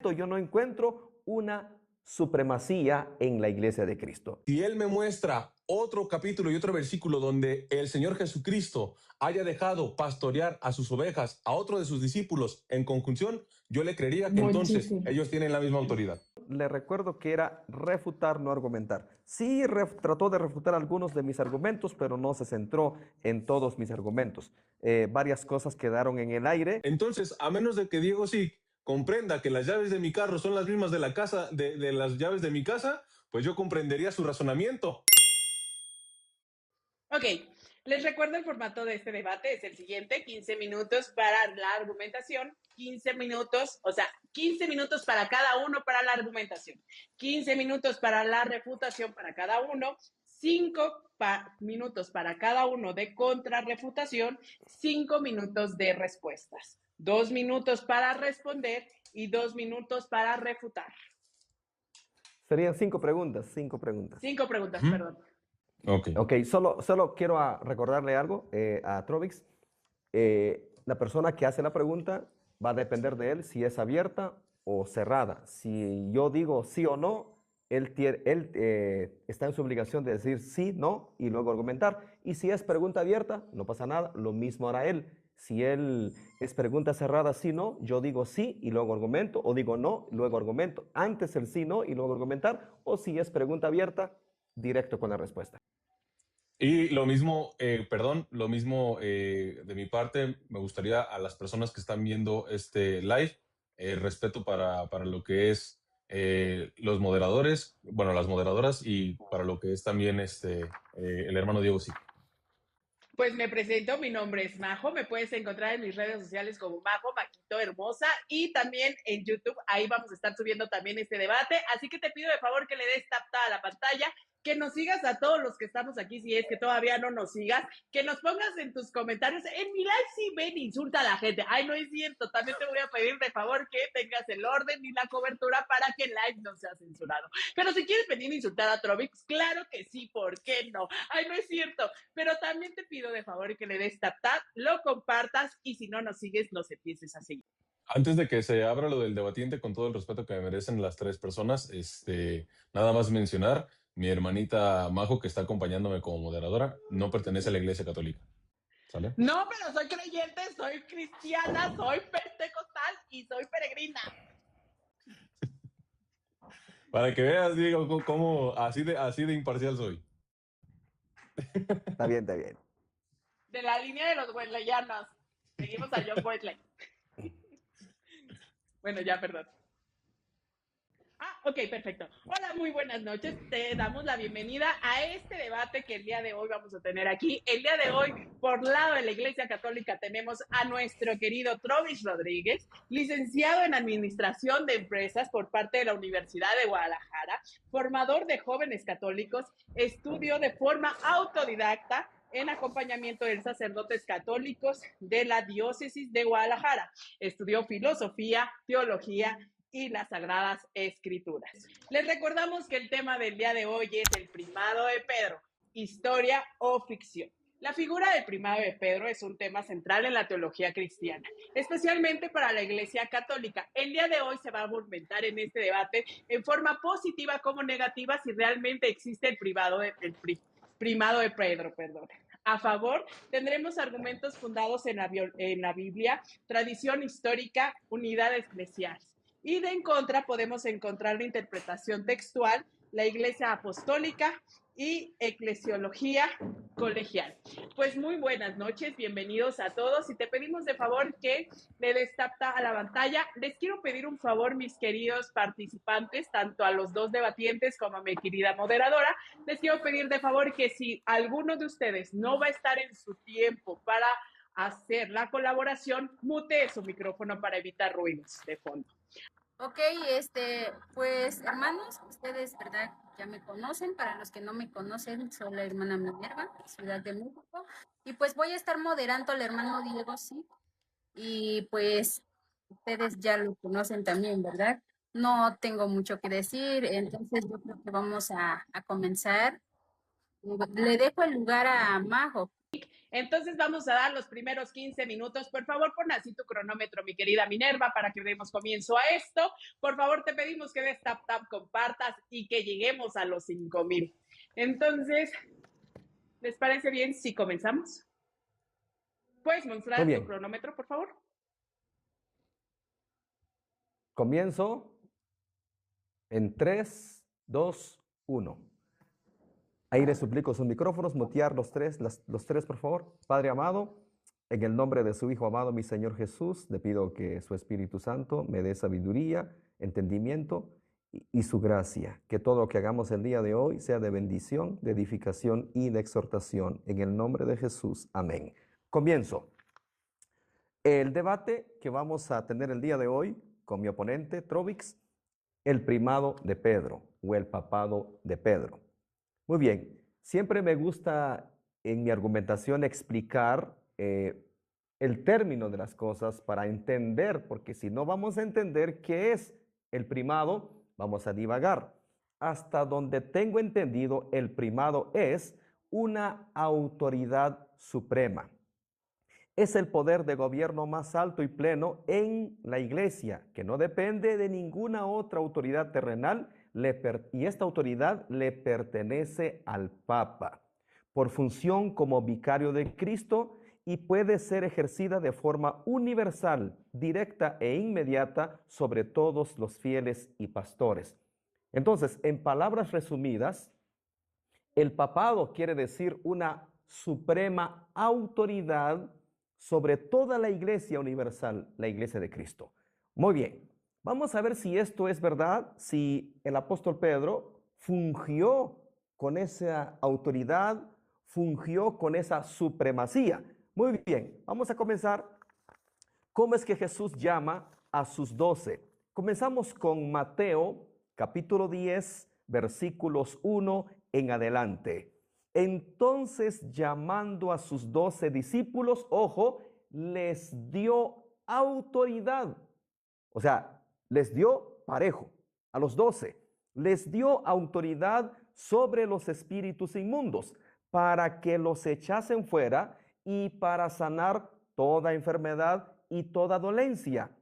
yo no encuentro una supremacía en la iglesia de Cristo. Si Él me muestra otro capítulo y otro versículo donde el Señor Jesucristo haya dejado pastorear a sus ovejas a otro de sus discípulos en conjunción, yo le creería que entonces ellos tienen la misma autoridad. Le recuerdo que era refutar, no argumentar. Sí, trató de refutar algunos de mis argumentos, pero no se centró en todos mis argumentos. Varias cosas quedaron en el aire. Entonces, a menos de que Diego sí comprenda que las llaves de mi carro son las mismas de la casa, de las llaves de mi casa, pues yo comprendería su razonamiento. Ok, les recuerdo el formato de este debate es el siguiente: 15 minutos para la argumentación, 15 minutos, o sea, 15 minutos para cada uno para la argumentación, 15 minutos para la refutación para cada uno, 5 minutos para cada uno de contrarrefutación, 5 minutos de respuestas, 2 minutos para responder y 2 minutos para refutar. Serían 5 preguntas, 5 preguntas. 5 preguntas, perdón. Ok, solo quiero recordarle algo a Trovix. La persona que hace la pregunta va a depender de él si es abierta o cerrada. Si yo digo sí o no, él está en su obligación de decir sí, no y luego argumentar. Y si es pregunta abierta, no pasa nada, lo mismo hará él. Si él es pregunta cerrada, sí, no, yo digo sí y luego argumento, o digo no, luego argumento. Antes el sí, no y luego argumentar, o si es pregunta abierta, directo con la respuesta. Y lo mismo, lo mismo de mi parte, me gustaría a las personas que están viendo este live, respeto para lo que es los moderadores, bueno, las moderadoras, y para lo que es también el hermano Diego sí. Pues me presento, mi nombre es Majo, me puedes encontrar en mis redes sociales como Majo, Maquito Hermosa, y también en YouTube, ahí vamos a estar subiendo también este debate, así que te pido de favor que le des tap a la pantalla, que nos sigas a todos los que estamos aquí, si es que todavía no nos sigas, que nos pongas en tus comentarios. En mi live sí ven, insulta a la gente. Ay, no es cierto, también te voy a pedir de favor que tengas el orden y la cobertura para que el live no sea censurado. Pero si quieres venir a insultar a Trovix, claro que sí, ¿por qué no? Ay, no es cierto, pero también te pido de favor que le des tap, lo compartas y si no nos sigues, nos empieces a seguir. Antes de que se abra lo del debatiente, con todo el respeto que me merecen las tres personas, nada más mencionar, mi hermanita Majo, que está acompañándome como moderadora, no pertenece a la Iglesia Católica. ¿Sale? No, pero soy creyente, soy cristiana, soy pentecostal y soy peregrina. Para que veas, Diego, cómo así de imparcial soy. Está bien, está bien. De la línea de los wesleyanos. Seguimos a John Wesley. Bueno, ya, perdón. Ok, perfecto. Hola, muy buenas noches. Te damos la bienvenida a este debate que el día de hoy vamos a tener aquí. El día de hoy, por lado de la Iglesia Católica, tenemos a nuestro querido Trovix Rodríguez, licenciado en Administración de Empresas por parte de la Universidad de Guadalajara, formador de jóvenes católicos, estudio de forma autodidacta en acompañamiento de sacerdotes católicos de la diócesis de Guadalajara. Estudió filosofía, teología y las Sagradas Escrituras. Les recordamos que el tema del día de hoy es el primado de Pedro, historia o ficción. La figura del primado de Pedro es un tema central en la teología cristiana, especialmente para la Iglesia Católica. El día de hoy se va a argumentar en este debate en forma positiva como negativa si realmente existe el primado de Pedro. A favor, tendremos argumentos fundados en la Biblia, tradición histórica, unidad eclesial. Y de en contra podemos encontrar la interpretación textual, la Iglesia Apostólica y eclesiología colegial. Pues muy buenas noches, bienvenidos a todos y te pedimos de favor que le des tap a la pantalla. Les quiero pedir un favor, mis queridos participantes, tanto a los dos debatientes como a mi querida moderadora, les quiero pedir de favor que si alguno de ustedes no va a estar en su tiempo para hacer la colaboración, mutee su micrófono para evitar ruidos de fondo. Ok, pues hermanos, ustedes, ¿verdad? Ya me conocen. Para los que no me conocen, soy la hermana Minerva, Ciudad de México. Y pues voy a estar moderando al hermano Diego, sí. Y pues ustedes ya lo conocen también, ¿verdad? No tengo mucho que decir, entonces yo creo que vamos a comenzar. Le dejo el lugar a Majo. Entonces vamos a dar los primeros 15 minutos. Por favor, pon así tu cronómetro, mi querida Minerva, para que demos comienzo a esto. Por favor, te pedimos que des tap, compartas y que lleguemos a los 5,000. Entonces, ¿les parece bien si comenzamos? ¿Puedes mostrar tu cronómetro, por favor? Comienzo en 3, 2, 1. Ahí les suplico sus micrófonos, mutear los tres, por favor. Padre amado, en el nombre de su Hijo amado, mi Señor Jesús, le pido que su Espíritu Santo me dé sabiduría, entendimiento y su gracia. Que todo lo que hagamos el día de hoy sea de bendición, de edificación y de exhortación. En el nombre de Jesús. Amén. Comienzo. El debate que vamos a tener el día de hoy con mi oponente, Trovix, el primado de Pedro o el papado de Pedro. Muy bien, siempre me gusta en mi argumentación explicar el término de las cosas para entender, porque si no vamos a entender qué es el primado, vamos a divagar. Hasta donde tengo entendido, el primado es una autoridad suprema. Es el poder de gobierno más alto y pleno en la iglesia, que no depende de ninguna otra autoridad terrenal, y esta autoridad le pertenece al Papa, por función como vicario de Cristo, y puede ser ejercida de forma universal, directa e inmediata sobre todos los fieles y pastores. Entonces, en palabras resumidas, el papado quiere decir una suprema autoridad sobre toda la iglesia universal, la iglesia de Cristo. Muy bien, vamos a ver si esto es verdad, si el apóstol Pedro fungió con esa autoridad, fungió con esa supremacía. Muy bien, vamos a comenzar. ¿Cómo es que Jesús llama a sus 12? Comenzamos con Mateo, capítulo 10, versículos 1 en adelante. Entonces, llamando a sus 12 discípulos, ojo, les dio autoridad. O sea, les dio parejo a los 12. Les dio autoridad sobre los espíritus inmundos para que los echasen fuera y para sanar toda enfermedad y toda dolencia.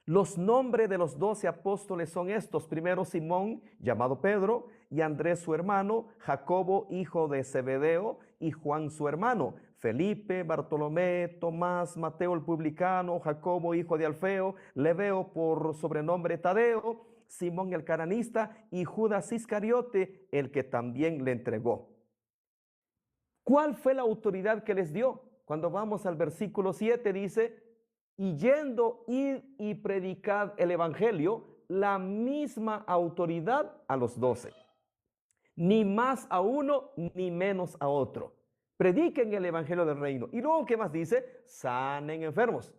Los nombres de los 12 apóstoles son estos. Primero Simón, llamado Pedro, y Andrés su hermano, Jacobo, hijo de Zebedeo, y Juan su hermano, Felipe, Bartolomé, Tomás, Mateo el publicano, Jacobo, hijo de Alfeo, Lebeo por sobrenombre Tadeo, Simón el cananista, y Judas Iscariote, el que también le entregó. ¿Cuál fue la autoridad que les dio? Cuando vamos al versículo 7 dice, y yendo, id y predicad el evangelio, la misma autoridad a los 12. Ni más a uno, ni menos a otro. Prediquen el evangelio del reino. Y luego, ¿qué más dice? Sanen enfermos,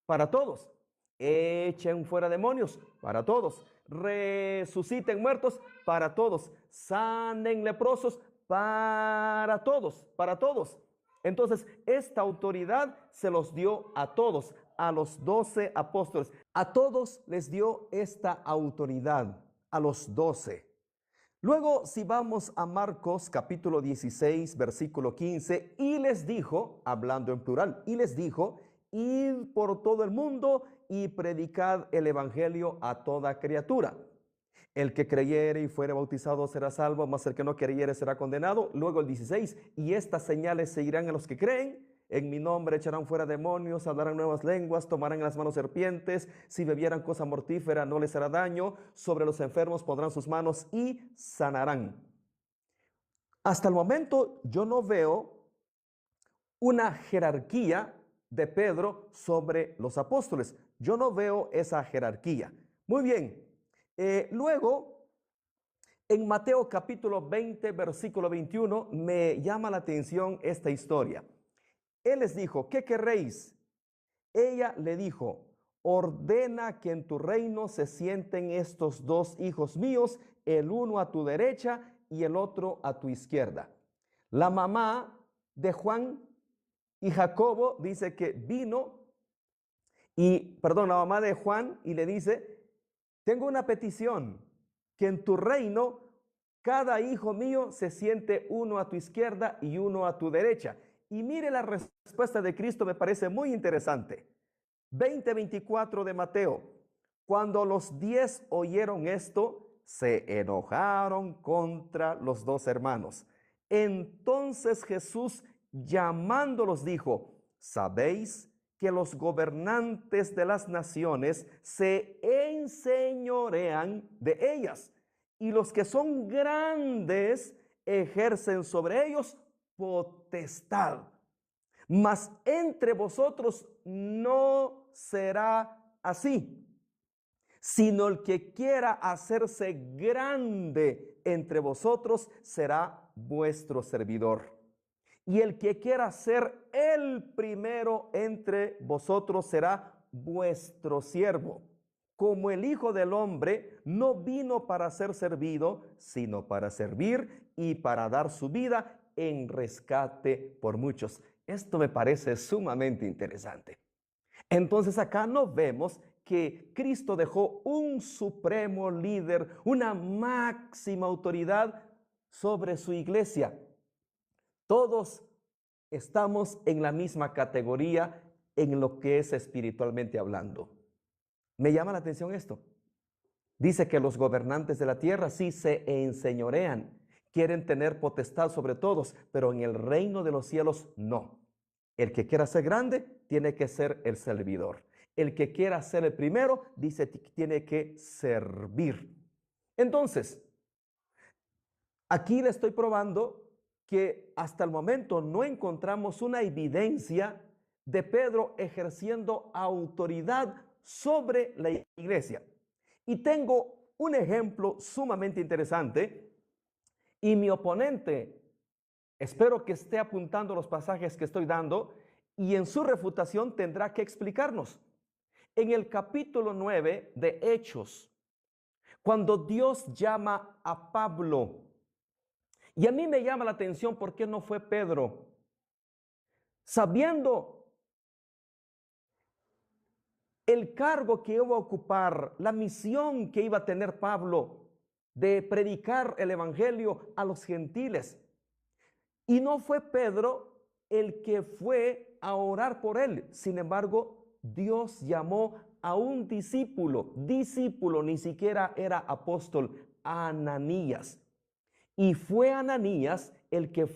para todos. Echen fuera demonios, para todos. Resuciten muertos, para todos. Sanen leprosos, para todos, para todos. Entonces, esta autoridad se los dio a todos, a los 12 apóstoles. A todos les dio esta autoridad, a los 12. Luego, si vamos a Marcos capítulo 16, versículo 15, y les dijo, hablando en plural, y les dijo, id por todo el mundo y predicad el evangelio a toda criatura. El que creyere y fuere bautizado será salvo, mas el que no creyere será condenado. Luego el 16, y estas señales seguirán a los que creen. En mi nombre echarán fuera demonios, hablarán nuevas lenguas, tomarán en las manos serpientes. Si bebieran cosa mortífera no les hará daño. Sobre los enfermos pondrán sus manos y sanarán. Hasta el momento yo no veo una jerarquía de Pedro sobre los apóstoles. Yo no veo esa jerarquía. Muy bien. Luego, en Mateo capítulo 20, versículo 21, me llama la atención esta historia. Él les dijo, ¿qué querréis? Ella le dijo, ordena que en tu reino se sienten estos 2 hijos míos, el uno a tu derecha y el otro a tu izquierda. La mamá de Juan y Jacobo dice que vino, la mamá de Juan y le dice, tengo una petición, que en tu reino cada hijo mío se siente uno a tu izquierda y uno a tu derecha. Y mire la respuesta de Cristo, me parece muy interesante. 20:24 de Mateo. Cuando los 10 oyeron esto, se enojaron contra los 2 hermanos. Entonces Jesús, llamándolos, dijo: ¿sabéis que los gobernantes de las naciones se enseñorean de ellas, y los que son grandes ejercen sobre ellos potestad? Mas entre vosotros no será así, sino el que quiera hacerse grande entre vosotros será vuestro servidor. Y el que quiera ser el primero entre vosotros será vuestro siervo. Como el Hijo del Hombre no vino para ser servido, sino para servir y para dar su vida en rescate por muchos. Esto me parece sumamente interesante. Entonces acá nos vemos que Cristo dejó un supremo líder, una máxima autoridad sobre su iglesia. Todos estamos en la misma categoría en lo que es espiritualmente hablando. Me llama la atención esto. Dice que los gobernantes de la tierra sí se enseñorean, quieren tener potestad sobre todos, pero en el reino de los cielos no. El que quiera ser grande tiene que ser el servidor. El que quiera ser el primero, dice, tiene que servir. Entonces, aquí le estoy probando que hasta el momento no encontramos una evidencia de Pedro ejerciendo autoridad sobre la iglesia. Y tengo un ejemplo sumamente interesante, y mi oponente, espero que esté apuntando los pasajes que estoy dando, y en su refutación tendrá que explicarnos. En el capítulo 9 de Hechos, cuando Dios llama a Pablo, y a mí me llama la atención por qué no fue Pedro, sabiendo el cargo que iba a ocupar, la misión que iba a tener Pablo de predicar el evangelio a los gentiles. Y no fue Pedro el que fue a orar por él. Sin embargo, Dios llamó a un discípulo, ni siquiera era apóstol, Ananías. Y fue Ananías el que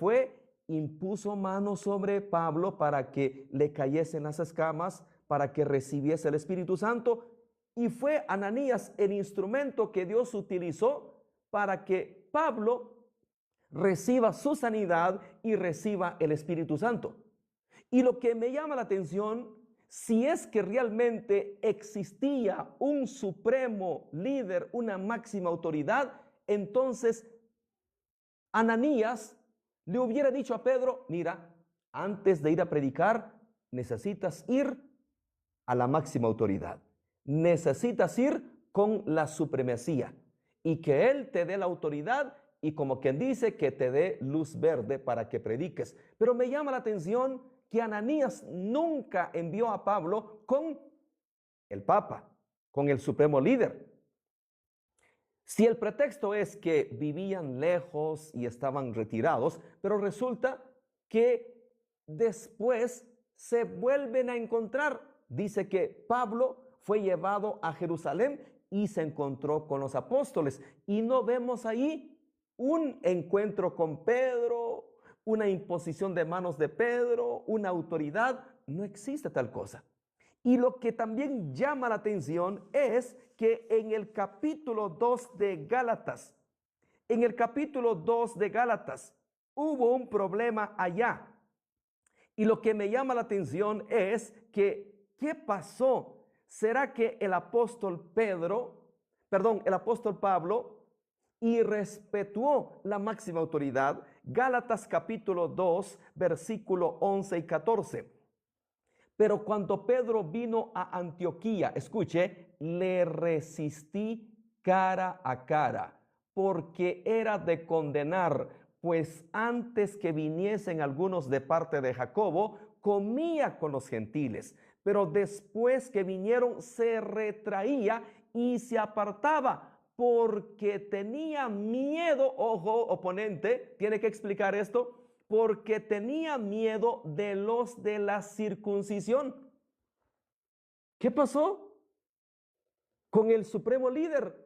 impuso manos sobre Pablo para que le cayesen las escamas, para que recibiese el Espíritu Santo. Y fue Ananías el instrumento que Dios utilizó para que Pablo reciba su sanidad y reciba el Espíritu Santo. Y lo que me llama la atención, si es que realmente existía un supremo líder, una máxima autoridad, entonces Ananías le hubiera dicho a Pedro: mira, antes de ir a predicar, necesitas ir a la máxima autoridad. Necesitas ir con la supremacía y que él te dé la autoridad y, como quien dice, que te dé luz verde para que prediques. Pero me llama la atención que Ananías nunca envió a Pablo con el Papa, con el supremo líder. Si el pretexto es que vivían lejos y estaban retirados, pero resulta que después se vuelven a encontrar. Dice que Pablo fue llevado a Jerusalén y se encontró con los apóstoles. Y no vemos ahí un encuentro con Pedro, una imposición de manos de Pedro, una autoridad. No existe tal cosa. Y lo que también llama la atención es que en el capítulo 2 de Gálatas, hubo un problema allá. Y lo que me llama la atención es que, ¿qué pasó? ¿Será que el apóstol Pablo irrespetó la máxima autoridad? Gálatas capítulo 2, versículo 11 y 14. Pero cuando Pedro vino a Antioquía, escuche, le resistí cara a cara, porque era de condenar, pues antes que viniesen algunos de parte de Jacobo, comía con los gentiles, pero después que vinieron se retraía y se apartaba, porque tenía miedo. Ojo, oponente, tiene que explicar esto, porque tenía miedo de los de la circuncisión. ¿Qué pasó con el supremo líder?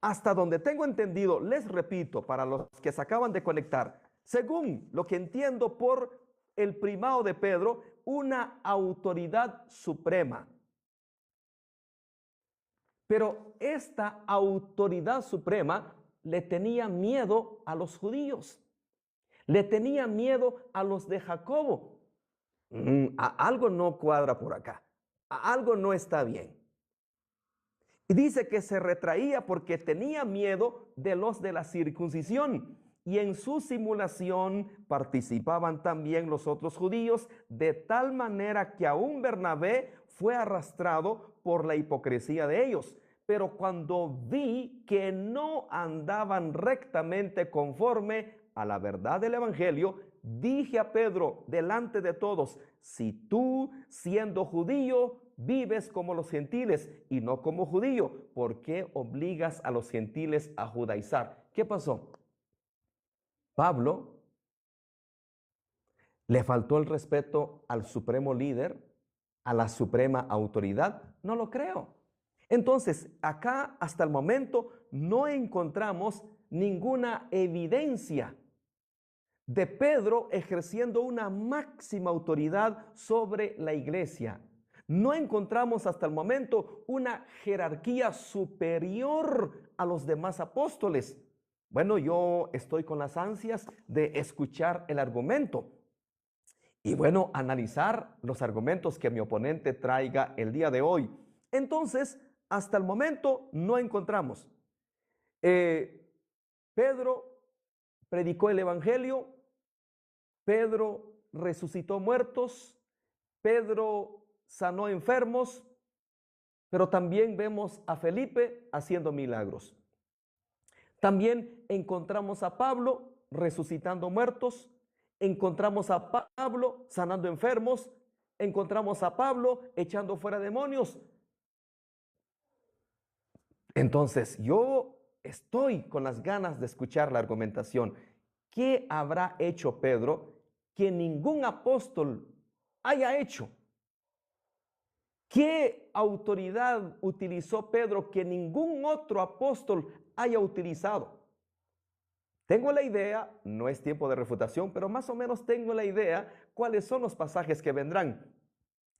Hasta donde tengo entendido, les repito, para los que se acaban de conectar, según lo que entiendo por el primado de Pedro, una autoridad suprema. Pero esta autoridad suprema le tenía miedo a los judíos, le tenía miedo a los de Jacobo. Algo no cuadra por acá, algo no está bien. Y dice que se retraía porque tenía miedo de los de la circuncisión. Y en su simulación participaban también los otros judíos, de tal manera que aún Bernabé fue arrastrado por la hipocresía de ellos. Pero cuando vi que no andaban rectamente conforme a la verdad del evangelio, dije a Pedro delante de todos: si tú, siendo judío, vives como los gentiles y no como judío, ¿por qué obligas a los gentiles a judaizar? ¿Qué pasó? Pablo le faltó el respeto al supremo líder, a la suprema autoridad. No lo creo. Entonces, acá hasta el momento no encontramos ninguna evidencia de Pedro ejerciendo una máxima autoridad sobre la iglesia. No encontramos hasta el momento una jerarquía superior a los demás apóstoles. Bueno, yo estoy con las ansias de escuchar el argumento y bueno, analizar los argumentos que mi oponente traiga el día de hoy. Entonces, hasta el momento no encontramos. Pedro predicó el evangelio, Pedro resucitó muertos, Pedro sanó enfermos, pero también vemos a Felipe haciendo milagros. También encontramos a Pablo resucitando muertos, encontramos a Pablo sanando enfermos, encontramos a Pablo echando fuera demonios. Entonces, yo estoy con las ganas de escuchar la argumentación. ¿Qué habrá hecho Pedro que ningún apóstol haya hecho? ¿Qué autoridad utilizó Pedro que ningún otro apóstol haya utilizado? Tengo la idea, no es tiempo de refutación, pero más o menos tengo la idea cuáles son los pasajes que vendrán.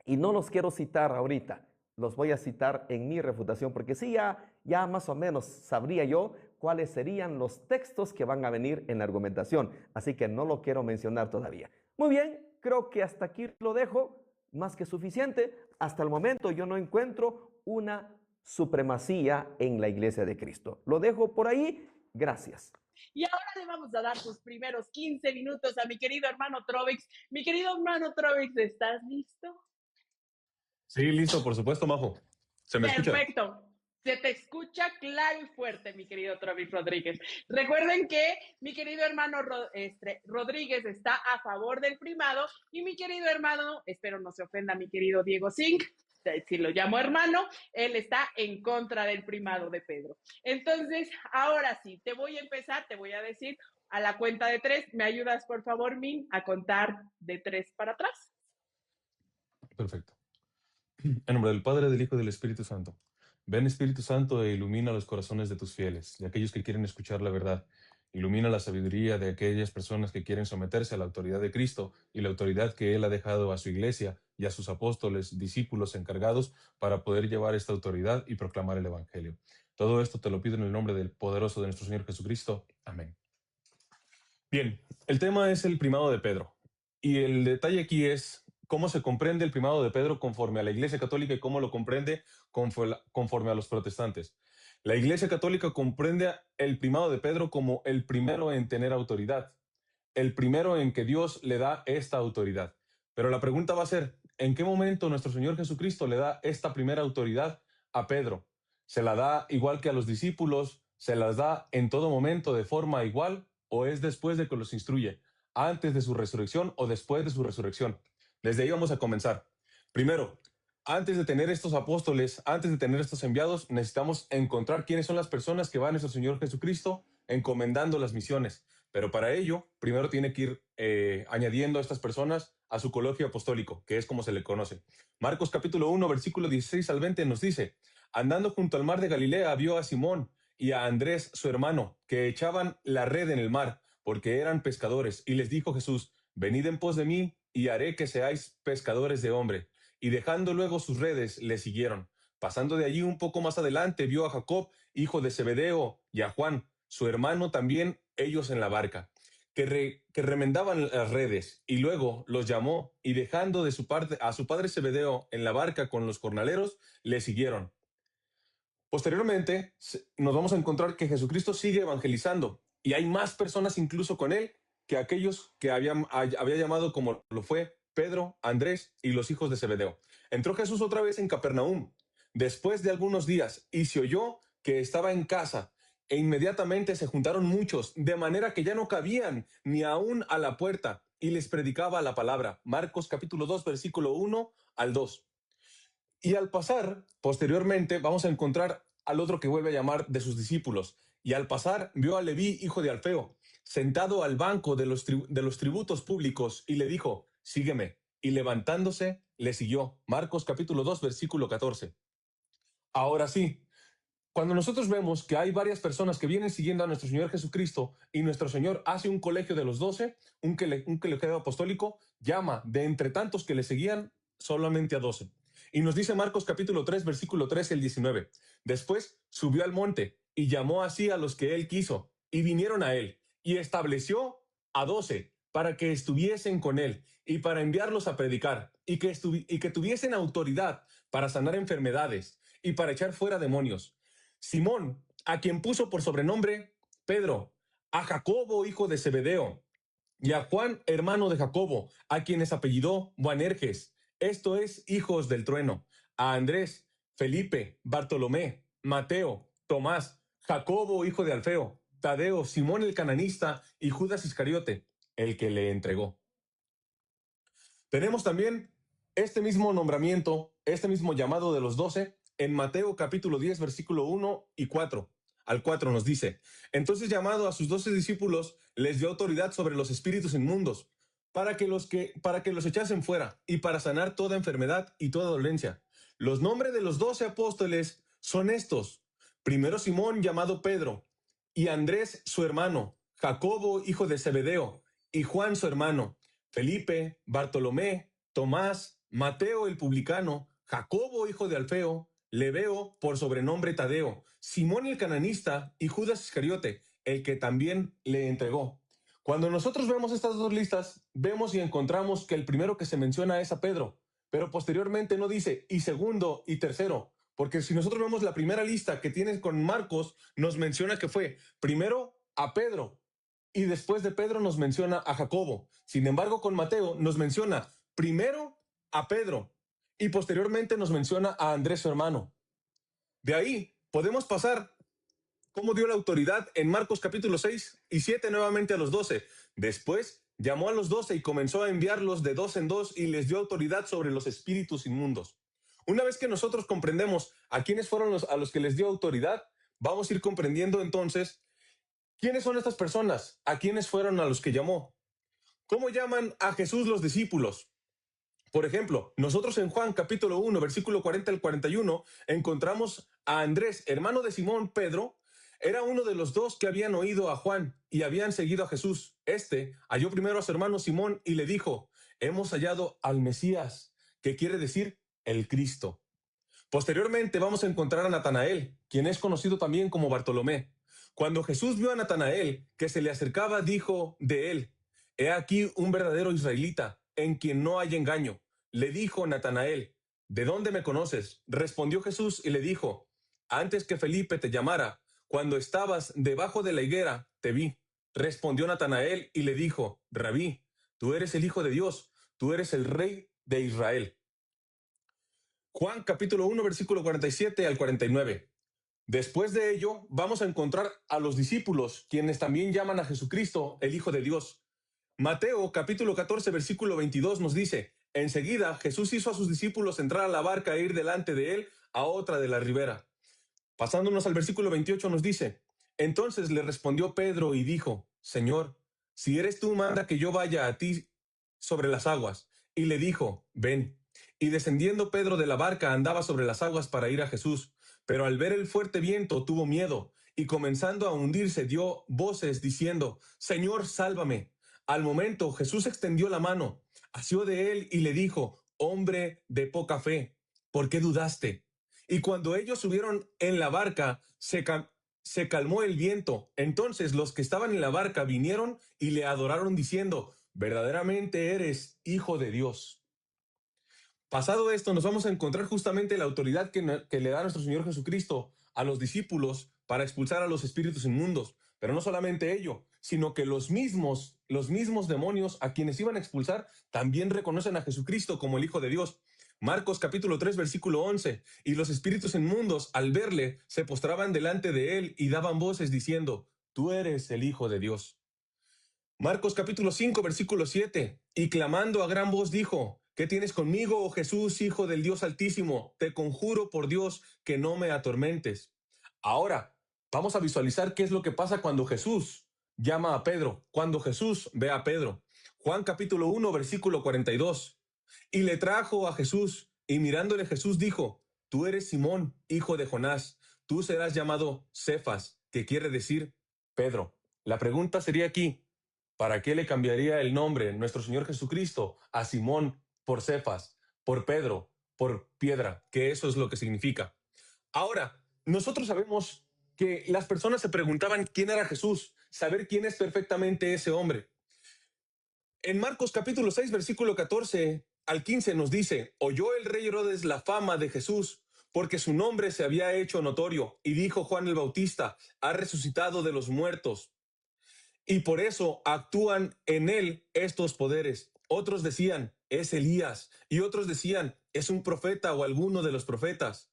Y no los quiero citar ahorita, los voy a citar en mi refutación, porque sí, ya más o menos sabría yo cuáles serían los textos que van a venir en la argumentación. Así que no lo quiero mencionar todavía. Muy bien, creo que hasta aquí lo dejo. Más que suficiente. Hasta el momento yo no encuentro una supremacía en la iglesia de Cristo. Lo dejo por ahí. Gracias. Y ahora le vamos a dar sus primeros 15 minutos a mi querido hermano Trovix. Mi querido hermano Trovix, ¿estás listo? Sí, listo, por supuesto, Majo. ¿Se me escucha? Perfecto. Se te escucha claro y fuerte, mi querido Trovix Rodríguez. Recuerden que mi querido hermano Rodríguez está a favor del primado y mi querido hermano, espero no se ofenda mi querido Diego Zink, si lo llamo hermano, él está en contra del primado de Pedro. Entonces, ahora sí, te voy a decir a la cuenta de 3. ¿Me ayudas, por favor, Min, a contar de 3 para atrás? Perfecto. En nombre del Padre, del Hijo y del Espíritu Santo. Ven, Espíritu Santo, e ilumina los corazones de tus fieles, de aquellos que quieren escuchar la verdad. Ilumina la sabiduría de aquellas personas que quieren someterse a la autoridad de Cristo y la autoridad que Él ha dejado a su iglesia y a sus apóstoles, discípulos encargados para poder llevar esta autoridad y proclamar el Evangelio. Todo esto te lo pido en el nombre del poderoso de nuestro Señor Jesucristo. Amén. Bien, el tema es el primado de Pedro. Y el detalle aquí es cómo se comprende el primado de Pedro conforme a la Iglesia Católica y cómo lo comprende conforme a los protestantes. La Iglesia Católica comprende el primado de Pedro como el primero en tener autoridad, el primero en que Dios le da esta autoridad. Pero la pregunta va a ser, ¿en qué momento nuestro Señor Jesucristo le da esta primera autoridad a Pedro? ¿Se la da igual que a los discípulos? ¿Se las da en todo momento de forma igual? ¿O es después de que los instruye? ¿Antes de su resurrección o después de su resurrección? Desde ahí vamos a comenzar. Primero, antes de tener estos apóstoles, antes de tener estos enviados, necesitamos encontrar quiénes son las personas que va a nuestro Señor Jesucristo encomendando las misiones. Pero para ello, primero tiene que ir añadiendo a estas personas a su colegio apostólico, que es como se le conoce. Marcos capítulo 1, versículo 16 al 20 nos dice, andando junto al mar de Galilea, vio a Simón y a Andrés, su hermano, que echaban la red en el mar, porque eran pescadores. Y les dijo Jesús, venid en pos de mí, y haré que seáis pescadores de hombre. Y dejando luego sus redes, le siguieron. Pasando de allí un poco más adelante, vio a Jacob, hijo de Zebedeo, y a Juan, su hermano también, ellos en la barca, que remendaban las redes, y luego los llamó, y dejando de su parte a su padre Zebedeo en la barca con los jornaleros, le siguieron. Posteriormente, nos vamos a encontrar que Jesucristo sigue evangelizando, y hay más personas incluso con él que aquellos que había llamado, como lo fue Pedro, Andrés y los hijos de Zebedeo. Entró Jesús otra vez en Capernaum, después de algunos días, y se oyó que estaba en casa, e inmediatamente se juntaron muchos, de manera que ya no cabían ni aún a la puerta, y les predicaba la palabra. Marcos capítulo 2, versículo 1 al 2. Y al pasar, posteriormente, vamos a encontrar al otro que vuelve a llamar de sus discípulos. Y al pasar, vio a Leví, hijo de Alfeo, sentado al banco de los tributos públicos, y le dijo, sígueme. Y levantándose, le siguió. Marcos capítulo 2, versículo 14. Ahora sí, cuando nosotros vemos que hay varias personas que vienen siguiendo a nuestro Señor Jesucristo y nuestro Señor hace un colegio de los 12, un colegio apostólico, llama de entre tantos que le seguían solamente a 12. Y nos dice Marcos capítulo 3, versículo 13 al 19. Después subió al monte y llamó así a los que él quiso, y vinieron a él, y estableció a 12 para que estuviesen con él y para enviarlos a predicar, y que tuviesen autoridad para sanar enfermedades y para echar fuera demonios. Simón, a quien puso por sobrenombre Pedro, a Jacobo, hijo de Zebedeo, y a Juan, hermano de Jacobo, a quienes apellidó Boanerges, esto es, hijos del trueno, a Andrés, Felipe, Bartolomé, Mateo, Tomás, Jacobo, hijo de Alfeo, Tadeo, Simón el cananista y Judas Iscariote, el que le entregó. Tenemos también este mismo nombramiento, este mismo llamado de los 12, en Mateo capítulo 10, versículo 1 y 4. Al 4 nos dice, entonces llamado a sus 12 discípulos, les dio autoridad sobre los espíritus inmundos, para que los echasen fuera, y para sanar toda enfermedad y toda dolencia. Los nombres de los 12 apóstoles son estos. Primero Simón, llamado Pedro, y Andrés su hermano, Jacobo, hijo de Zebedeo, y Juan su hermano, Felipe, Bartolomé, Tomás, Mateo el publicano, Jacobo, hijo de Alfeo, Lebeo, por sobrenombre Tadeo, Simón el cananista y Judas Iscariote, el que también le entregó. Cuando nosotros vemos estas dos listas, vemos y encontramos que el primero que se menciona es a Pedro, pero posteriormente no dice y segundo y tercero, porque si nosotros vemos la primera lista que tiene con Marcos, nos menciona que fue primero a Pedro y después de Pedro nos menciona a Jacobo. Sin embargo, con Mateo nos menciona primero a Pedro y posteriormente nos menciona a Andrés su hermano. De ahí podemos pasar cómo dio la autoridad en Marcos capítulo 6 y 7 nuevamente a los 12. Después llamó a los 12 y comenzó a enviarlos de 2 en 2 y les dio autoridad sobre los espíritus inmundos. Una vez que nosotros comprendemos a quiénes fueron a los que les dio autoridad, vamos a ir comprendiendo entonces quiénes son estas personas, a quiénes fueron a los que llamó. ¿Cómo llaman a Jesús los discípulos? Por ejemplo, nosotros en Juan capítulo 1, versículo 40 al 41, encontramos a Andrés, hermano de Simón Pedro. Era uno de los dos que habían oído a Juan y habían seguido a Jesús. Este halló primero a su hermano Simón y le dijo, hemos hallado al Mesías, que quiere decir el Cristo. Posteriormente vamos a encontrar a Natanael, quien es conocido también como Bartolomé. Cuando Jesús vio a Natanael que se le acercaba, dijo de él, he aquí un verdadero israelita, en quien no hay engaño. Le dijo Natanael, ¿de dónde me conoces? Respondió Jesús y le dijo, antes que Felipe te llamara, cuando estabas debajo de la higuera, te vi. Respondió Natanael y le dijo, Rabí, tú eres el Hijo de Dios, tú eres el Rey de Israel. Juan capítulo 1, versículo 47 al 49. Después de ello, vamos a encontrar a los discípulos, quienes también llaman a Jesucristo el Hijo de Dios. Mateo capítulo 14, versículo 22 nos dice, enseguida Jesús hizo a sus discípulos entrar a la barca e ir delante de él a otra de la ribera. Pasándonos al versículo 28 nos dice, entonces le respondió Pedro y dijo, Señor, si eres tú, manda que yo vaya a ti sobre las aguas. Y le dijo, ven. Y descendiendo Pedro de la barca andaba sobre las aguas para ir a Jesús, pero al ver el fuerte viento tuvo miedo, y comenzando a hundirse dio voces diciendo, Señor, sálvame. Al momento Jesús extendió la mano, asió de él y le dijo, hombre de poca fe, ¿por qué dudaste? Y cuando ellos subieron en la barca, se calmó el viento. Entonces los que estaban en la barca vinieron y le adoraron diciendo, verdaderamente eres hijo de Dios. Pasado esto, nos vamos a encontrar justamente la autoridad que le da nuestro Señor Jesucristo a los discípulos para expulsar a los espíritus inmundos. Pero no solamente ello, sino que los mismos demonios a quienes iban a expulsar también reconocen a Jesucristo como el Hijo de Dios. Marcos capítulo 3, versículo 11. Y los espíritus inmundos, al verle, se postraban delante de él y daban voces diciendo, tú eres el Hijo de Dios. Marcos capítulo 5, versículo 7. Y clamando a gran voz dijo, ¿qué tienes conmigo, oh Jesús, Hijo del Dios Altísimo? Te conjuro por Dios que no me atormentes. Ahora, vamos a visualizar qué es lo que pasa cuando Jesús llama a Pedro, cuando Jesús ve a Pedro. Juan capítulo 1, versículo 42. Y le trajo a Jesús, y mirándole Jesús dijo, tú eres Simón, hijo de Jonás, tú serás llamado Cefas, que quiere decir Pedro. La pregunta sería aquí, ¿para qué le cambiaría el nombre nuestro Señor Jesucristo a Simón por Cefas, por Pedro, por piedra? Que eso es lo que significa. Ahora, nosotros sabemos que las personas se preguntaban quién era Jesús, saber quién es perfectamente ese hombre. En Marcos capítulo 6, versículo 14 al 15 nos dice, oyó el rey Herodes la fama de Jesús, porque su nombre se había hecho notorio, y dijo Juan el Bautista, ha resucitado de los muertos, y por eso actúan en él estos poderes. Otros decían, es Elías, y otros decían, es un profeta o alguno de los profetas.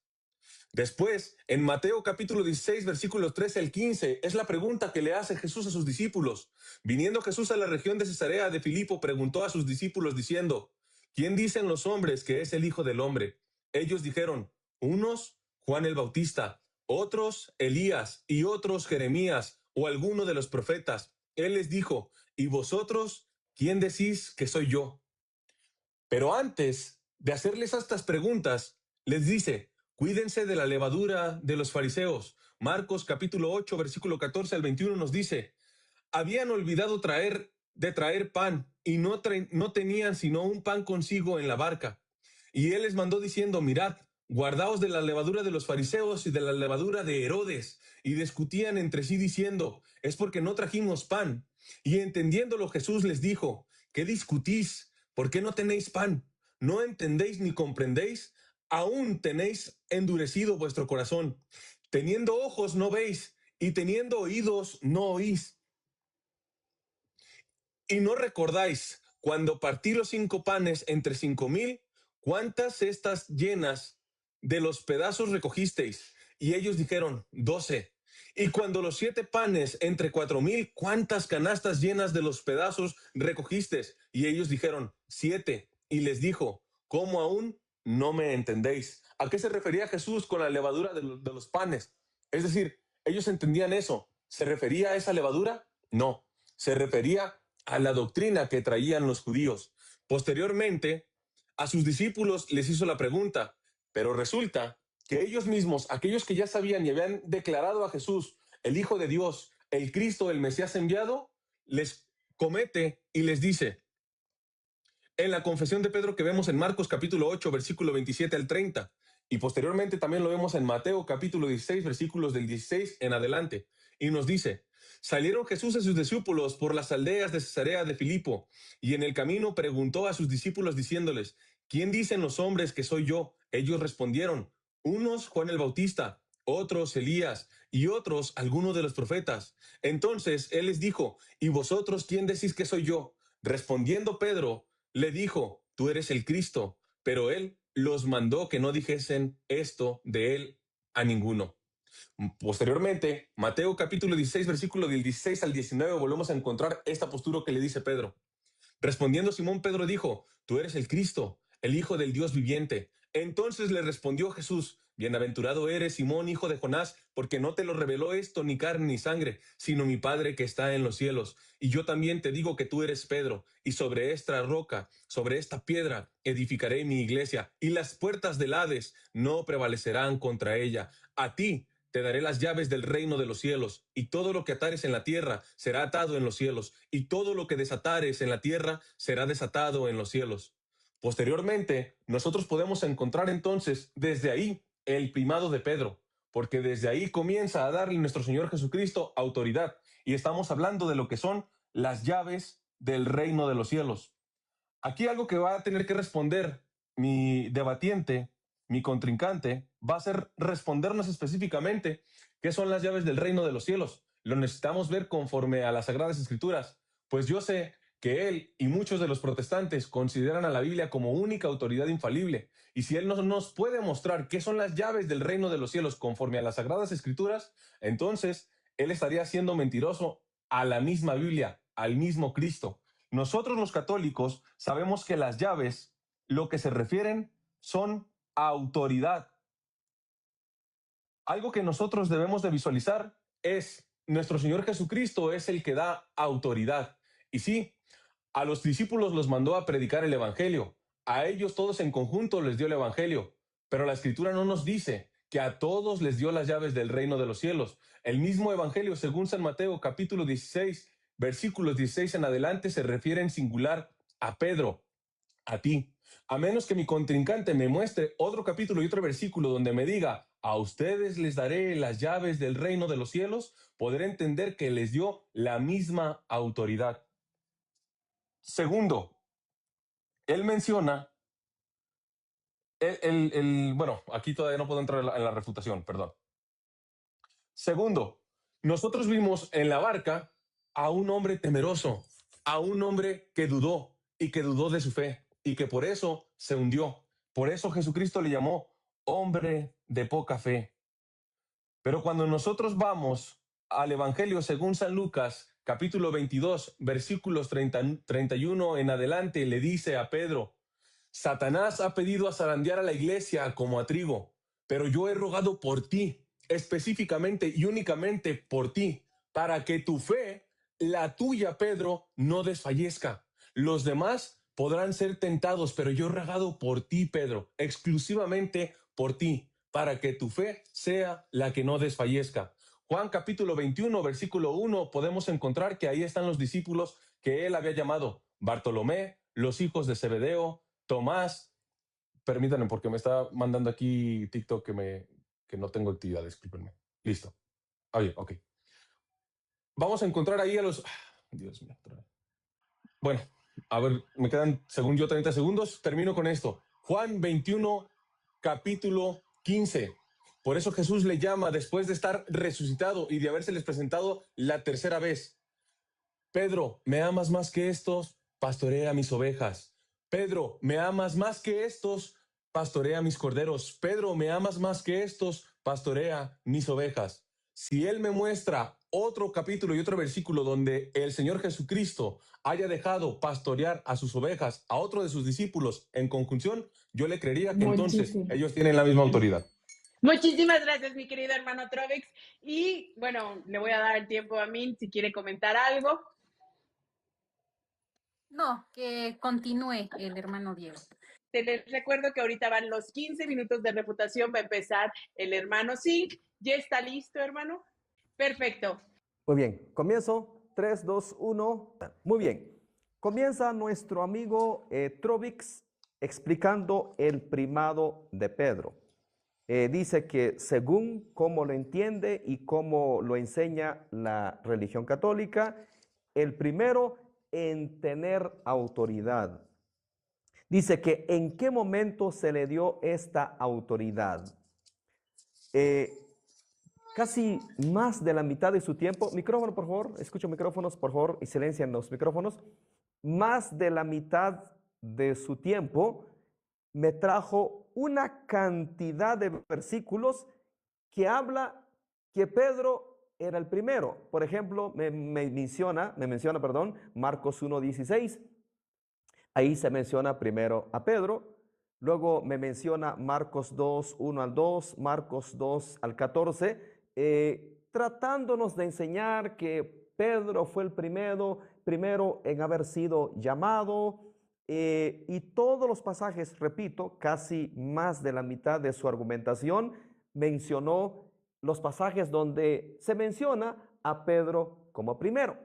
Después, en Mateo capítulo 16, versículos 13 al 15, es la pregunta que le hace Jesús a sus discípulos. Viniendo Jesús a la región de Cesarea de Filipo, preguntó a sus discípulos diciendo, ¿quién dicen los hombres que es el Hijo del Hombre? Ellos dijeron, unos, Juan el Bautista, otros, Elías, y otros, Jeremías, o alguno de los profetas. Él les dijo, ¿y vosotros quién decís que soy yo? Pero antes de hacerles estas preguntas, les dice, cuídense de la levadura de los fariseos. Marcos capítulo 8, versículo 14 al 21 nos dice, habían olvidado traer pan y no tenían sino un pan consigo en la barca. Y él les mandó diciendo, mirad, guardaos de la levadura de los fariseos y de la levadura de Herodes. Y discutían entre sí diciendo, es porque no trajimos pan. Y entendiéndolo Jesús les dijo, ¿qué discutís? ¿Por qué no tenéis pan? ¿No entendéis ni comprendéis? Aún tenéis endurecido vuestro corazón. Teniendo ojos no veis, y teniendo oídos no oís. Y no recordáis, cuando partí los 5 panes entre 5,000, ¿cuántas cestas llenas de los pedazos recogisteis? Y ellos dijeron, 12. Y cuando los 7 panes entre 4,000, ¿cuántas canastas llenas de los pedazos recogisteis? Y ellos dijeron, 7. Y les dijo, ¿cómo aún no me entendéis? ¿A qué se refería Jesús con la levadura de los panes? Es decir, ellos entendían eso. ¿Se refería a esa levadura? No. Se refería a la doctrina que traían los judíos. Posteriormente, a sus discípulos les hizo la pregunta, pero resulta que ellos mismos, aquellos que ya sabían y habían declarado a Jesús el Hijo de Dios, el Cristo, el Mesías enviado, les comete y les dice, en la confesión de Pedro que vemos en Marcos capítulo 8, versículo 27 al 30, y posteriormente también lo vemos en Mateo capítulo 16, versículos del 16 en adelante, y nos dice, salieron Jesús y sus discípulos por las aldeas de Cesarea de Filipo, y en el camino preguntó a sus discípulos diciéndoles, ¿quién dicen los hombres que soy yo? Ellos respondieron, unos Juan el Bautista, otros Elías, y otros alguno de los profetas. Entonces él les dijo, ¿y vosotros quién decís que soy yo? Respondiendo Pedro, le dijo, tú eres el Cristo, pero él los mandó que no dijesen esto de él a ninguno. Posteriormente, Mateo capítulo 16, versículo del 16 al 19, volvemos a encontrar esta postura que le dice Pedro. Respondiendo Simón, Pedro dijo, tú eres el Cristo, el Hijo del Dios viviente. Entonces le respondió Jesús: bienaventurado eres, Simón, hijo de Jonás, porque no te lo reveló esto ni carne ni sangre, sino mi Padre que está en los cielos. Y yo también te digo que tú eres Pedro, y sobre esta roca, sobre esta piedra, edificaré mi iglesia, y las puertas del Hades no prevalecerán contra ella. A ti te daré las llaves del reino de los cielos, y todo lo que atares en la tierra será atado en los cielos, y todo lo que desatares en la tierra será desatado en los cielos. Posteriormente, nosotros podemos encontrar entonces desde ahí el primado de Pedro, porque desde ahí comienza a darle nuestro Señor Jesucristo autoridad, y estamos hablando de lo que son las llaves del reino de los cielos. Aquí algo que va a tener que responder mi debatiente, mi contrincante, va a ser respondernos específicamente qué son las llaves del reino de los cielos. Lo necesitamos ver conforme a las Sagradas Escrituras, pues yo sé que él y muchos de los protestantes consideran a la Biblia como única autoridad infalible, y si él no nos puede mostrar qué son las llaves del reino de los cielos conforme a las Sagradas Escrituras, entonces él estaría siendo mentiroso a la misma Biblia, al mismo Cristo. Nosotros los católicos sabemos que las llaves, lo que se refieren, son autoridad. Algo que nosotros debemos de visualizar es nuestro Señor Jesucristo es el que da autoridad. Y sí, a los discípulos los mandó a predicar el Evangelio. A ellos todos en conjunto les dio el Evangelio. Pero la Escritura no nos dice que a todos les dio las llaves del reino de los cielos. El mismo Evangelio, según San Mateo, capítulo 16, versículos 16 en adelante, se refiere en singular a Pedro, a ti. A menos que mi contrincante me muestre otro capítulo y otro versículo donde me diga, a ustedes les daré las llaves del reino de los cielos, podré entender que les dio la misma autoridad. Segundo, él menciona, bueno, aquí todavía no puedo entrar en la refutación, perdón. Segundo, nosotros vimos en la barca a un hombre temeroso, a un hombre que dudó y que dudó de su fe y que por eso se hundió. Por eso Jesucristo le llamó hombre de poca fe. Pero cuando nosotros vamos al Evangelio según San Lucas, capítulo 22, versículos 31 en adelante, le dice a Pedro, Satanás ha pedido a zarandear a la iglesia como a trigo, pero yo he rogado por ti, específicamente y únicamente por ti, para que tu fe, la tuya, Pedro, no desfallezca. Los demás podrán ser tentados, pero yo he rogado por ti, Pedro, exclusivamente por ti, para que tu fe sea la que no desfallezca. Juan capítulo 21, versículo 1, podemos encontrar que ahí están los discípulos que él había llamado, Bartolomé, los hijos de Zebedeo, Tomás. Permítanme porque me está mandando aquí TikTok que no tengo actividad, discúlpenme. Listo. Oye, ok. Vamos a encontrar ahí a los... Dios mío. Bueno, a ver, me quedan, según yo, 30 segundos. Termino con esto. Juan 21, capítulo 15. Por eso Jesús le llama, después de estar resucitado y de habérseles presentado la tercera vez. Pedro, ¿me amas más que estos? Pastorea mis ovejas. Pedro, ¿me amas más que estos? Pastorea mis corderos. Pedro, ¿me amas más que estos? Pastorea mis ovejas. Si él me muestra otro capítulo y otro versículo donde el Señor Jesucristo haya dejado pastorear a sus ovejas a otro de sus discípulos en conjunción, yo le creería que entonces ellos tienen la misma autoridad. Muchísimas gracias, mi querido hermano Trovix. Y bueno, le voy a dar el tiempo a Min si quiere comentar algo. No, que continúe el hermano Diego. Te les recuerdo que ahorita van los 15 minutos de refutación. Va a empezar el hermano Zink. ¿Ya está listo, hermano? Perfecto. Muy bien, comienzo. 3, 2, 1. Muy bien. Comienza nuestro amigo Trovix explicando el primado de Pedro. Dice que según cómo lo entiende y cómo lo enseña la religión católica, el primero en tener autoridad. Dice que en qué momento se le dio esta autoridad. Casi más de la mitad de su tiempo, micrófono por favor, escucho micrófonos por favor y silencian los micrófonos, más de la mitad de su tiempo me trajo una cantidad de versículos que habla que Pedro era el primero. Por ejemplo, me menciona, Marcos 1:16. Ahí se menciona primero a Pedro. Luego me menciona Marcos 2, 1 al 2, Marcos 2 al 14, tratándonos de enseñar que Pedro fue el primero en haber sido llamado, y todos los pasajes, repito, casi más de la mitad de su argumentación mencionó los pasajes donde se menciona a Pedro como primero.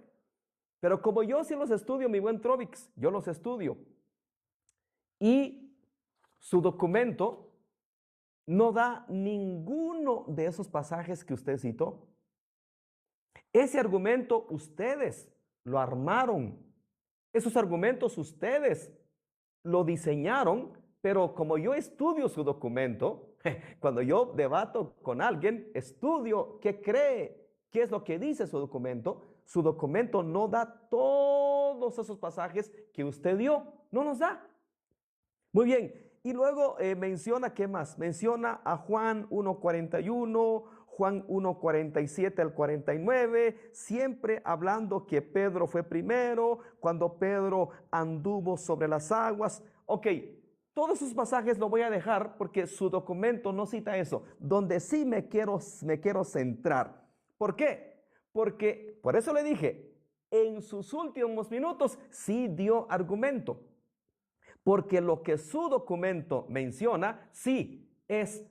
Pero como yo sí los estudio, mi buen Trovix, yo los estudio, y su documento no da ninguno de esos pasajes que usted citó. Ese argumento ustedes lo armaron. Esos argumentos ustedes lo diseñaron, pero como yo estudio su documento, cuando yo debato con alguien, estudio qué cree, qué es lo que dice su documento no da todos esos pasajes que usted dio, no nos da. Muy bien, y luego menciona, ¿qué más? Menciona a Juan 1:41, Juan 1:47 al 49, siempre hablando que Pedro fue primero, cuando Pedro anduvo sobre las aguas. Ok, todos esos pasajes lo voy a dejar porque su documento no cita eso. Donde sí me quiero centrar. ¿Por qué? Porque, por eso le dije, en sus últimos minutos sí dio argumento. Porque lo que su documento menciona, sí, es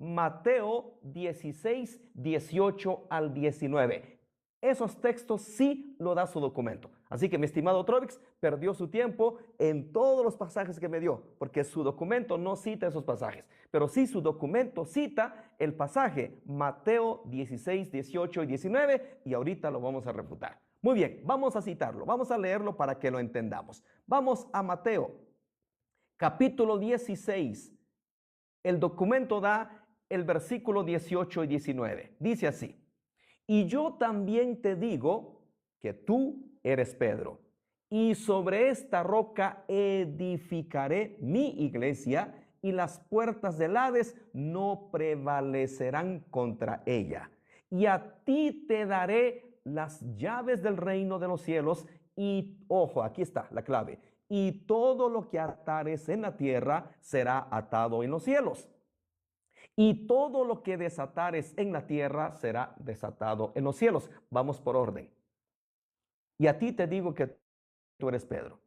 Mateo 16, 18 al 19. Esos textos sí lo da su documento. Así que mi estimado Trovix perdió su tiempo en todos los pasajes que me dio, porque su documento no cita esos pasajes, pero sí su documento cita el pasaje Mateo 16, 18 y 19, y ahorita lo vamos a refutar. Muy bien, vamos a citarlo, vamos a leerlo para que lo entendamos. Vamos a Mateo, capítulo 16. El documento da el versículo 18 y 19. Dice así: y yo también te digo que tú eres Pedro, y sobre esta roca edificaré mi iglesia, y las puertas del Hades no prevalecerán contra ella. Y a ti te daré las llaves del reino de los cielos, y, ojo, aquí está la clave, y todo lo que atares en la tierra será atado en los cielos, y todo lo que desatares en la tierra será desatado en los cielos. Vamos por orden. Y a ti te digo que tú eres Pedro.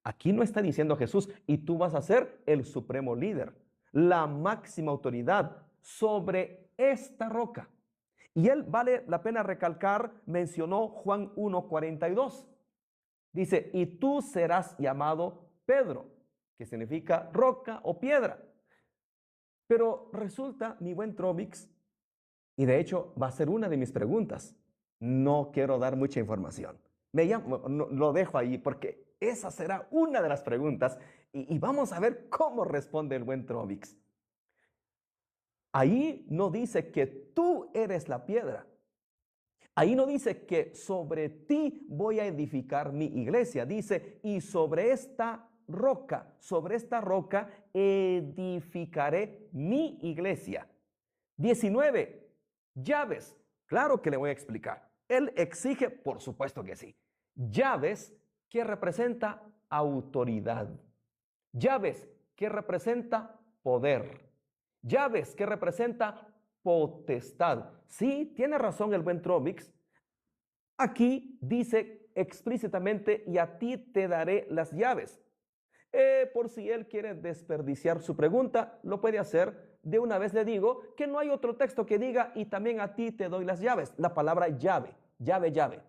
Aquí no está diciendo Jesús, y tú vas a ser el supremo líder, la máxima autoridad sobre esta roca. Y él, vale la pena recalcar, mencionó Juan 1:42. Dice, y tú serás llamado Pedro, que significa roca o piedra. Pero resulta, mi buen Trovix, y de hecho va a ser una de mis preguntas, no quiero dar mucha información. Lo dejo ahí porque esa será una de las preguntas, y vamos a ver cómo responde el buen Trovix. Ahí no dice que tú eres la piedra. Ahí no dice que sobre ti voy a edificar mi iglesia. Dice, y sobre esta roca edificaré mi iglesia. 19, llaves. Claro que le voy a explicar. Él exige, por supuesto que sí, llaves que representa autoridad. Llaves que representa poder. Llaves que representa potestad. Sí, tiene razón el buen Trovix. Aquí dice explícitamente, y a ti te daré las llaves. Por si él quiere desperdiciar su pregunta, lo puede hacer. De una vez le digo que no hay otro texto que diga, y también a ti te doy las llaves. La palabra llave, llave.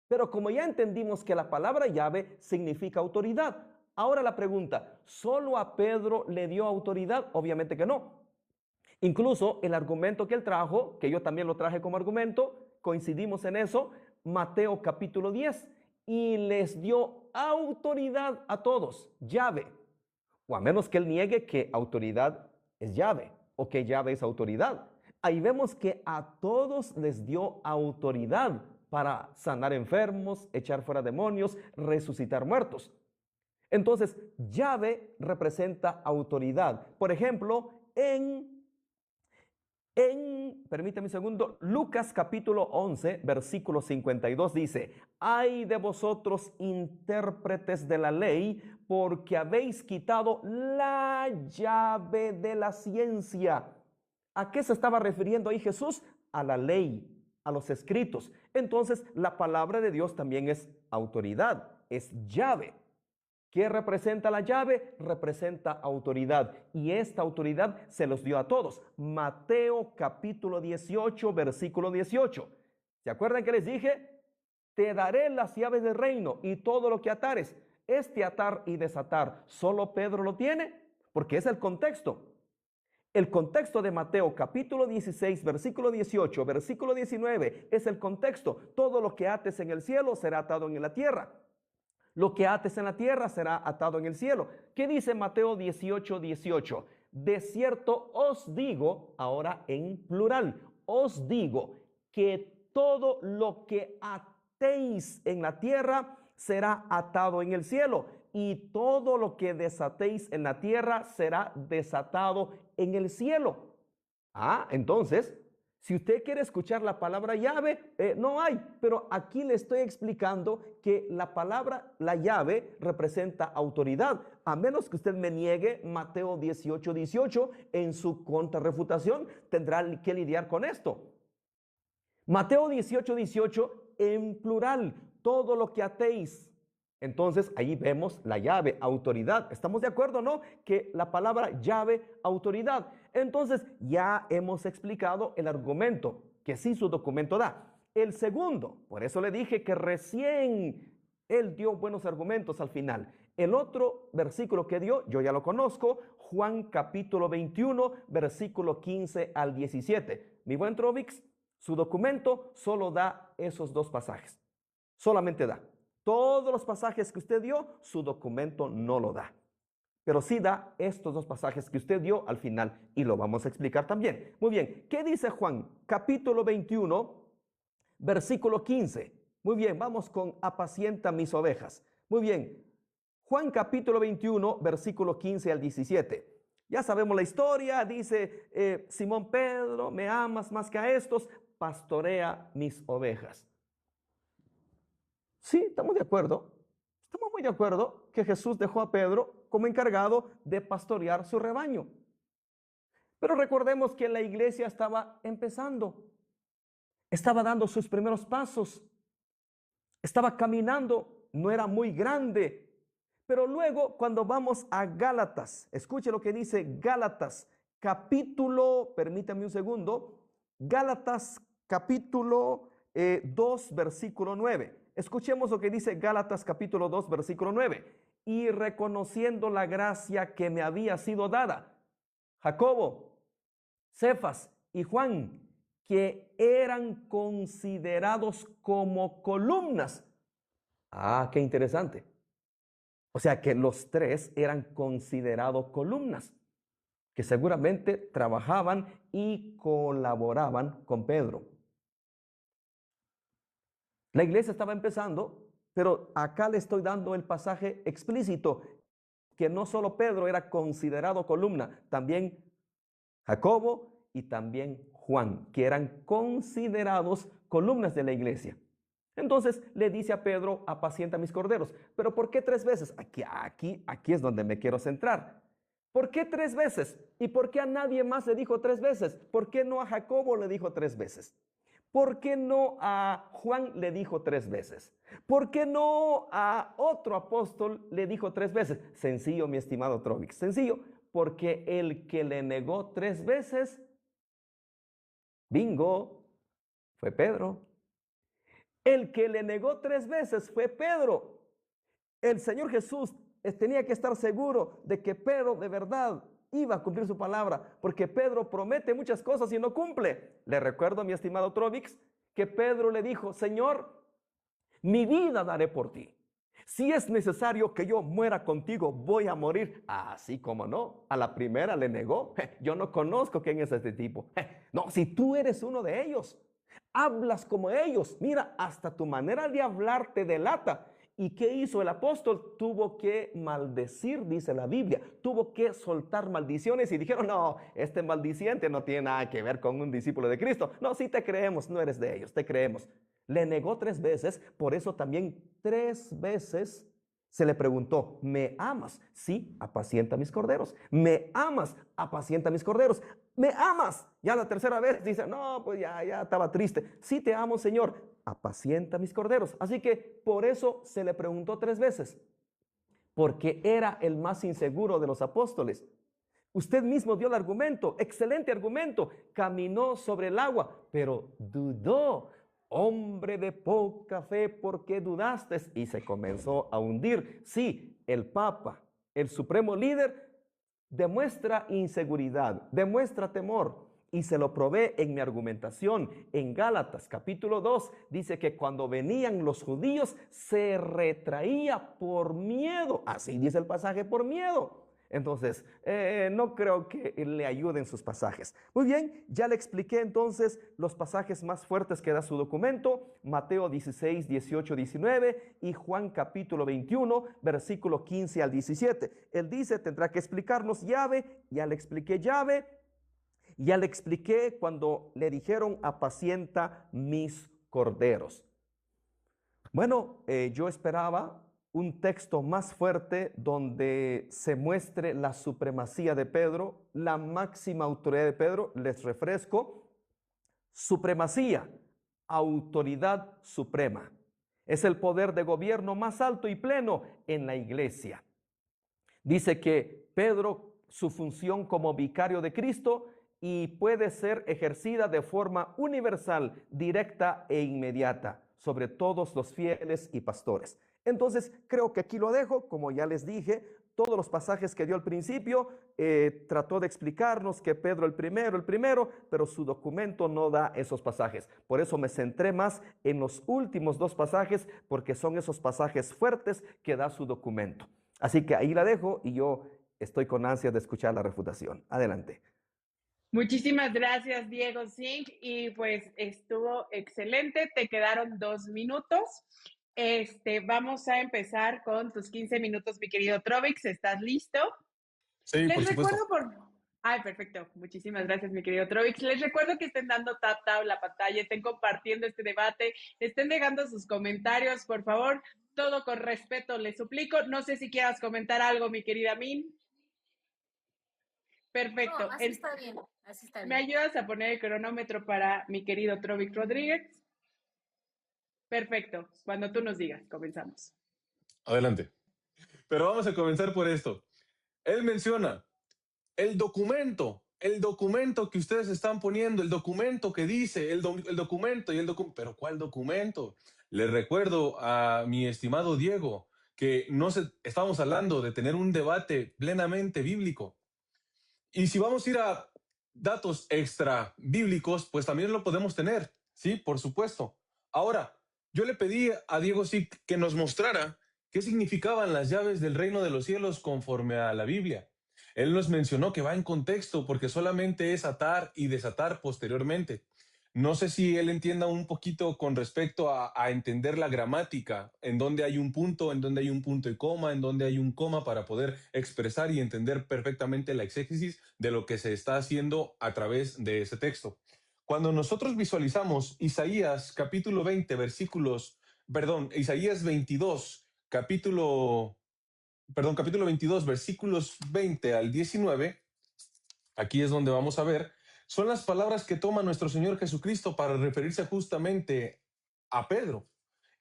Pero como ya entendimos que la palabra llave significa autoridad, ahora la pregunta, ¿solo a Pedro le dio autoridad? Obviamente que no. Incluso el argumento que él trajo, que yo también lo traje como argumento, coincidimos en eso, Mateo capítulo 10, y les dio autoridad a todos, llave, o a menos que él niegue que autoridad es llave, o que llave es autoridad. Ahí vemos que a todos les dio autoridad para sanar enfermos, echar fuera demonios, resucitar muertos. Entonces, llave representa autoridad. Por ejemplo, en Permítame un segundo, Lucas capítulo 11, versículo 52 dice: ay de vosotros intérpretes de la ley, porque habéis quitado la llave de la ciencia. ¿A qué se estaba refiriendo ahí Jesús? A la ley, a los escritos. Entonces, la palabra de Dios también es autoridad, es llave. ¿Qué representa la llave? Representa autoridad. Y esta autoridad se los dio a todos. Mateo capítulo 18, versículo 18. ¿Se acuerdan que les dije? Te daré las llaves del reino y todo lo que atares. Este atar y desatar, ¿solo Pedro lo tiene? Porque es el contexto. El contexto de Mateo capítulo 16, versículo 18, versículo 19 es el contexto. Todo lo que ates en el cielo será atado en la tierra. Lo que ates en la tierra será atado en el cielo. ¿Qué dice Mateo 18, 18? De cierto os digo, ahora en plural, os digo que todo lo que atéis en la tierra será atado en el cielo, y todo lo que desatéis en la tierra será desatado en el cielo. Entonces, si usted quiere escuchar la palabra llave, no hay, pero aquí le estoy explicando que la palabra, la llave, representa autoridad. A menos que usted me niegue Mateo 18, 18, en su contrarrefutación tendrá que lidiar con esto. Mateo 18, 18, en plural, todo lo que atéis. Entonces, ahí vemos la llave, autoridad. ¿Estamos de acuerdo, no? Que la palabra llave, autoridad. Entonces, ya hemos explicado el argumento, que sí su documento da. El segundo, por eso le dije que recién él dio buenos argumentos al final. El otro versículo que dio, yo ya lo conozco, Juan capítulo 21, versículo 15 al 17. Mi buen Trovix, su documento solo da esos dos pasajes. Solamente da. Todos los pasajes que usted dio, su documento no lo da. Pero sí da estos dos pasajes que usted dio al final y lo vamos a explicar también. Muy bien, ¿qué dice Juan? Capítulo 21, versículo 15. Muy bien, vamos con apacienta mis ovejas. Muy bien, Juan capítulo 21, versículo 15 al 17. Ya sabemos la historia, dice Simón Pedro, me amas más que a estos, pastorea mis ovejas. Sí, estamos de acuerdo. Estamos muy de acuerdo que Jesús dejó a Pedro como encargado de pastorear su rebaño. Pero recordemos que la iglesia estaba empezando. Estaba dando sus primeros pasos. Estaba caminando. No era muy grande. Pero luego, cuando vamos a Gálatas, escuche lo que dice Gálatas, capítulo, permítame un segundo, Gálatas capítulo 2, versículo 9. Escuchemos lo que dice Gálatas capítulo 2, versículo 9. Y reconociendo la gracia que me había sido dada, Jacobo, Cefas y Juan, que eran considerados como columnas. Qué interesante. O sea que los tres eran considerados columnas, que seguramente trabajaban y colaboraban con Pedro. La iglesia estaba empezando, pero acá le estoy dando el pasaje explícito, que no solo Pedro era considerado columna, también Jacobo y también Juan, que eran considerados columnas de la iglesia. Entonces le dice a Pedro, apacienta mis corderos. ¿Pero por qué 3 veces? Aquí es donde me quiero centrar. ¿Por qué 3 veces? ¿Y por qué a nadie más le dijo 3 veces? ¿Por qué no a Jacobo le dijo 3 veces? ¿Por qué no a Juan le dijo 3 veces? ¿Por qué no a otro apóstol le dijo 3 veces? Sencillo, mi estimado Trovix, sencillo, porque el que le negó 3 veces, bingo, fue Pedro. El que le negó 3 veces fue Pedro. El Señor Jesús tenía que estar seguro de que Pedro de verdad iba a cumplir su palabra, porque Pedro promete muchas cosas y no cumple. Le recuerdo, mi estimado Trovix, que Pedro le dijo, Señor, mi vida daré por ti. Si es necesario que yo muera contigo, voy a morir. Así como no, a la primera le negó. Yo no conozco quién es este tipo. No, si tú eres uno de ellos, hablas como ellos. Mira, hasta tu manera de hablar te delata. ¿Y qué hizo el apóstol? Tuvo que maldecir, dice la Biblia. Tuvo que soltar maldiciones y dijeron, no, este maldiciente no tiene nada que ver con un discípulo de Cristo. No, sí te creemos, no eres de ellos, te creemos. Le negó 3 veces, por eso también 3 veces se le preguntó, ¿me amas? Sí, apacienta mis corderos. ¿Me amas? Apacienta mis corderos. ¿Me amas? Ya la 3ª vez dice, no, pues ya estaba triste. Sí te amo, Señor, apacienta mis corderos. Así que por eso se le preguntó 3 veces, porque era el más inseguro de los apóstoles. Usted mismo dio el argumento, excelente argumento, caminó sobre el agua, pero dudó. Hombre de poca fe, ¿por qué dudaste? Y se comenzó a hundir. Sí, el Papa, el supremo líder, demuestra inseguridad, demuestra temor. Y se lo probé en mi argumentación. En Gálatas capítulo 2 dice que cuando venían los judíos se retraía por miedo. Así dice el pasaje, por miedo. Entonces, no creo que le ayuden sus pasajes. Muy bien, ya le expliqué entonces los pasajes más fuertes que da su documento, Mateo 16, 18, 19 y Juan capítulo 21, versículo 15 al 17. Él dice, tendrá que explicarnos llave, ya le expliqué llave, ya le expliqué cuando le dijeron, apacienta mis corderos. Bueno, yo esperaba un texto más fuerte donde se muestre la supremacía de Pedro, la máxima autoridad de Pedro. Les refresco, supremacía, autoridad suprema. Es el poder de gobierno más alto y pleno en la iglesia. Dice que Pedro, su función como vicario de Cristo, y puede ser ejercida de forma universal, directa e inmediata sobre todos los fieles y pastores. Entonces, creo que aquí lo dejo, como ya les dije, todos los pasajes que dio al principio, trató de explicarnos que Pedro el primero, pero su documento no da esos pasajes. Por eso me centré más en los últimos 2 pasajes, porque son esos pasajes fuertes que da su documento. Así que ahí la dejo y yo estoy con ansias de escuchar la refutación. Adelante. Muchísimas gracias, Diego Zink, y pues estuvo excelente. Te quedaron 2 minutos. Vamos a empezar con tus 15 minutos, mi querido Trovix. ¿Estás listo? Sí, Les por supuesto. recuerdo Ay, perfecto. Muchísimas gracias, mi querido Trovix. Les recuerdo que estén dando tap la pantalla, estén compartiendo este debate, estén dejando sus comentarios, por favor. Todo con respeto, les suplico. No sé si quieras comentar algo, mi querida Min. Perfecto. No, así está bien, así está bien. ¿Me ayudas a poner el cronómetro para mi querido Trovix Rodríguez? Perfecto. Cuando tú nos digas, comenzamos. Adelante. Pero vamos a comenzar por esto. Él menciona el documento que ustedes están poniendo, el documento que dice, el documento y el documento. ¿Pero cuál documento? Les recuerdo a mi estimado Diego que estamos hablando de tener un debate plenamente bíblico. Y si vamos a ir a datos extra bíblicos, pues también lo podemos tener, sí, por supuesto. Ahora, yo le pedí a Diego Zick que nos mostrara qué significaban las llaves del reino de los cielos conforme a la Biblia. Él nos mencionó que va en contexto porque solamente es atar y desatar posteriormente. No sé si él entienda un poquito con respecto a entender la gramática, en donde hay un punto, en donde hay un punto y coma, en donde hay un coma para poder expresar y entender perfectamente la exégesis de lo que se está haciendo a través de ese texto. Cuando nosotros visualizamos Isaías capítulo 20, Isaías 22, capítulo 22, versículos 20 al 19, aquí es donde vamos a ver, son las palabras que toma nuestro Señor Jesucristo para referirse justamente a Pedro.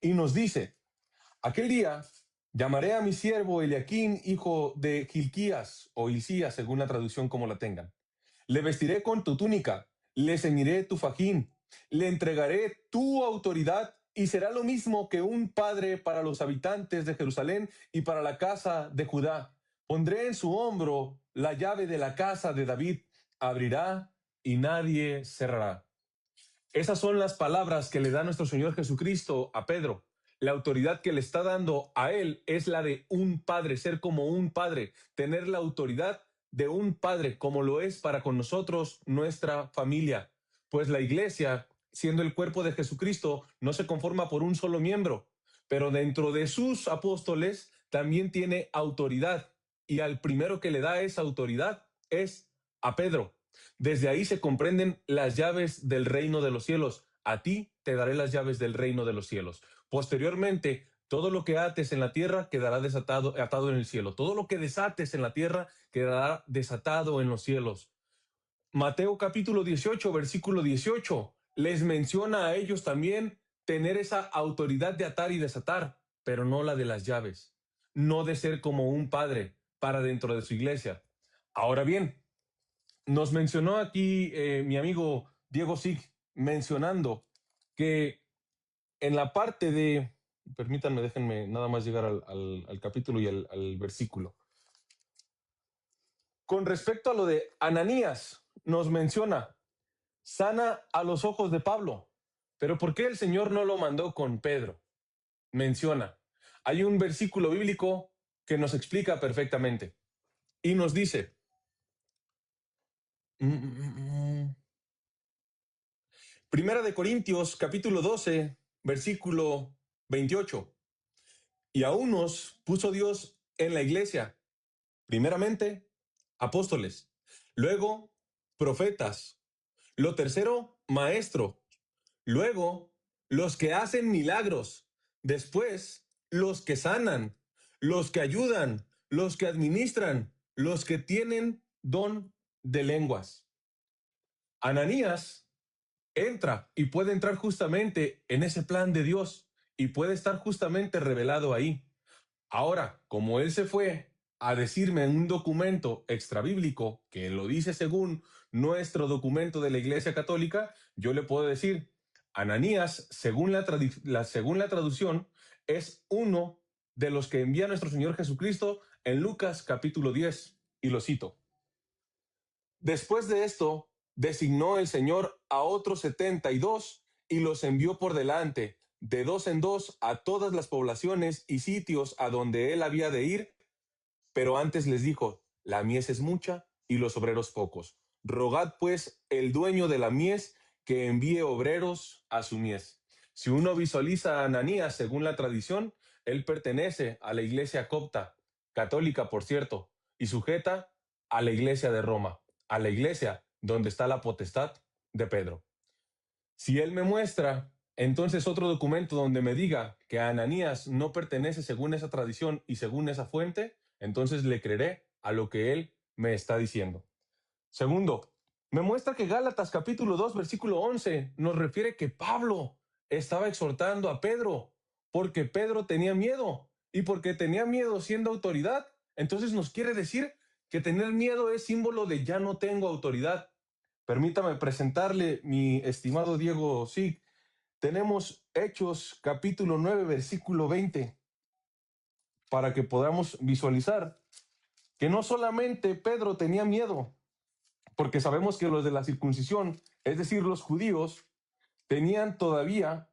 Y nos dice, aquel día llamaré a mi siervo Eliaquín, hijo de Hilquías, o Hilcías, según la traducción como la tengan. Le vestiré con tu túnica, le ceñiré tu fajín, le entregaré tu autoridad y será lo mismo que un padre para los habitantes de Jerusalén y para la casa de Judá. Pondré en su hombro la llave de la casa de David, abrirá y nadie cerrará. Esas son las palabras que le da nuestro Señor Jesucristo a Pedro. La autoridad que le está dando a él es la de un padre, ser como un padre, tener la autoridad de un padre, como lo es para con nosotros nuestra familia. Pues la iglesia, siendo el cuerpo de Jesucristo, no se conforma por un solo miembro. pero dentro de sus apóstoles también tiene autoridad. Y al primero que le da esa autoridad es a Pedro. Desde ahí se comprenden las llaves del reino de los cielos. A ti te daré las llaves del reino de los cielos. Posteriormente, todo lo que ates en la tierra quedará atado en el cielo. Todo lo que desates en la tierra quedará desatado en los cielos. Mateo capítulo 18, versículo 18, les menciona a ellos también tener esa autoridad de atar y desatar, pero no la de las llaves, no de ser como un padre para dentro de su iglesia. Ahora bien, nos mencionó aquí mi amigo Diego Sig, mencionando que en la parte de, permítanme, déjenme nada más llegar al capítulo y al versículo. Con respecto a lo de Ananías, nos menciona, sana a los ojos de Pablo. Pero ¿por qué el Señor no lo mandó con Pedro? Menciona, hay un versículo bíblico que nos explica perfectamente y nos dice, Primera de Corintios, capítulo 12, versículo 28. Y a unos puso Dios en la iglesia, primeramente, apóstoles, luego, profetas, lo tercero, maestro, luego, los que hacen milagros, después, los que sanan, los que ayudan, los que administran, los que tienen don de lenguas. Ananías entra y puede entrar justamente en ese plan de Dios y puede estar justamente revelado ahí. Ahora, como él se fue a decirme en un documento extrabíblico que lo dice según nuestro documento de la Iglesia Católica, yo le puedo decir, Ananías, según la traducción, es uno de los que envía nuestro Señor Jesucristo en Lucas capítulo 10, y lo cito. Después de esto, designó el Señor a otros 72 y los envió por delante, de dos en dos, a todas las poblaciones y sitios a donde él había de ir. Pero antes les dijo, la mies es mucha y los obreros pocos. Rogad pues el dueño de la mies que envíe obreros a su mies. Si uno visualiza a Ananías según la tradición, él pertenece a la iglesia copta, católica por cierto, y sujeta a la iglesia de Roma, a la iglesia donde está la potestad de Pedro. Si él me muestra entonces otro documento donde me diga que Ananías no pertenece según esa tradición y según esa fuente, entonces le creeré a lo que él me está diciendo. Segundo, me muestra que Gálatas capítulo 2 versículo 11 nos refiere que Pablo estaba exhortando a Pedro porque Pedro tenía miedo, y porque tenía miedo siendo autoridad, entonces nos quiere decir que tener miedo es símbolo de ya no tengo autoridad. Permítame presentarle, mi estimado Diego Sig, tenemos Hechos capítulo 9 versículo 20 para que podamos visualizar que no solamente Pedro tenía miedo, porque sabemos que los de la circuncisión, es decir, los judíos, tenían todavía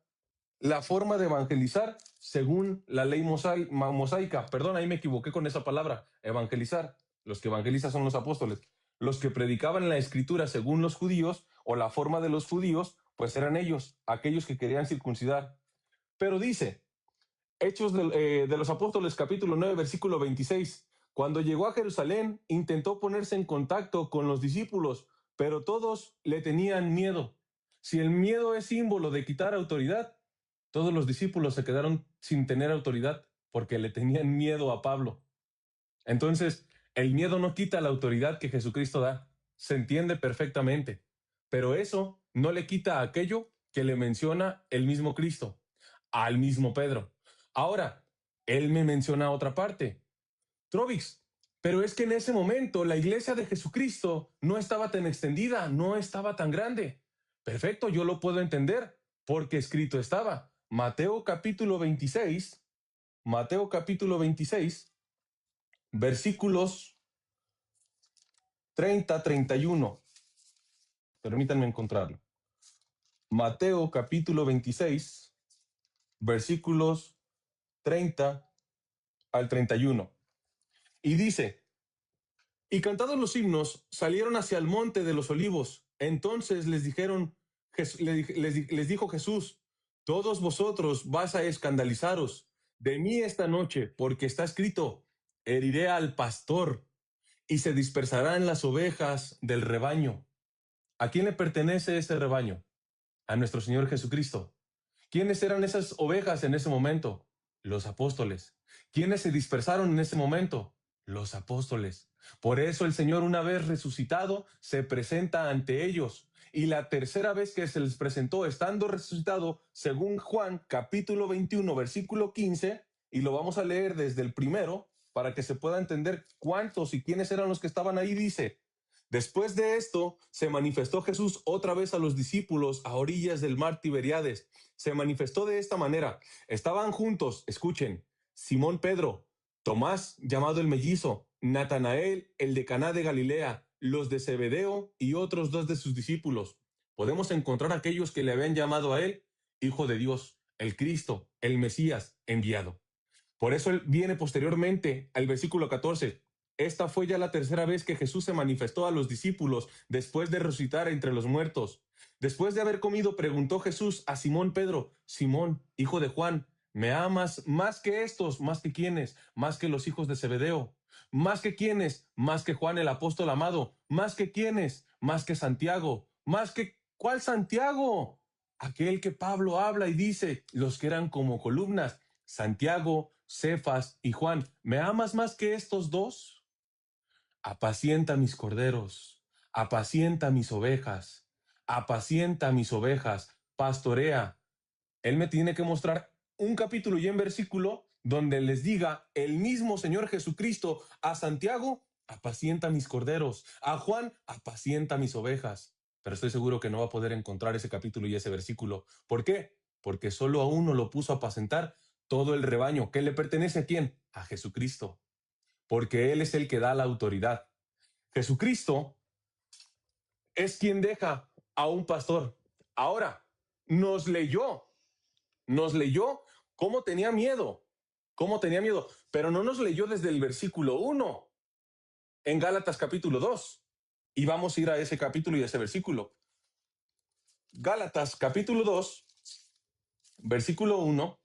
la forma de evangelizar según la ley mosaica. Perdón, ahí me equivoqué con esa palabra, evangelizar. Los que evangelizan son los apóstoles. Los que predicaban la escritura según los judíos o la forma de los judíos, pues eran ellos, aquellos que querían circuncidar. Pero dice, Hechos de los Apóstoles capítulo 9 versículo 26, cuando llegó a Jerusalén intentó ponerse en contacto con los discípulos, pero todos le tenían miedo. Si el miedo es símbolo de quitar autoridad, todos los discípulos se quedaron sin tener autoridad porque le tenían miedo a Pablo. Entonces, el miedo no quita la autoridad que Jesucristo da. Se entiende perfectamente. Pero eso no le quita aquello que le menciona el mismo Cristo, al mismo Pedro. Ahora, él me menciona otra parte. Trovix, pero es que en ese momento la iglesia de Jesucristo no estaba tan extendida, no estaba tan grande. Perfecto, yo lo puedo entender, porque escrito estaba. Mateo capítulo 26, versículos 30-31. Permítanme encontrarlo. Mateo capítulo 26, versículos 30 al 31. Y dice, y cantados los himnos, salieron hacia el monte de los olivos. Entonces les dijo Jesús, todos vosotros vais a escandalizaros de mí esta noche, porque está escrito, heriré al pastor y se dispersarán las ovejas del rebaño. ¿A quién le pertenece ese rebaño? A nuestro Señor Jesucristo. ¿Quiénes eran esas ovejas en ese momento? Los apóstoles. ¿Quiénes se dispersaron en ese momento? Los apóstoles. Por eso el Señor, una vez resucitado, se presenta ante ellos. Y la tercera vez que se les presentó, estando resucitado, según Juan, capítulo 21, versículo 15, y lo vamos a leer desde el primero, para que se pueda entender cuántos y quiénes eran los que estaban ahí, dice: después de esto, se manifestó Jesús otra vez a los discípulos a orillas del mar Tiberíades. Se manifestó de esta manera. Estaban juntos, escuchen, Simón Pedro, Tomás, llamado el mellizo, Natanael, el de Caná de Galilea, los de Zebedeo y otros 2 de sus discípulos. Podemos encontrar a aquellos que le habían llamado a él Hijo de Dios, el Cristo, el Mesías enviado. Por eso él viene posteriormente al versículo 14. Esta fue ya la tercera vez que Jesús se manifestó a los discípulos después de resucitar entre los muertos. Después de haber comido, preguntó Jesús a Simón Pedro: Simón, hijo de Juan, ¿me amas más que estos? ¿Más que quiénes? ¿Más que los hijos de Zebedeo? ¿Más que quiénes? ¿Más que Juan el apóstol amado? ¿Más que quiénes? ¿Más que Santiago? ¿Más que cuál Santiago? Aquel que Pablo habla y dice, los que eran como columnas, Santiago, Cefas y Juan. ¿Me amas más que estos 2? Apacienta mis corderos, apacienta mis ovejas, apacienta mis ovejas, pastorea. Él me tiene que mostrar un capítulo y un versículo donde les diga el mismo Señor Jesucristo a Santiago: apacienta mis corderos, a Juan: apacienta mis ovejas. Pero estoy seguro que no va a poder encontrar ese capítulo y ese versículo. ¿Por qué? Porque solo a uno lo puso a apacentar todo el rebaño. ¿Qué le pertenece a quién? A Jesucristo. Porque Él es el que da la autoridad. Jesucristo es quien deja a un pastor. Ahora, nos leyó cómo tenía miedo, pero no nos leyó desde el versículo 1 en Gálatas capítulo 2. Y vamos a ir a ese capítulo y a ese versículo. Gálatas capítulo 2, versículo 1,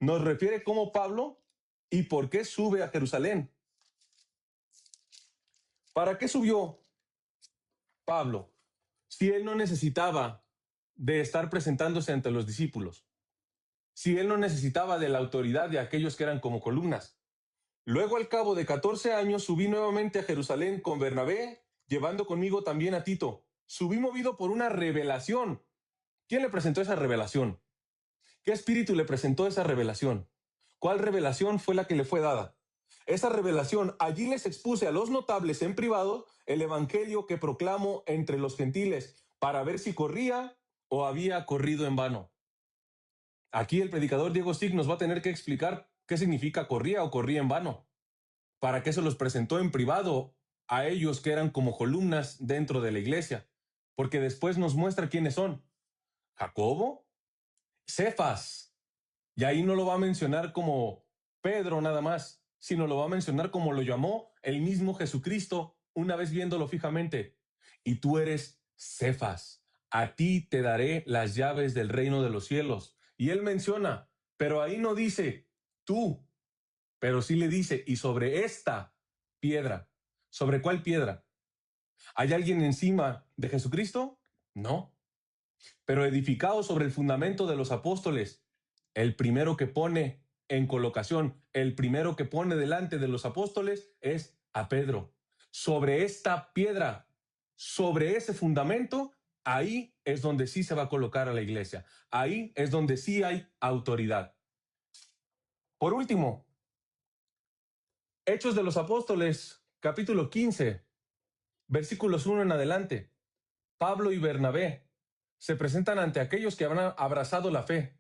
nos refiere cómo Pablo y por qué sube a Jerusalén. ¿Para qué subió Pablo si él no necesitaba de estar presentándose ante los discípulos? Si él no necesitaba de la autoridad de aquellos que eran como columnas. Luego, al cabo de 14 años, subí nuevamente a Jerusalén con Bernabé, llevando conmigo también a Tito. Subí movido por una revelación. ¿Quién le presentó esa revelación? ¿Qué espíritu le presentó esa revelación? ¿Cuál revelación fue la que le fue dada? Esa revelación, allí les expuse a los notables en privado el evangelio que proclamo entre los gentiles, para ver si corría o había corrido en vano. Aquí el predicador Diego Sig nos va a tener que explicar qué significa corría o corría en vano. ¿Para qué se los presentó en privado a ellos que eran como columnas dentro de la iglesia? Porque después nos muestra quiénes son. Jacobo, Cefas. Y ahí no lo va a mencionar como Pedro nada más, sino lo va a mencionar como lo llamó el mismo Jesucristo una vez viéndolo fijamente. Y tú eres Cefas. A ti te daré las llaves del reino de los cielos. Y él menciona, pero ahí no dice tú, pero sí le dice, y sobre esta piedra. ¿Sobre cuál piedra? ¿Hay alguien encima de Jesucristo? No. Pero edificado sobre el fundamento de los apóstoles, el primero que pone en colocación, el primero que pone delante de los apóstoles es a Pedro. Sobre esta piedra, sobre ese fundamento, ahí es donde sí se va a colocar a la iglesia. Ahí es donde sí hay autoridad. Por último, Hechos de los Apóstoles, capítulo 15, versículos 1 en adelante. Pablo y Bernabé se presentan ante aquellos que han abrazado la fe,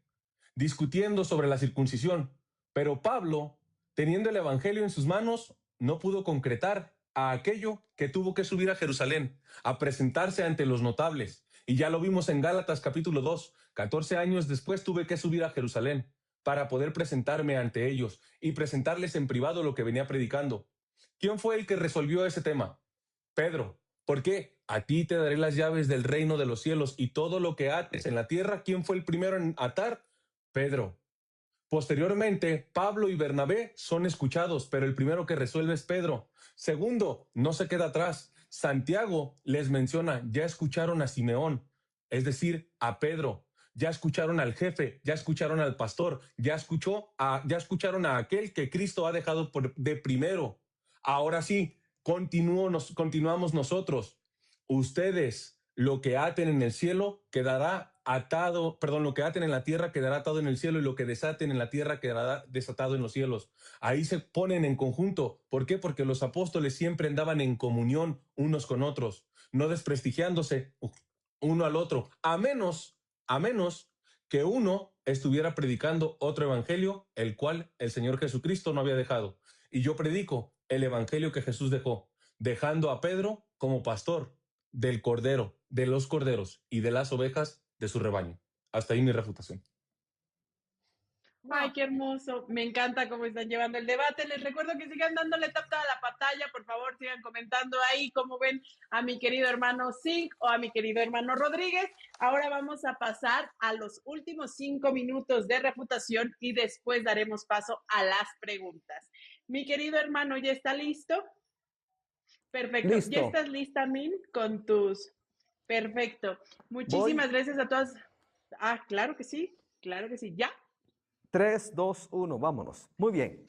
discutiendo sobre la circuncisión. Pero Pablo, teniendo el evangelio en sus manos, no pudo concretar a aquello que tuvo que subir a Jerusalén, a presentarse ante los notables. Y ya lo vimos en Gálatas capítulo 2, 14 años después tuve que subir a Jerusalén para poder presentarme ante ellos y presentarles en privado lo que venía predicando. ¿Quién fue el que resolvió ese tema? Pedro. ¿Por qué? a ti te daré las llaves del reino de los cielos, y todo lo que ates en la tierra, ¿quién fue el primero en atar? Pedro. Posteriormente, Pablo y Bernabé son escuchados, pero el primero que resuelve es Pedro. Segundo, no se queda atrás. Santiago les menciona, ya escucharon a Simeón, es decir, a Pedro. Ya escucharon al jefe, ya escucharon al pastor, ya escucharon a aquel que Cristo ha dejado de primero. Ahora sí, continuamos nosotros. Ustedes, lo que aten en el cielo quedará atado, perdón, lo que aten en la tierra quedará atado en el cielo, y lo que desaten en la tierra quedará desatado en los cielos. Ahí se ponen en conjunto. ¿Por qué? Porque los apóstoles siempre andaban en comunión unos con otros, no desprestigiándose uno al otro, a menos que uno estuviera predicando otro evangelio, el cual el Señor Jesucristo no había dejado. Y yo predico el evangelio que Jesús dejó, dejando a Pedro como pastor del cordero, de los corderos y de las ovejas de su rebaño. Hasta ahí mi refutación. Ay, qué hermoso. Me encanta cómo están llevando el debate. Les recuerdo que sigan dándole tap a la pantalla. Por favor, sigan comentando ahí cómo ven a mi querido hermano Zink o a mi querido hermano Rodríguez. Ahora vamos a pasar a los últimos 5 minutos de refutación y después daremos paso a las preguntas. Mi querido hermano, ¿ya está listo? Perfecto. Listo. ¿Ya estás lista, Min? Con tus... Perfecto. Muchísimas gracias a todas. Ah, claro que sí. Claro que sí. ¿Ya? 3, 2, 1, vámonos. Muy bien.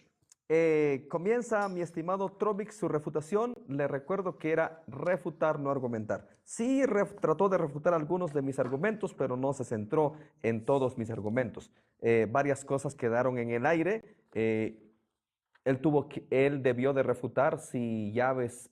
Comienza mi estimado Trovic su refutación. Le recuerdo que era refutar, no argumentar. Sí, trató de refutar algunos de mis argumentos, pero no se centró en todos mis argumentos. Varias cosas quedaron en el aire. Él debió de refutar si llaves,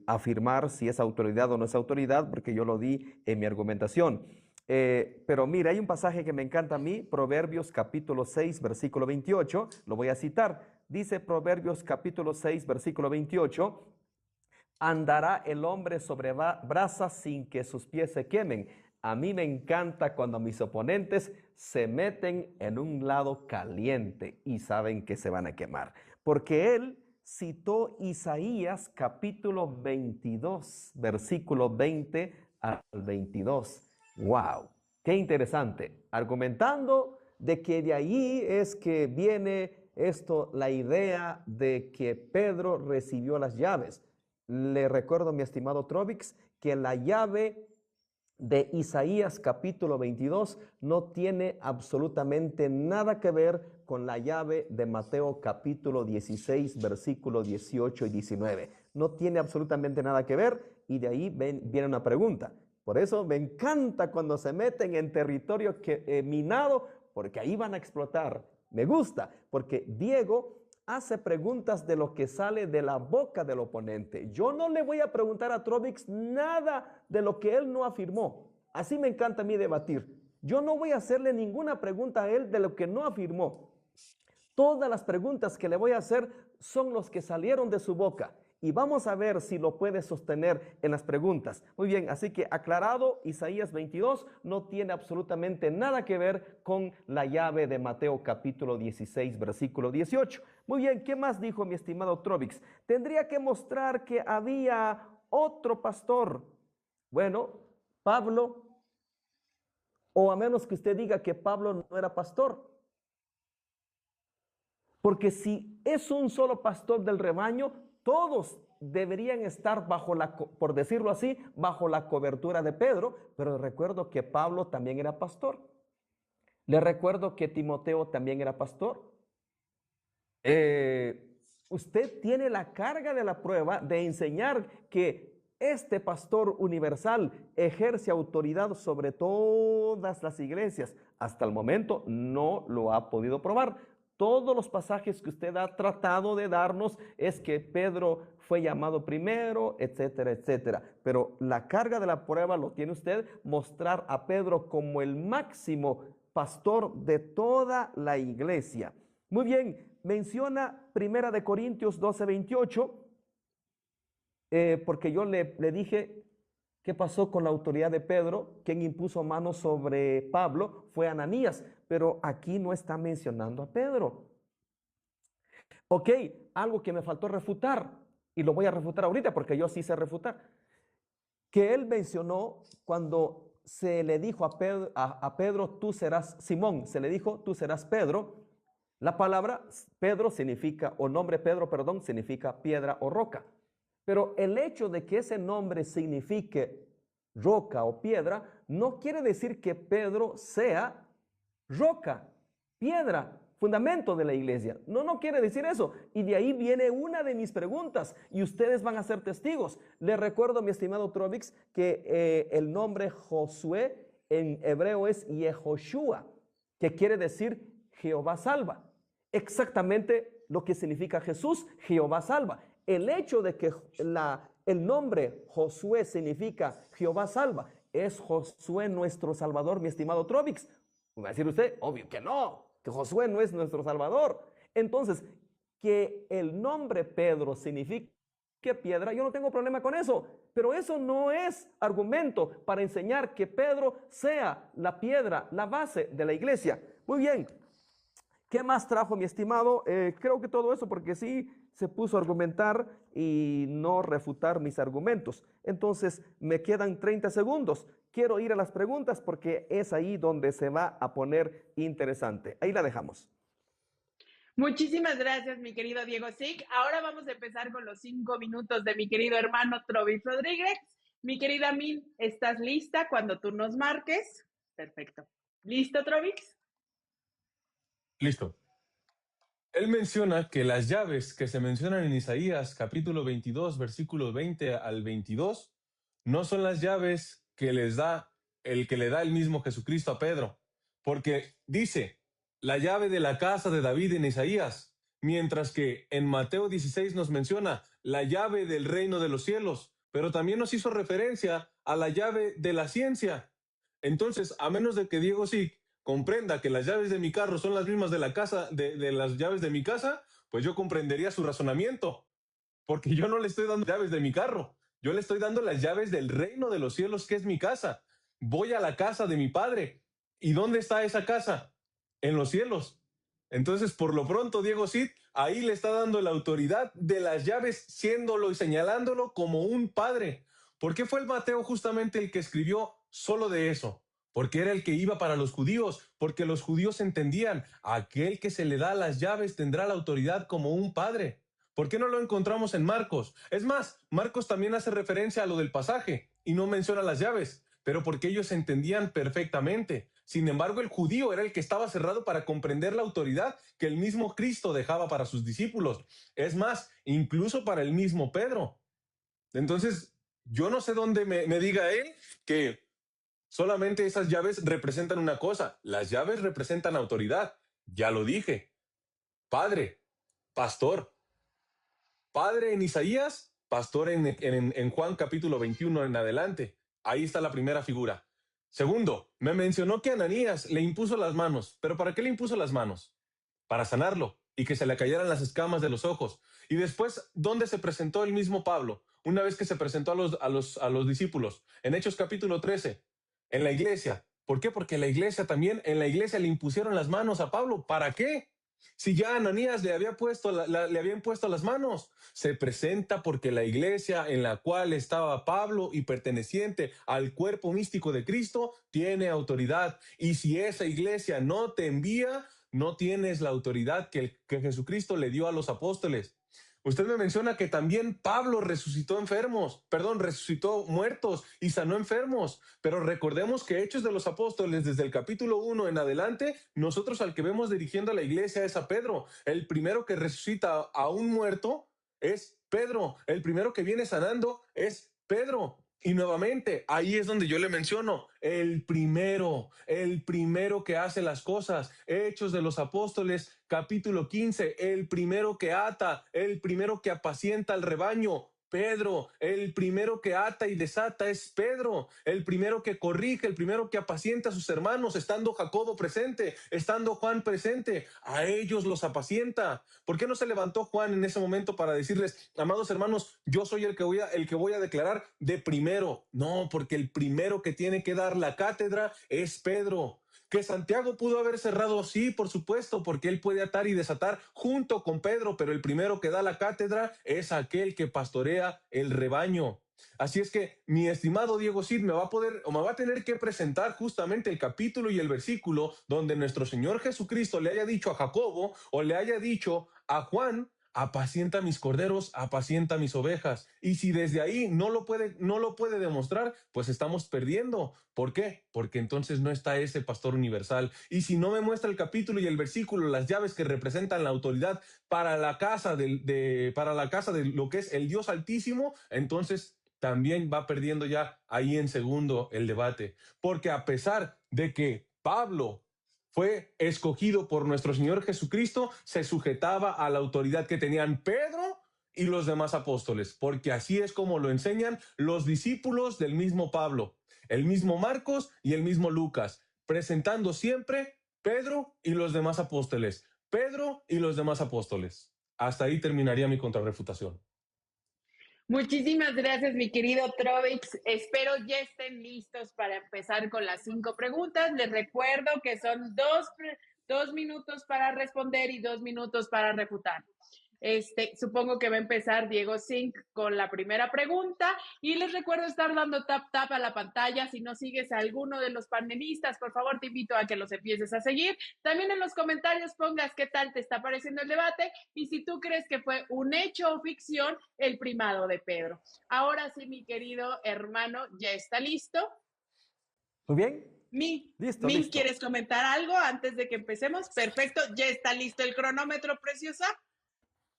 afirmar si es autoridad o no es autoridad, porque yo lo di en mi argumentación. Pero mira, hay un pasaje que me encanta a mí, Proverbios capítulo 6, versículo 28, lo voy a citar. Dice Proverbios capítulo 6, versículo 28, andará el hombre sobre brasas sin que sus pies se quemen. A mí me encanta cuando mis oponentes se meten en un lado caliente y saben que se van a quemar, porque él citó Isaías capítulo 22, versículo 20 al 22. ¡Wow! ¡Qué interesante! Argumentando de que de ahí es que viene esto, la idea de que Pedro recibió las llaves. Le recuerdo, mi estimado Trovix, que la llave de Isaías capítulo 22 no tiene absolutamente nada que ver con la llave de Mateo capítulo 16, versículo 18 y 19. No tiene absolutamente nada que ver, y de ahí viene una pregunta. Por eso me encanta cuando se meten en territorio minado, porque ahí van a explotar. Me gusta, porque Diego hace preguntas de lo que sale de la boca del oponente. Yo no le voy a preguntar a Trovix nada de lo que él no afirmó. Así me encanta a mí debatir. Yo no voy a hacerle ninguna pregunta a él de lo que no afirmó. Todas las preguntas que le voy a hacer son los que salieron de su boca. Y vamos a ver si lo puede sostener en las preguntas. Muy bien, así que aclarado, Isaías 22 no tiene absolutamente nada que ver con la llave de Mateo capítulo 16, versículo 18. Muy bien, ¿qué más dijo mi estimado Trovix? Tendría que mostrar que había otro pastor. Bueno, Pablo, o a menos que usted diga que Pablo no era pastor. Porque si es un solo pastor del rebaño, todos deberían estar por decirlo así, bajo la cobertura de Pedro, pero recuerdo que Pablo también era pastor. Le recuerdo que Timoteo también era pastor. Usted tiene la carga de la prueba de enseñar que este pastor universal ejerce autoridad sobre todas las iglesias. Hasta el momento no lo ha podido probar. Todos los pasajes que usted ha tratado de darnos es que Pedro fue llamado primero, etcétera, etcétera. Pero la carga de la prueba lo tiene usted, mostrar a Pedro como el máximo pastor de toda la iglesia. Muy bien, menciona 1 Corintios 12, 28, porque yo le dije qué pasó con la autoridad de Pedro. Quien impuso mano sobre Pablo fue Ananías, pero aquí no está mencionando a Pedro. Ok, algo que me faltó refutar, y lo voy a refutar ahorita porque yo sí sé refutar. que él mencionó cuando se le dijo a Pedro, tú serás Simón, se le dijo, tú serás Pedro. La palabra Pedro significa, o nombre Pedro, perdón, significa piedra o roca. Pero el hecho de que ese nombre signifique roca o piedra, no quiere decir que Pedro sea roca, piedra, fundamento de la iglesia. No quiere decir eso. Y de ahí viene una de mis preguntas y ustedes van a ser testigos. Les recuerdo, mi estimado Trovix, que el nombre Josué en hebreo es Yehoshua, que quiere decir Jehová salva. Exactamente lo que significa Jesús, Jehová salva. El hecho de que el nombre Josué significa Jehová salva, ¿es Josué nuestro Salvador, mi estimado Trovix? Va a decir usted, obvio que no, que Josué no es nuestro Salvador. Entonces, que el nombre Pedro signifique piedra, yo no tengo problema con eso, pero eso no es argumento para enseñar que Pedro sea la piedra, la base de la iglesia. Muy bien, ¿qué más trajo mi estimado? Creo que todo eso, porque sí se puso a argumentar y no refutar mis argumentos. Entonces, me quedan 30 segundos. Quiero ir a las preguntas porque es ahí donde se va a poner interesante. Ahí la dejamos. Muchísimas gracias, mi querido Diego Sig. Ahora vamos a empezar con los 5 minutos de mi querido hermano Trovix Rodríguez. Mi querida Min, ¿estás lista cuando tú nos marques? Perfecto. ¿Listo, Trovix? Listo. Él menciona que las llaves que se mencionan en Isaías capítulo 22, versículos 20 al 22, no son las llaves que le da el mismo Jesucristo a Pedro, porque dice la llave de la casa de David en Isaías, mientras que en Mateo 16 nos menciona la llave del reino de los cielos, pero también nos hizo referencia a la llave de la ciencia. Entonces, a menos de que Diego sí comprenda que las llaves de mi carro son las mismas de la casa, de las llaves de mi casa, pues yo comprendería su razonamiento, porque yo no le estoy dando llaves de mi carro, yo le estoy dando las llaves del reino de los cielos, que es mi casa. Voy a la casa de mi padre. ¿Y dónde está esa casa? En los cielos. Entonces, por lo pronto, Diego Cid ahí le está dando la autoridad de las llaves, siéndolo y señalándolo como un padre. ¿Por qué fue el Mateo justamente el que escribió solo de eso? Porque era el que iba para los judíos, porque los judíos entendían, aquel que se le da las llaves tendrá la autoridad como un padre. ¿Por qué no lo encontramos en Marcos? Es más, Marcos también hace referencia a lo del pasaje y no menciona las llaves, pero porque ellos entendían perfectamente. Sin embargo, el judío era el que estaba cerrado para comprender la autoridad que el mismo Cristo dejaba para sus discípulos. Es más, incluso para el mismo Pedro. Entonces, yo no sé dónde me diga él que solamente esas llaves representan una cosa. Las llaves representan autoridad. Ya lo dije. Padre, pastor. Padre en Isaías, pastor en Juan capítulo 21 en adelante. Ahí está la primera figura. Segundo, me mencionó que Ananías le impuso las manos. ¿Pero para qué le impuso las manos? Para sanarlo y que se le cayeran las escamas de los ojos. Y después, ¿dónde se presentó el mismo Pablo? Una vez que se presentó a los discípulos. En Hechos capítulo 13. En la iglesia. ¿Por qué? Porque en la iglesia le impusieron las manos a Pablo. ¿Para qué? Si ya Ananías le había impuesto las manos. Se presenta porque la iglesia en la cual estaba Pablo y perteneciente al cuerpo místico de Cristo tiene autoridad. Y si esa iglesia no te envía, no tienes la autoridad que Jesucristo le dio a los apóstoles. Usted me menciona que también Pablo resucitó muertos y sanó enfermos. Pero recordemos que Hechos de los Apóstoles, desde el capítulo 1 en adelante, nosotros al que vemos dirigiendo a la iglesia es a Pedro. El primero que resucita a un muerto es Pedro. El primero que viene sanando es Pedro. Y nuevamente, ahí es donde yo le menciono, el primero que hace las cosas. Hechos de los Apóstoles, capítulo 15, el primero que ata, el primero que apacienta al rebaño, Pedro. El primero que ata y desata es Pedro. El primero que corrige, el primero que apacienta a sus hermanos, estando Jacobo presente, estando Juan presente, a ellos los apacienta. ¿Por qué no se levantó Juan en ese momento para decirles, amados hermanos, yo soy el que voy a declarar de primero? No, porque el primero que tiene que dar la cátedra es Pedro. ¿Que Santiago pudo haber cerrado? Sí, por supuesto, porque él puede atar y desatar junto con Pedro, pero el primero que da la cátedra es aquel que pastorea el rebaño. Así es que mi estimado Diego Cid me va a tener que presentar justamente el capítulo y el versículo donde nuestro Señor Jesucristo le haya dicho a Jacobo o le haya dicho a Juan: apacienta mis corderos, apacienta mis ovejas. Y si desde ahí no lo puede demostrar, pues estamos perdiendo. ¿Por qué? Porque entonces no está ese pastor universal. Y si no me muestra el capítulo y el versículo, las llaves que representan la autoridad para la casa para la casa de lo que es el Dios Altísimo, entonces también va perdiendo ya ahí en segundo el debate. Porque a pesar de que Pablo fue escogido por nuestro Señor Jesucristo, se sujetaba a la autoridad que tenían Pedro y los demás apóstoles, porque así es como lo enseñan los discípulos del mismo Pablo, el mismo Marcos y el mismo Lucas, presentando siempre Pedro y los demás apóstoles, Pedro y los demás apóstoles. Hasta ahí terminaría mi contrarrefutación. Muchísimas gracias, mi querido Trovix. Espero ya estén listos para empezar con las 5 preguntas. Les recuerdo que son 2 minutos para responder y 2 minutos para refutar. Supongo que va a empezar Diego Zinc con la primera pregunta y les recuerdo estar dando tap a la pantalla. Si no sigues a alguno de los panelistas, por favor te invito a que los empieces a seguir. También en los comentarios pongas qué tal te está pareciendo el debate y si tú crees que fue un hecho o ficción el primado de Pedro. Ahora sí, mi querido hermano, ¿ya está listo? Muy bien. Listo. ¿Quieres comentar algo antes de que empecemos? Perfecto, ya está listo el cronómetro, preciosa.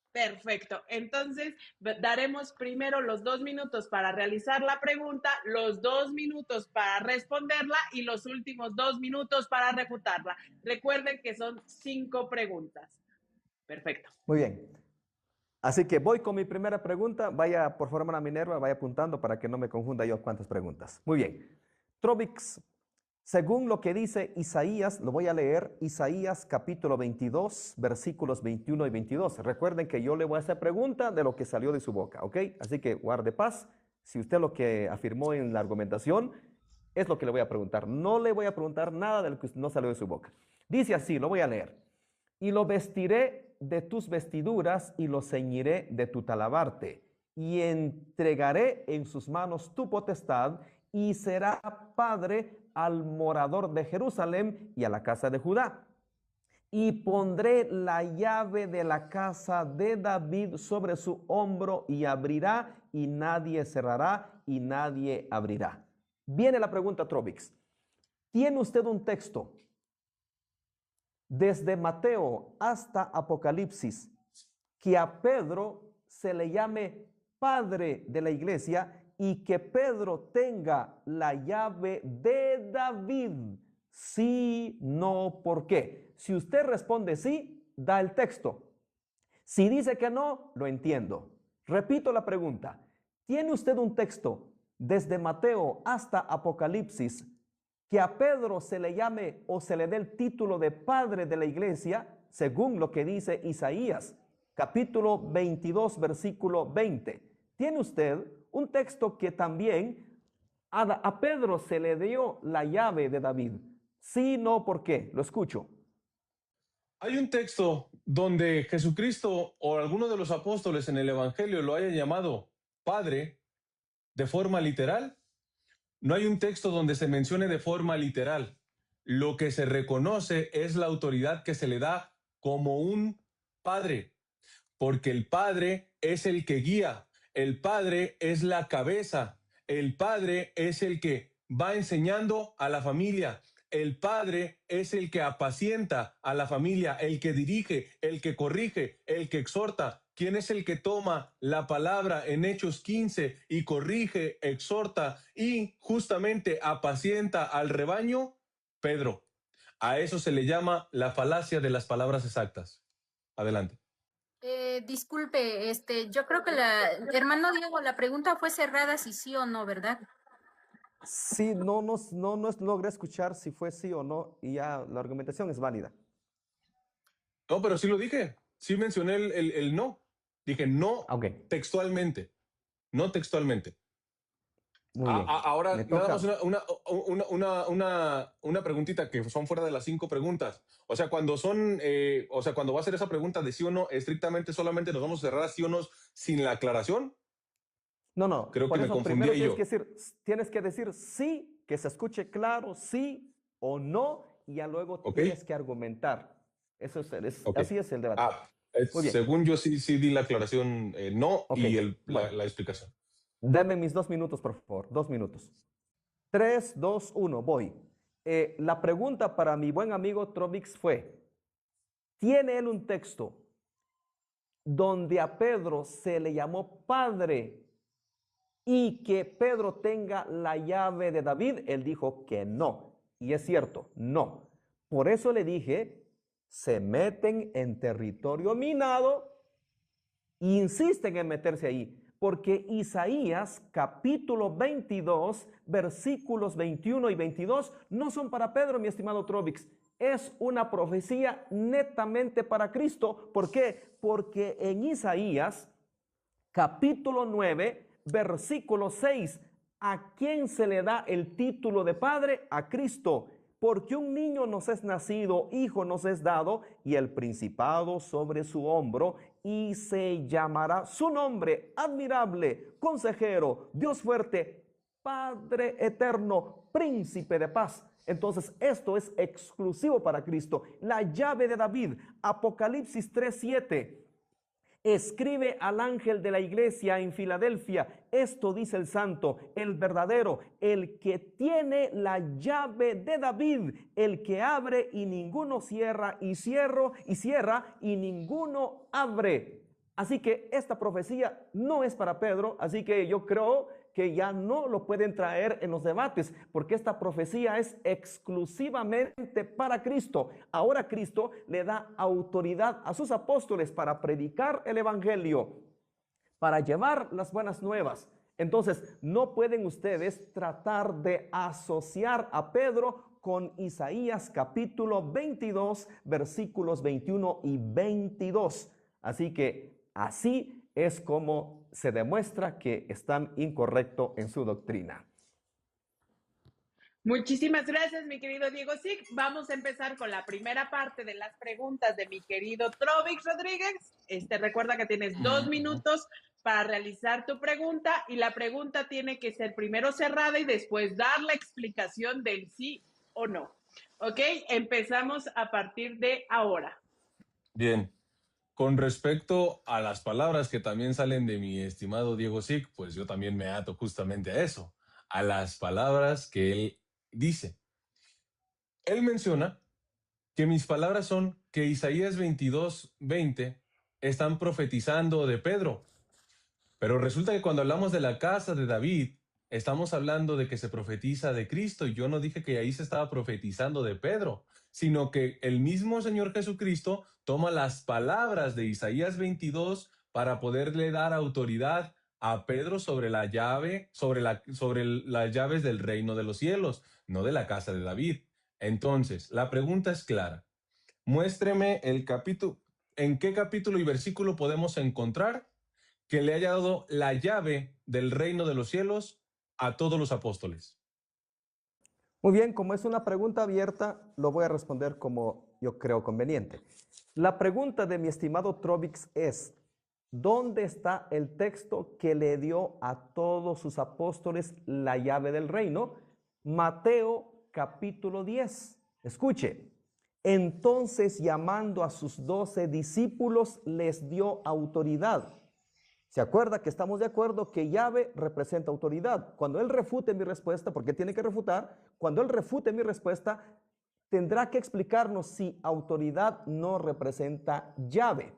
Perfecto. Entonces, daremos primero los 2 minutos para realizar la pregunta, los 2 minutos para responderla y los últimos 2 minutos para refutarla. Recuerden que son 5 preguntas. Perfecto. Muy bien. Así que voy con mi primera pregunta. Vaya, por favor, hermana Minerva, vaya apuntando para que no me confunda yo cuántas preguntas. Muy bien. Trovix, según lo que dice Isaías, lo voy a leer, Isaías capítulo 22, versículos 21 y 22. Recuerden que yo le voy a hacer pregunta de lo que salió de su boca, ¿ok? Así que guarde paz. Si usted lo que afirmó en la argumentación es lo que le voy a preguntar. No le voy a preguntar nada de lo que no salió de su boca. Dice así, lo voy a leer. Y lo vestiré de tus vestiduras y lo ceñiré de tu talabarte y entregaré en sus manos tu potestad y será padre al morador de Jerusalén y a la casa de Judá. Y pondré la llave de la casa de David sobre su hombro y abrirá y nadie cerrará y nadie abrirá. Viene la pregunta, Trovix. ¿Tiene usted un texto desde Mateo hasta Apocalipsis que a Pedro se le llame padre de la iglesia y que Pedro tenga la llave de David? Sí, no, ¿por qué? Si usted responde sí, da el texto. Si dice que no, lo entiendo. Repito la pregunta. ¿Tiene usted un texto desde Mateo hasta Apocalipsis que a Pedro se le llame o se le dé el título de padre de la iglesia, según lo que dice Isaías, capítulo 22, versículo 20? ¿Tiene usted un texto que también a Pedro se le dio la llave de David? Sí, no, ¿por qué? Lo escucho. Hay un texto donde Jesucristo o alguno de los apóstoles en el Evangelio lo haya llamado Padre de forma literal. No hay un texto donde se mencione de forma literal. Lo que se reconoce es la autoridad que se le da como un padre, porque el padre es el que guía, el padre es la cabeza, el padre es el que va enseñando a la familia, el padre es el que apacienta a la familia, el que dirige, el que corrige, el que exhorta. ¿Quién es el que toma la palabra en Hechos 15 y corrige, exhorta y justamente apacienta al rebaño? Pedro. A eso se le llama la falacia de las palabras exactas. Adelante. Disculpe, yo creo que hermano Diego, la pregunta fue cerrada si sí o no, ¿verdad? Sí, no logré escuchar si fue sí o no y ya la argumentación es válida. No, pero sí lo dije. Sí mencioné el no. Dije no textualmente. No textualmente. Muy bien. Ahora, nada más una preguntita que son fuera de las 5 preguntas. O sea, cuando va a ser esa pregunta de sí o no, estrictamente solamente nos vamos a cerrar a sí o no sin la aclaración. No, no, Creo por que me eso confundí primero yo. tienes que decir sí, que se escuche claro, sí o no, y ya luego ¿Ok? tienes que argumentar. Eso Ok. así es el debate. Ah, Muy bien, según yo sí di la aclaración no ok, y bueno, la explicación. denme mis 2 minutos, por favor, 2 minutos. 3, 2, 1, voy. La pregunta para mi buen amigo Trovix fue, ¿tiene él un texto donde a Pedro se le llamó padre y que Pedro tenga la llave de David? Él dijo que no. Y es cierto, no. Por eso le dije, se meten en territorio minado e insisten en meterse ahí. Porque Isaías capítulo 22, versículos 21 y 22 no son para Pedro, mi estimado Trovix. Es una profecía netamente para Cristo. ¿Por qué? Porque en Isaías capítulo 9, versículo 6. ¿A quién se le da el título de padre? A Cristo. Porque un niño nos es nacido, hijo nos es dado, y el principado sobre su hombro, y se llamará su nombre admirable, consejero, Dios fuerte, Padre eterno, príncipe de paz. Entonces, esto es exclusivo para Cristo. La llave de David, Apocalipsis 3:7. Escribe al ángel de la iglesia en Filadelfia, esto dice el santo, el verdadero, el que tiene la llave de David, el que abre y ninguno cierra, y cierra y ninguno abre. Así que esta profecía no es para Pedro, así que yo creo que ya no lo pueden traer en los debates, porque esta profecía es exclusivamente para Cristo. Ahora Cristo le da autoridad a sus apóstoles para predicar el evangelio, para llevar las buenas nuevas. Entonces, no pueden ustedes tratar de asociar a Pedro con Isaías capítulo 22, versículos 21 y 22. Así que así es como se demuestra que están incorrectos en su doctrina. Muchísimas gracias, mi querido Diego Sig. Vamos a empezar con la primera parte de las preguntas de mi querido Trovix Rodríguez. Recuerda que tienes 2 minutos para realizar tu pregunta y la pregunta tiene que ser primero cerrada y después dar la explicación del sí o no. ¿Ok? Empezamos a partir de ahora. Bien. Con respecto a las palabras que también salen de mi estimado Diego Sig, pues yo también me ato justamente a eso, a las palabras que él dice. Él menciona que mis palabras son que Isaías 22:20 están profetizando de Pedro, pero resulta que cuando hablamos de la casa de David, estamos hablando de que se profetiza de Cristo, y yo no dije que ahí se estaba profetizando de Pedro, sino que el mismo Señor Jesucristo toma las palabras de Isaías 22 para poderle dar autoridad a Pedro sobre la llave, sobre las llaves del reino de los cielos, no de la casa de David. Entonces, la pregunta es clara. Muéstreme el capítulo, ¿en qué capítulo y versículo podemos encontrar que le haya dado la llave del reino de los cielos a todos los apóstoles? Muy bien, como es una pregunta abierta, lo voy a responder como yo creo conveniente. La pregunta de mi estimado Trovix es, ¿dónde está el texto que le dio a todos sus apóstoles la llave del reino? Mateo capítulo 10. Escuche, entonces llamando a sus 12 discípulos les dio autoridad. ¿Se acuerda que estamos de acuerdo que llave representa autoridad? Cuando él refute mi respuesta, porque tiene que refutar, cuando él refute mi respuesta, tendrá que explicarnos si autoridad no representa llave.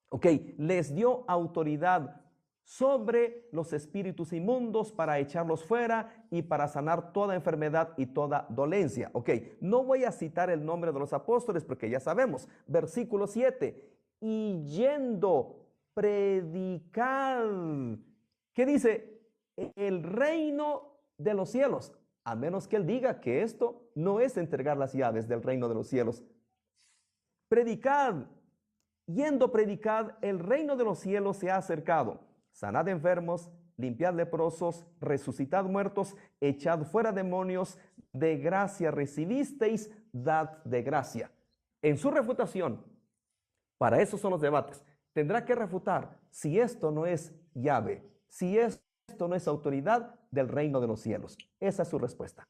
Ok, les dio autoridad sobre los espíritus inmundos para echarlos fuera y para sanar toda enfermedad y toda dolencia. Ok, no voy a citar el nombre de los apóstoles porque ya sabemos. Versículo 7, y yendo predicar. ¿Qué dice? El reino de los cielos. A menos que él diga que esto no es entregar las llaves del reino de los cielos. Predicad. Yendo predicad, el reino de los cielos se ha acercado. Sanad enfermos, limpiad leprosos, resucitad muertos, echad fuera demonios, de gracia recibisteis, dad de gracia. En su refutación, para eso son los debates, tendrá que refutar si esto no es llave, si esto esto no es autoridad del reino de los cielos? Esa es su respuesta.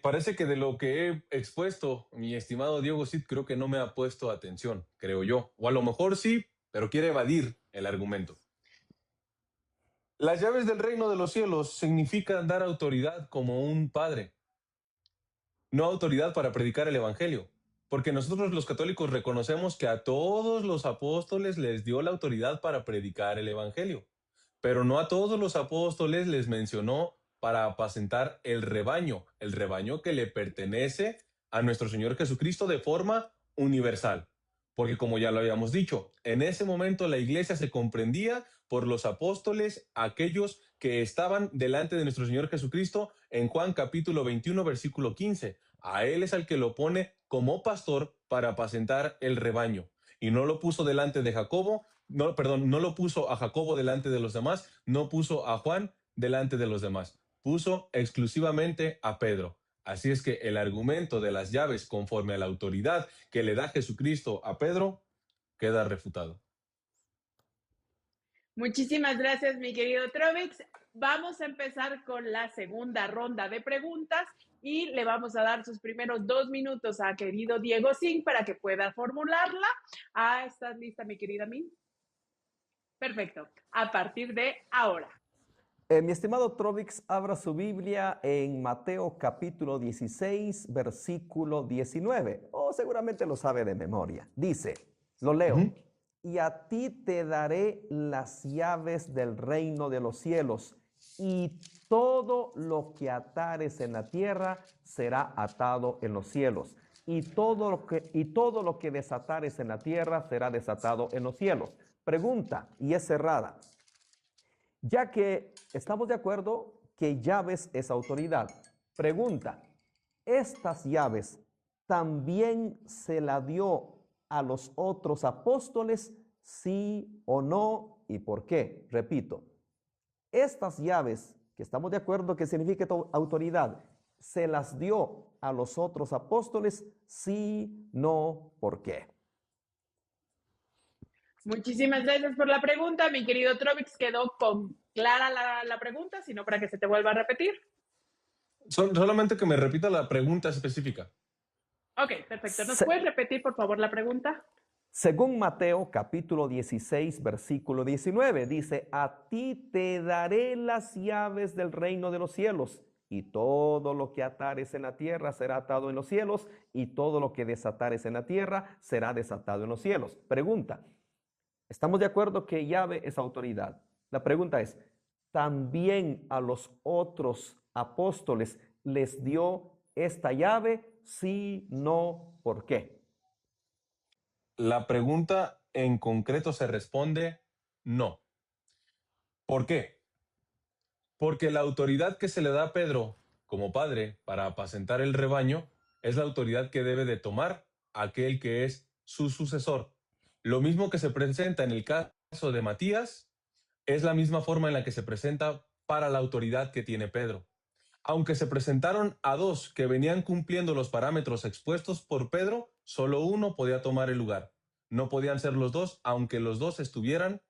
Parece que de lo que he expuesto, mi estimado Diego Cid, creo que no me ha puesto atención, creo yo. O a lo mejor sí, pero quiere evadir el argumento. Las llaves del reino de los cielos significan dar autoridad como un padre, no autoridad para predicar el evangelio. Porque nosotros los católicos reconocemos que a todos los apóstoles les dio la autoridad para predicar el evangelio, pero no a todos los apóstoles les mencionó para apacentar el rebaño que le pertenece a nuestro Señor Jesucristo de forma universal. Porque como ya lo habíamos dicho, en ese momento la iglesia se comprendía por los apóstoles, aquellos que estaban delante de nuestro Señor Jesucristo en Juan capítulo 21, versículo 15. A él es al que lo pone como pastor para apacentar el rebaño. Y no lo puso delante de Jacobo, no lo puso a Jacobo delante de los demás, no puso a Juan delante de los demás. Puso exclusivamente a Pedro. Así es que el argumento de las llaves conforme a la autoridad que le da Jesucristo a Pedro queda refutado. Muchísimas gracias, mi querido Trovix. Vamos a empezar con la segunda ronda de preguntas y le vamos a dar sus primeros 2 minutos a querido Diego Cid para que pueda formularla. ¿Estás lista, mi querida Min? Perfecto. A partir de ahora. Mi estimado Trovix, abra su Biblia en Mateo capítulo 16, versículo 19. O seguramente lo sabe de memoria. Dice, lo leo. Y a ti te daré las llaves del reino de los cielos, y todo lo que atares en la tierra será atado en los cielos, y todo lo que desatares en la tierra será desatado en los cielos. Pregunta, y es cerrada. Ya que estamos de acuerdo que llaves es autoridad. Pregunta, ¿estas llaves también se la dio a los otros apóstoles, sí o no, y por qué? Repito, estas llaves, que estamos de acuerdo que significa autoridad, ¿se las dio a los otros apóstoles, sí, no, por qué? Muchísimas gracias por la pregunta, mi querido Trovix. ¿Quedó clara la pregunta? Si no, para que se te vuelva a repetir. Solamente que me repita la pregunta específica. Ok, perfecto. ¿Nos puedes repetir, por favor, la pregunta? Según Mateo capítulo 16, versículo 19, dice, a ti te daré las llaves del reino de los cielos, y todo lo que atares en la tierra será atado en los cielos, y todo lo que desatares en la tierra será desatado en los cielos. Pregunta, ¿estamos de acuerdo que llave es autoridad? La pregunta es, ¿también a los otros apóstoles les dio esta llave? Sí, no, ¿por qué? La pregunta en concreto se responde no. ¿Por qué? Porque la autoridad que se le da a Pedro como padre para apacentar el rebaño es la autoridad que debe de tomar aquel que es su sucesor. Lo mismo que se presenta en el caso de Matías, es la misma forma en la que se presenta para la autoridad que tiene Pedro. Aunque se presentaron a dos que venían cumpliendo los parámetros expuestos por Pedro, solo uno podía tomar el lugar. No podían ser los dos, aunque los dos estuvieran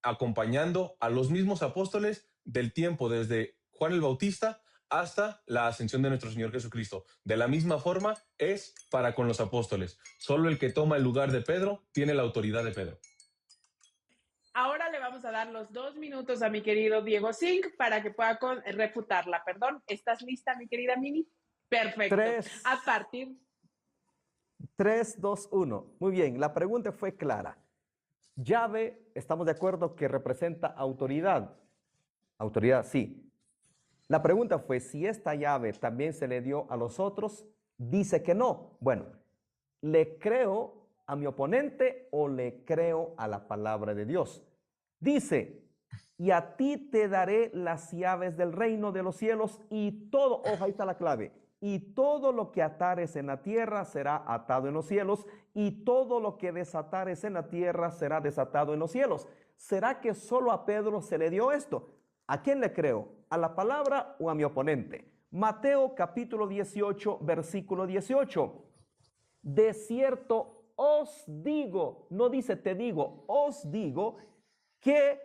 acompañando a los mismos apóstoles del tiempo desde Juan el Bautista hasta la ascensión de nuestro Señor Jesucristo. De la misma forma es para con los apóstoles. Solo el que toma el lugar de Pedro tiene la autoridad de Pedro. Ahora le vamos a dar los 2 minutos a mi querido Diego Cid para que pueda refutarla. Perdón, ¿estás lista, mi querida Mini? Perfecto. A partir... 3, 2, 1. Muy bien, la pregunta fue clara. Llave, estamos de acuerdo que representa autoridad. Autoridad, sí. La pregunta fue si esta llave también se le dio a los otros. Dice que no. Bueno, ¿le creo a mi oponente o le creo a la palabra de Dios? Dice, y a ti te daré las llaves del reino de los cielos y todo, ojo, ahí está la clave, y todo lo que atares en la tierra será atado en los cielos, y todo lo que desatares en la tierra será desatado en los cielos. ¿Será que solo a Pedro se le dio esto? ¿A quién le creo? ¿A la palabra o a mi oponente? Mateo capítulo 18, versículo 18. De cierto os digo, no dice te digo, os digo, que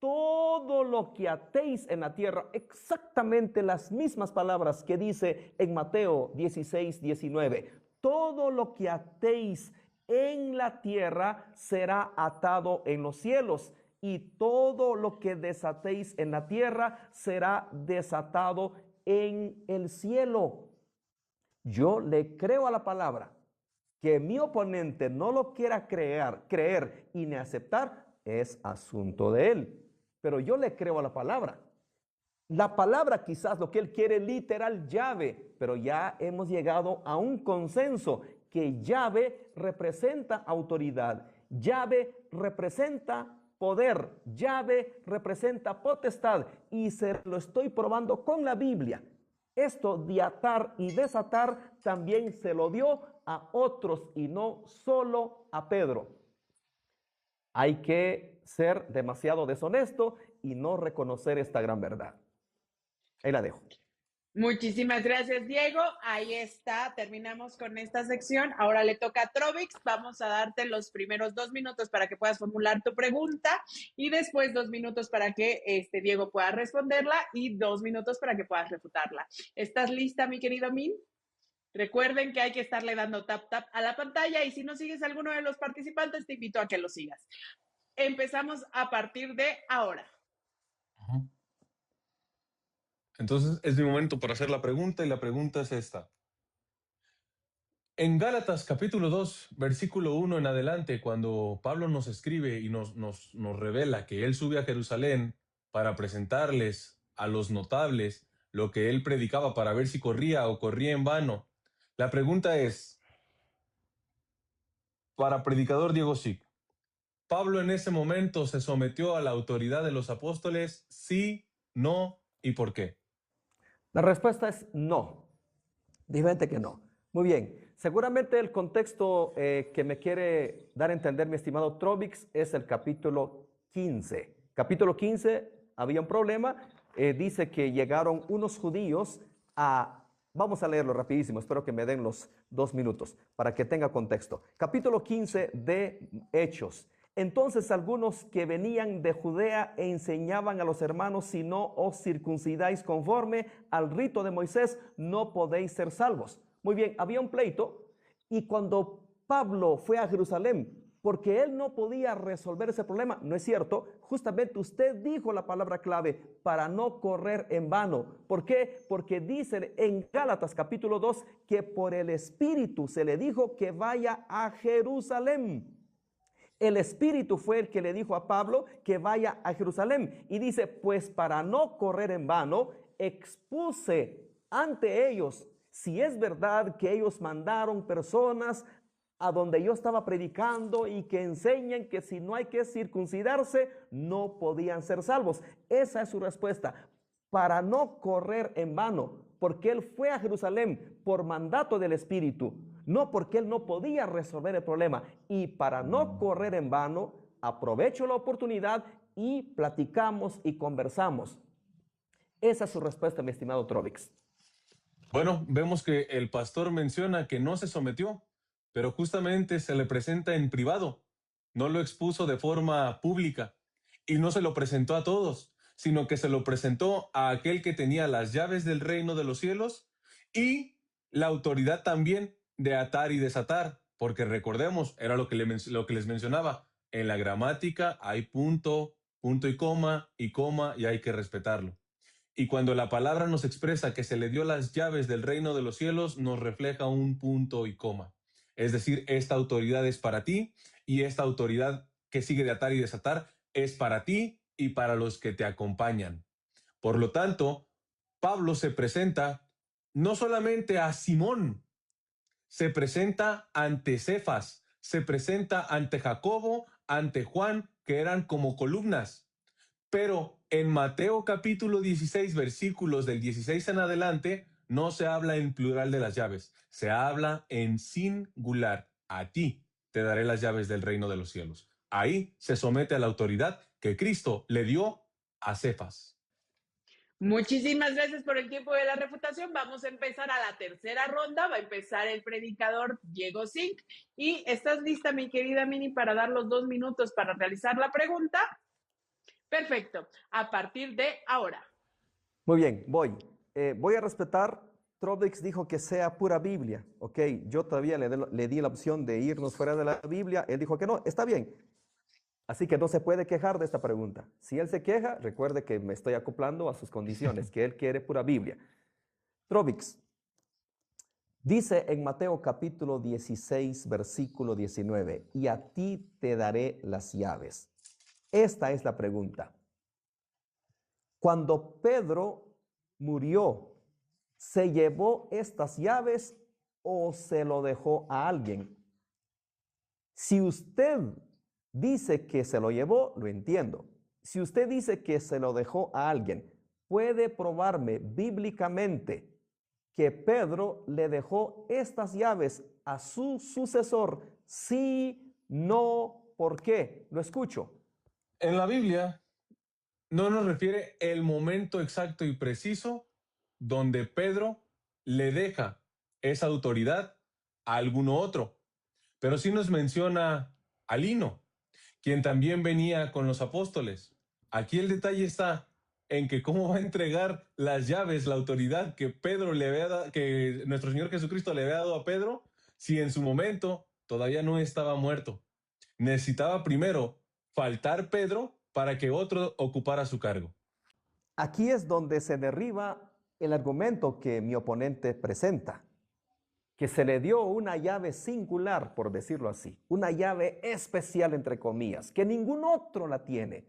todo lo que atéis en la tierra, exactamente las mismas palabras que dice en Mateo 16, 19. Todo lo que atéis en la tierra será atado en los cielos, y todo lo que desatéis en la tierra será desatado en el cielo. Yo le creo a la palabra. Que mi oponente no lo quiera creer y ni aceptar es asunto de él. Pero yo le creo a la palabra. La palabra quizás lo que él quiere literal llave, pero ya hemos llegado a un consenso que llave representa autoridad, llave representa poder, llave representa potestad, y se lo estoy probando con la Biblia. Esto de atar y desatar también se lo dio a otros y no solo a Pedro. Hay que ser demasiado deshonesto y no reconocer esta gran verdad. Ahí la dejo. Muchísimas gracias, Diego. Ahí está, terminamos con esta sección. Ahora le toca a Trovix. Vamos a darte los primeros 2 minutos para que puedas formular tu pregunta y después 2 minutos para que Diego pueda responderla y 2 minutos para que puedas refutarla. ¿Estás lista, mi querido Min? Recuerden que hay que estarle dando tap a la pantalla, y si no sigues a alguno de los participantes, te invito a que lo sigas. Empezamos a partir de ahora. Entonces es mi momento para hacer la pregunta, y la pregunta es esta. En Gálatas capítulo 2, versículo 1 en adelante, cuando Pablo nos escribe y nos revela que él sube a Jerusalén para presentarles a los notables lo que él predicaba para ver si corría o corría en vano, la pregunta es, para predicador Diego Sic, ¿Pablo en ese momento se sometió a la autoridad de los apóstoles? ¿Sí, no y por qué? La respuesta es no. Diferente que no. Muy bien. Seguramente el contexto que me quiere dar a entender mi estimado Trovix es el capítulo 15. Capítulo 15, había un problema. Dice que llegaron unos judíos a... Vamos a leerlo rapidísimo, espero que me den los 2 minutos para que tenga contexto. Capítulo 15 de Hechos. Entonces algunos que venían de Judea enseñaban a los hermanos, si no os circuncidáis conforme al rito de Moisés, no podéis ser salvos. Muy bien, había un pleito, y cuando Pablo fue a Jerusalén, porque él no podía resolver ese problema, ¿no es cierto? Justamente usted dijo la palabra clave, para no correr en vano. ¿Por qué? Porque dice en Gálatas capítulo 2 que por el Espíritu se le dijo que vaya a Jerusalén. El Espíritu fue el que le dijo a Pablo que vaya a Jerusalén. Y dice, pues para no correr en vano, expuse ante ellos, si es verdad que ellos mandaron personas a donde yo estaba predicando y que enseñan que si no hay que circuncidarse, no podían ser salvos. Esa es su respuesta. Para no correr en vano, porque él fue a Jerusalén por mandato del Espíritu, no porque él no podía resolver el problema. Y para no correr en vano, aprovecho la oportunidad y platicamos y conversamos. Esa es su respuesta, mi estimado Trovix. Bueno, vemos que el pastor menciona que no se sometió, pero justamente se le presenta en privado. No lo expuso de forma pública y no se lo presentó a todos, sino que se lo presentó a aquel que tenía las llaves del reino de los cielos y la autoridad también de atar y desatar, porque recordemos, era lo que les mencionaba, en la gramática hay punto, punto y coma, y hay que respetarlo. Y cuando la palabra nos expresa que se le dio las llaves del reino de los cielos, nos refleja un punto y coma. Es decir, esta autoridad es para ti, y esta autoridad que sigue de atar y desatar es para ti y para los que te acompañan. Por lo tanto, Pablo se presenta no solamente a Simón, se presenta ante Cefas, se presenta ante Jacobo, ante Juan, que eran como columnas. Pero en Mateo capítulo 16, versículos del 16 en adelante, no se habla en plural de las llaves, se habla en singular. A ti te daré las llaves del reino de los cielos. Ahí se somete a la autoridad que Cristo le dio a Cefas. Muchísimas gracias por el tiempo de la refutación. Vamos a empezar a la tercera ronda. Va a empezar el predicador Diego Sic. ¿Y estás lista, mi querida Mini, para dar los 2 minutos para realizar la pregunta? Perfecto. A partir de ahora. Muy bien, voy a respetar. Trovix dijo que sea pura Biblia, ¿ok? Yo todavía le di la opción de irnos fuera de la Biblia. Él dijo que no, está bien. Así que no se puede quejar de esta pregunta. Si él se queja, recuerde que me estoy acoplando a sus condiciones, que él quiere pura Biblia. Trovix, dice en Mateo capítulo 16, versículo 19, y a ti te daré las llaves. Esta es la pregunta. Cuando Pedro murió, ¿se llevó estas llaves o se lo dejó a alguien? Si usted dice que se lo llevó, lo entiendo. Si usted dice que se lo dejó a alguien, ¿puede probarme bíblicamente que Pedro le dejó estas llaves a su sucesor? Sí, no, ¿por qué? Lo escucho. En la Biblia no nos refiere el momento exacto y preciso donde Pedro le deja esa autoridad a alguno otro, pero sí nos menciona a Lino, quien también venía con los apóstoles. Aquí el detalle está en que cómo va a entregar las llaves, la autoridad que Pedro le había dado, que nuestro Señor Jesucristo le había dado a Pedro, si en su momento todavía no estaba muerto. Necesitaba primero faltar Pedro para que otro ocupara su cargo. Aquí es donde se derriba el argumento que mi oponente presenta, que se le dio una llave singular, por decirlo así, una llave especial, entre comillas, que ningún otro la tiene.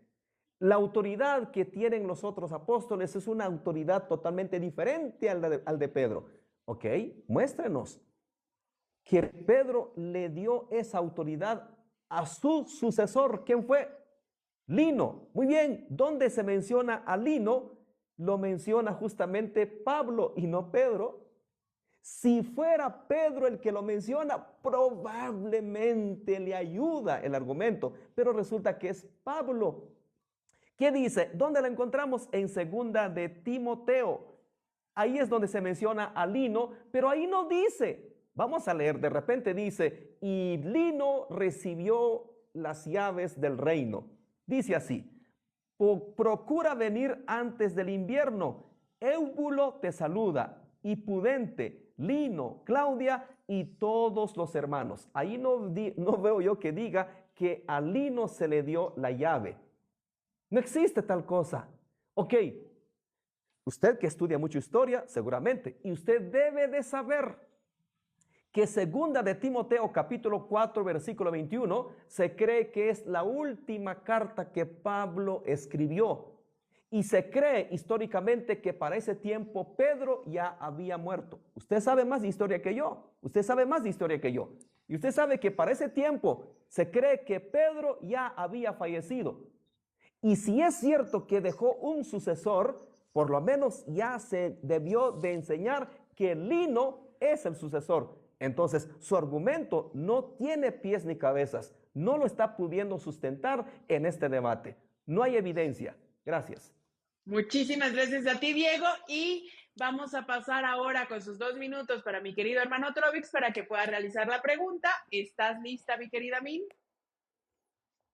La autoridad que tienen los otros apóstoles es una autoridad totalmente diferente al de Pedro. ¿Ok? Muéstrenos que Pedro le dio esa autoridad a su sucesor. ¿Quién fue? Lino. Muy bien. ¿Dónde se menciona a Lino? Lo menciona justamente Pablo y no Pedro. Si fuera Pedro el que lo menciona, probablemente le ayuda el argumento, pero resulta que es Pablo. ¿Qué dice? ¿Dónde la encontramos? En segunda de Timoteo. Ahí es donde se menciona a Lino, pero ahí no dice. Vamos a leer, de repente dice, y Lino recibió las llaves del reino. Dice así, procura venir antes del invierno. Éubulo te saluda, y Pudente, Lino, Claudia y todos los hermanos. Ahí no veo yo que diga que a Lino se le dio la llave. No existe tal cosa. Ok, usted que estudia mucho historia, seguramente, y usted debe de saber que segunda de Timoteo capítulo 4 versículo 21 se cree que es la última carta que Pablo escribió. Y se cree históricamente que para ese tiempo Pedro ya había muerto. Usted sabe más de historia que yo. Usted sabe más de historia que yo. Y usted sabe que para ese tiempo se cree que Pedro ya había fallecido. Y si es cierto que dejó un sucesor, por lo menos ya se debió de enseñar que Lino es el sucesor. Entonces, su argumento no tiene pies ni cabezas. No lo está pudiendo sustentar en este debate. No hay evidencia. Gracias. Muchísimas gracias a ti, Diego. Y vamos a pasar ahora con sus 2 minutos para mi querido hermano Trovix para que pueda realizar la pregunta. ¿Estás lista, mi querida Min?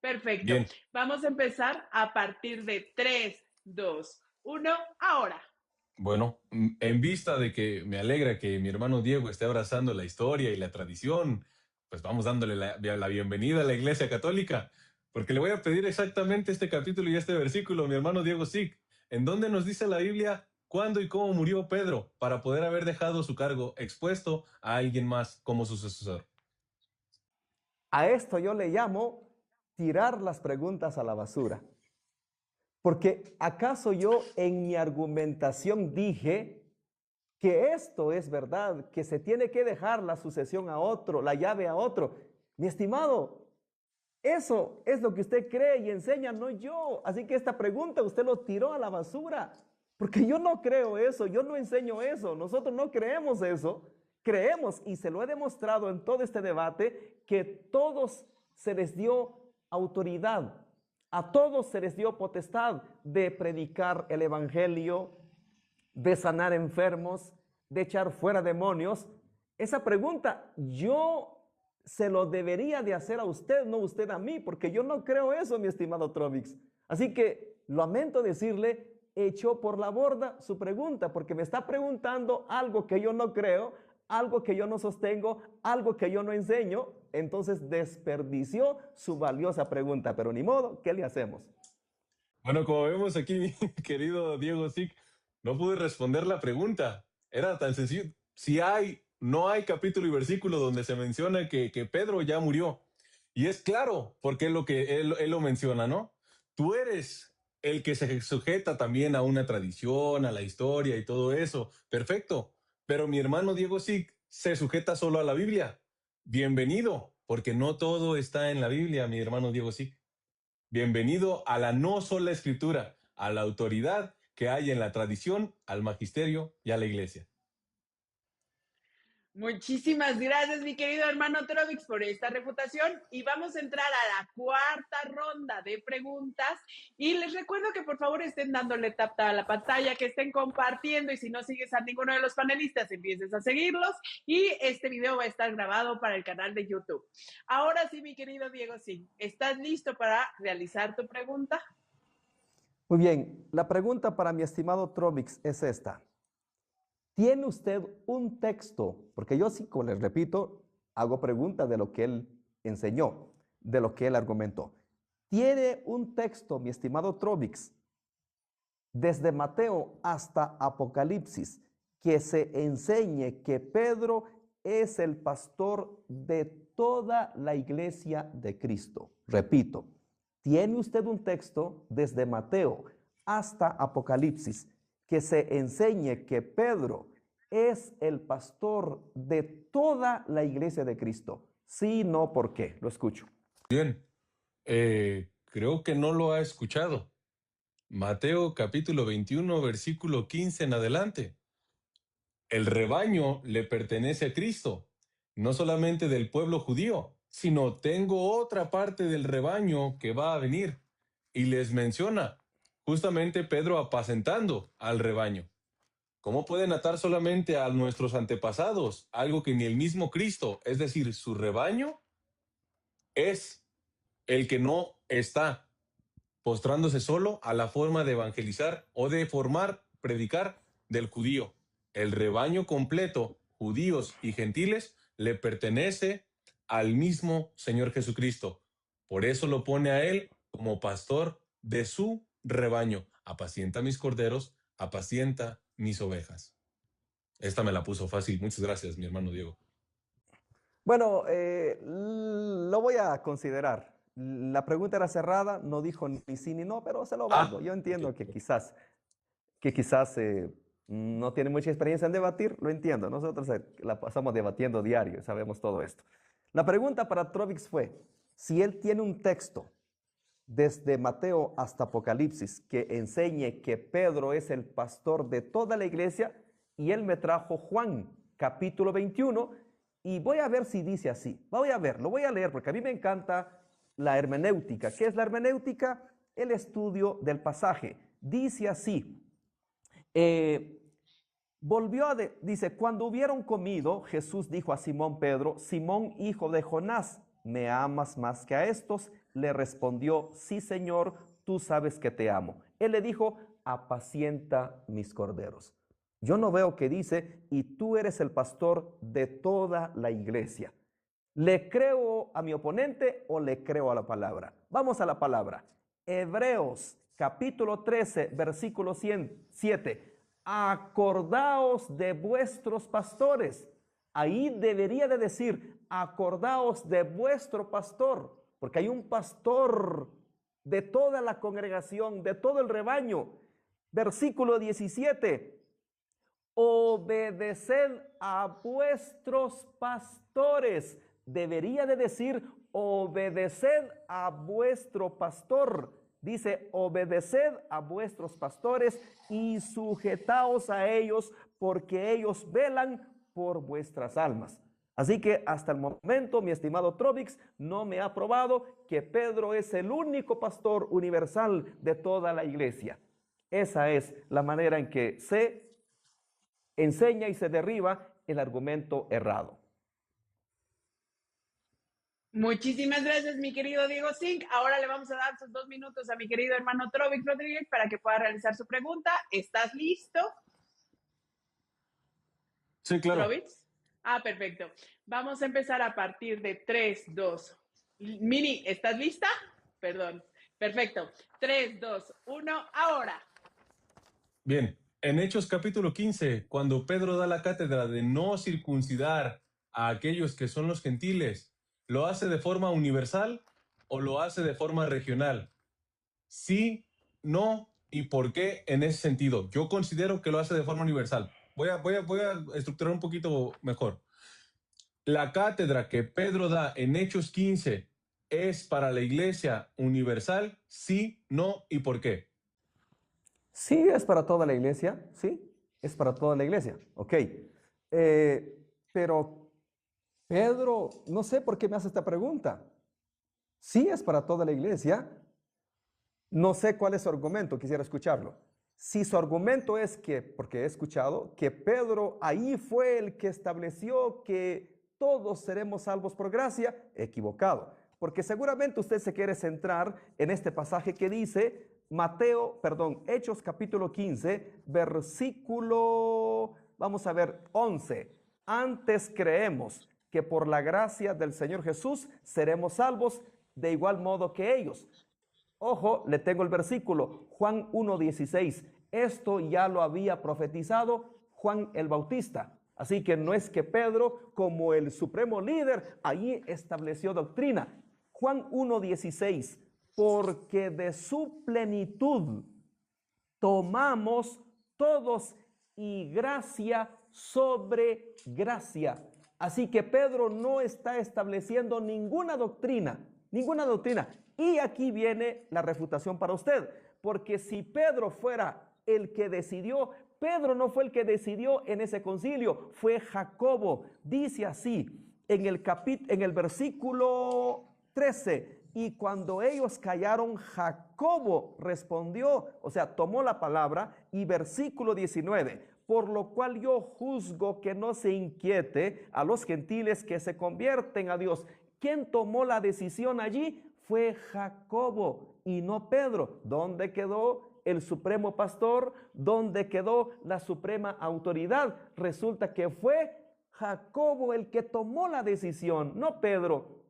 Perfecto. Bien. Vamos a empezar a partir de 3, 2, 1, ahora. Bueno, en vista de que me alegra que mi hermano Diego esté abrazando la historia y la tradición, pues vamos dándole la bienvenida a la Iglesia Católica, porque le voy a pedir exactamente este capítulo y este versículo, mi hermano Diego Sic, en donde nos dice la Biblia cuándo y cómo murió Pedro para poder haber dejado su cargo expuesto a alguien más como su sucesor. A esto yo le llamo tirar las preguntas a la basura. Porque ¿acaso yo en mi argumentación dije que esto es verdad, que se tiene que dejar la sucesión a otro, la llave a otro? Mi estimado, eso es lo que usted cree y enseña, no yo. Así que esta pregunta usted lo tiró a la basura. Porque yo no creo eso, yo no enseño eso, nosotros no creemos eso. Creemos, y se lo he demostrado en todo este debate, que todos se les dio autoridad. A todos se les dio potestad de predicar el evangelio, de sanar enfermos, de echar fuera demonios. Esa pregunta yo se lo debería de hacer a usted, no usted a mí, porque yo no creo eso, mi estimado Trovix. Así que lamento decirle, echó por la borda su pregunta, porque me está preguntando algo que yo no creo, algo que yo no sostengo, algo que yo no enseño, entonces desperdició su valiosa pregunta, pero ni modo, ¿qué le hacemos? Bueno, como vemos aquí, mi querido Diego Sic, no pude responder la pregunta. Era tan sencillo. Si no hay capítulo y versículo donde se menciona que Pedro ya murió. Y es claro, porque es lo que él lo menciona, ¿no? Tú eres el que se sujeta también a una tradición, a la historia y todo eso. Perfecto. Pero mi hermano Diego Sic se sujeta solo a la Biblia. Bienvenido, porque no todo está en la Biblia, mi hermano Diego Sic. Bienvenido a la no sola escritura, a la autoridad que hay en la tradición, al magisterio y a la iglesia. Muchísimas gracias, mi querido hermano Trovix, por esta refutación. Y vamos a entrar a la cuarta ronda de preguntas. Y les recuerdo que por favor estén dándole tap a la pantalla, que estén compartiendo. Y si no sigues a ninguno de los panelistas, empieces a seguirlos. Y este video va a estar grabado para el canal de YouTube. Ahora sí, mi querido Diego, sí. ¿Estás listo para realizar tu pregunta? Muy bien, la pregunta para mi estimado Trovix es esta. ¿Tiene usted un texto? Porque yo sí, como les repito, hago preguntas de lo que él enseñó, de lo que él argumentó. ¿Tiene un texto, mi estimado Trovix, desde Mateo hasta Apocalipsis, que se enseñe que Pedro es el pastor de toda la iglesia de Cristo? Repito, ¿tiene usted un texto desde Mateo hasta Apocalipsis que se enseñe que Pedro es el pastor de toda la iglesia de Cristo? Sí, no, ¿por qué? Lo escucho. Bien, creo que no lo ha escuchado. Mateo capítulo 21, versículo 15 en adelante. El rebaño le pertenece a Cristo, no solamente del pueblo judío, sino tengo otra parte del rebaño que va a venir. Y les menciona justamente Pedro apacentando al rebaño. ¿Cómo pueden atar solamente a nuestros antepasados algo que ni el mismo Cristo, es decir, su rebaño, es el que no está postrándose solo a la forma de evangelizar o de formar, predicar del judío? El rebaño completo, judíos y gentiles, le pertenece al mismo Señor Jesucristo. Por eso lo pone a él como pastor de su rebaño. Apacienta mis corderos, apacienta mis ovejas. Esta me la puso fácil. Muchas gracias, mi hermano Diego. Bueno, lo voy a considerar. La pregunta era cerrada, no dijo ni sí ni no, pero se lo valgo. Yo entiendo Okay. que quizás no tiene mucha experiencia en debatir, lo entiendo. Nosotros la pasamos debatiendo diario, sabemos todo esto. La pregunta para Trovix fue, si él tiene un texto desde Mateo hasta Apocalipsis que enseñe que Pedro es el pastor de toda la iglesia, y él me trajo Juan capítulo 21, y voy a ver si dice así. Voy a ver, lo voy a leer porque a mí me encanta la hermenéutica. ¿Qué es la hermenéutica? El estudio del pasaje. Dice así, dice, cuando hubieron comido, Jesús dijo a Simón Pedro, Simón, hijo de Jonás, ¿me amas más que a estos? Le respondió, sí, Señor, tú sabes que te amo. Él le dijo, apacienta mis corderos. Yo no veo que dice, y tú eres el pastor de toda la iglesia. ¿Le creo a mi oponente o le creo a la palabra? Vamos a la palabra. Hebreos capítulo 13, versículo 7. Acordaos de vuestros pastores. Ahí debería de decir, acordaos de vuestro pastor, porque hay un pastor de toda la congregación, de todo el rebaño. Versículo 17. Obedeced a vuestros pastores. Debería de decir, obedeced a vuestro pastor. Dice, obedeced a vuestros pastores y sujetaos a ellos, porque ellos velan por vuestras almas. Así que hasta el momento, mi estimado Trovix, no me ha probado que Pedro es el único pastor universal de toda la iglesia. Esa es la manera en que se enseña y se derriba el argumento errado. Muchísimas gracias, mi querido Diego Zink. Ahora le vamos a dar sus 2 minutos a mi querido hermano Trovic Rodríguez para que pueda realizar su pregunta. ¿Estás listo, Sí, claro. Trovic? Perfecto. Vamos a empezar a partir de 3, 2. Mini, ¿estás lista? Perdón. Perfecto. 3, 2, 1, ahora. Bien, en Hechos capítulo 15, cuando Pedro da la cátedra de no circuncidar a aquellos que son los gentiles, ¿lo hace de forma universal o lo hace de forma regional? Sí, no y por qué en ese sentido. Yo considero que lo hace de forma universal. Voy a estructurar un poquito mejor. La cátedra que Pedro da en Hechos 15 es para la iglesia universal, sí, no y por qué. Sí, es para toda la iglesia, sí, es para toda la iglesia, ok. Pero Pedro, no sé por qué me hace esta pregunta. Sí, es para toda la iglesia. No sé cuál es su argumento, quisiera escucharlo. Si su argumento es que, porque he escuchado, que Pedro ahí fue el que estableció que todos seremos salvos por gracia, equivocado. Porque seguramente usted se quiere centrar en este pasaje que dice Hechos capítulo 15, versículo, vamos a ver, 11. Antes creemos que por la gracia del Señor Jesús seremos salvos de igual modo que ellos. Ojo, le tengo el versículo, Juan 1:16. Esto ya lo había profetizado Juan el Bautista. Así que no es que Pedro, como el supremo líder, allí estableció doctrina. Juan 1:16, porque de su plenitud tomamos todos y gracia sobre gracia. Así que Pedro no está estableciendo ninguna doctrina. Y aquí viene la refutación para usted, porque si Pedro fuera el que decidió, Pedro no fue el que decidió en ese concilio, fue Jacobo. Dice así en el versículo 13, y cuando ellos callaron, Jacobo respondió, o sea, tomó la palabra, y versículo 19, por lo cual yo juzgo que no se inquiete a los gentiles que se convierten a Dios. ¿Quién tomó la decisión allí? Fue Jacobo y no Pedro. ¿Dónde quedó el supremo pastor? ¿Dónde quedó la suprema autoridad? Resulta que fue Jacobo el que tomó la decisión, no Pedro.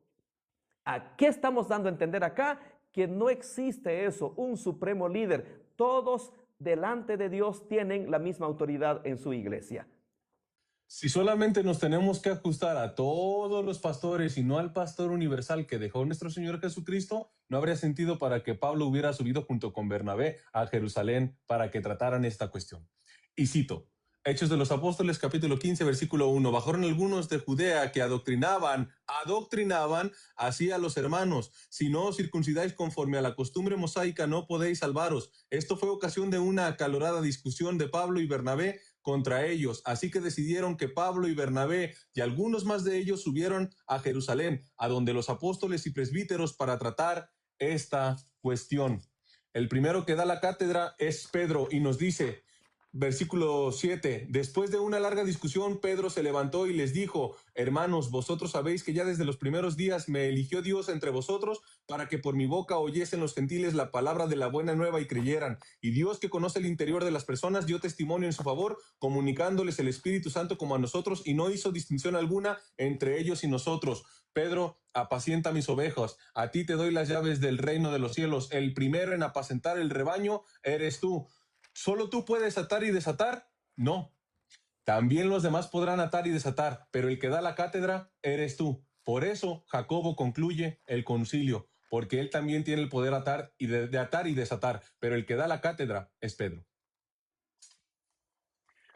¿A qué estamos dando a entender acá? Que no existe eso, un supremo líder. Todos delante de Dios tienen la misma autoridad en su iglesia. Si solamente nos tenemos que ajustar a todos los pastores y no al pastor universal que dejó nuestro Señor Jesucristo, no habría sentido para que Pablo hubiera subido junto con Bernabé a Jerusalén para que trataran esta cuestión. Y cito, Hechos de los Apóstoles, capítulo 15, versículo 1. Bajaron algunos de Judea que adoctrinaban así a los hermanos. Si no os circuncidáis conforme a la costumbre mosaica, no podéis salvaros. Esto fue ocasión de una acalorada discusión de Pablo y Bernabé contra ellos. Así que decidieron que Pablo y Bernabé y algunos más de ellos subieron a Jerusalén, a donde los apóstoles y presbíteros para tratar esta cuestión. El primero que da la cátedra es Pedro y nos dice, versículo 7, después de una larga discusión, Pedro se levantó y les dijo, hermanos, vosotros sabéis que ya desde los primeros días me eligió Dios entre vosotros para que por mi boca oyesen los gentiles la palabra de la buena nueva y creyeran. Y Dios, que conoce el interior de las personas, dio testimonio en su favor, comunicándoles el Espíritu Santo como a nosotros, y no hizo distinción alguna entre ellos y nosotros. Pedro, apacienta mis ovejas, a ti te doy las llaves del reino de los cielos. El primero en apacentar el rebaño eres tú. ¿Solo tú puedes atar y desatar? No. También los demás podrán atar y desatar, pero el que da la cátedra eres tú. Por eso Jacobo concluye el concilio, porque él también tiene el poder atar y de atar y desatar, pero el que da la cátedra es Pedro.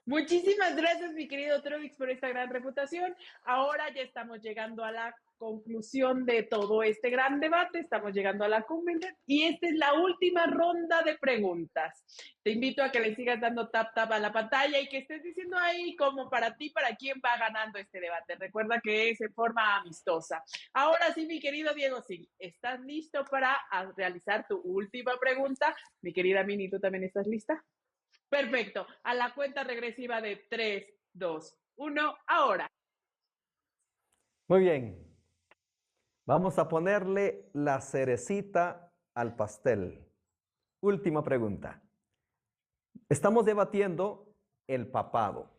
Muchísimas gracias, mi querido Trovix, por esta gran reputación. Ahora ya estamos llegando a la conclusión de todo este gran debate, estamos llegando a la cumbre y esta es la última ronda de preguntas. Te invito a que le sigas dando tap a la pantalla y que estés diciendo ahí como para ti, para quién va ganando este debate. Recuerda que es en forma amistosa. Ahora sí, mi querido Diego, sí, ¿estás listo para realizar tu última pregunta? Mi querida Mini, ¿tú también estás lista? Perfecto. A la cuenta regresiva de 3, 2, 1, ahora. Muy bien. Vamos a ponerle la cerecita al pastel. Última pregunta. Estamos debatiendo el papado.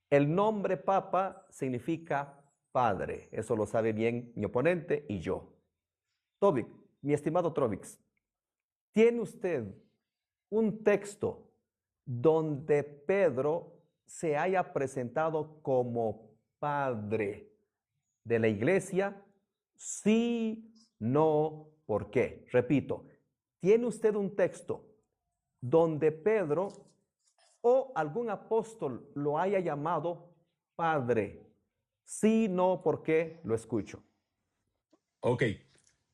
El nombre papa significa padre. Eso lo sabe bien mi oponente y yo. Tobik, mi estimado Trovix, ¿tiene usted un texto donde Pedro se haya presentado como padre de la iglesia? Sí, no, ¿por qué? Repito, ¿tiene usted un texto donde Pedro o algún apóstol lo haya llamado padre? Sí, no, ¿por qué? Lo escucho. Ok,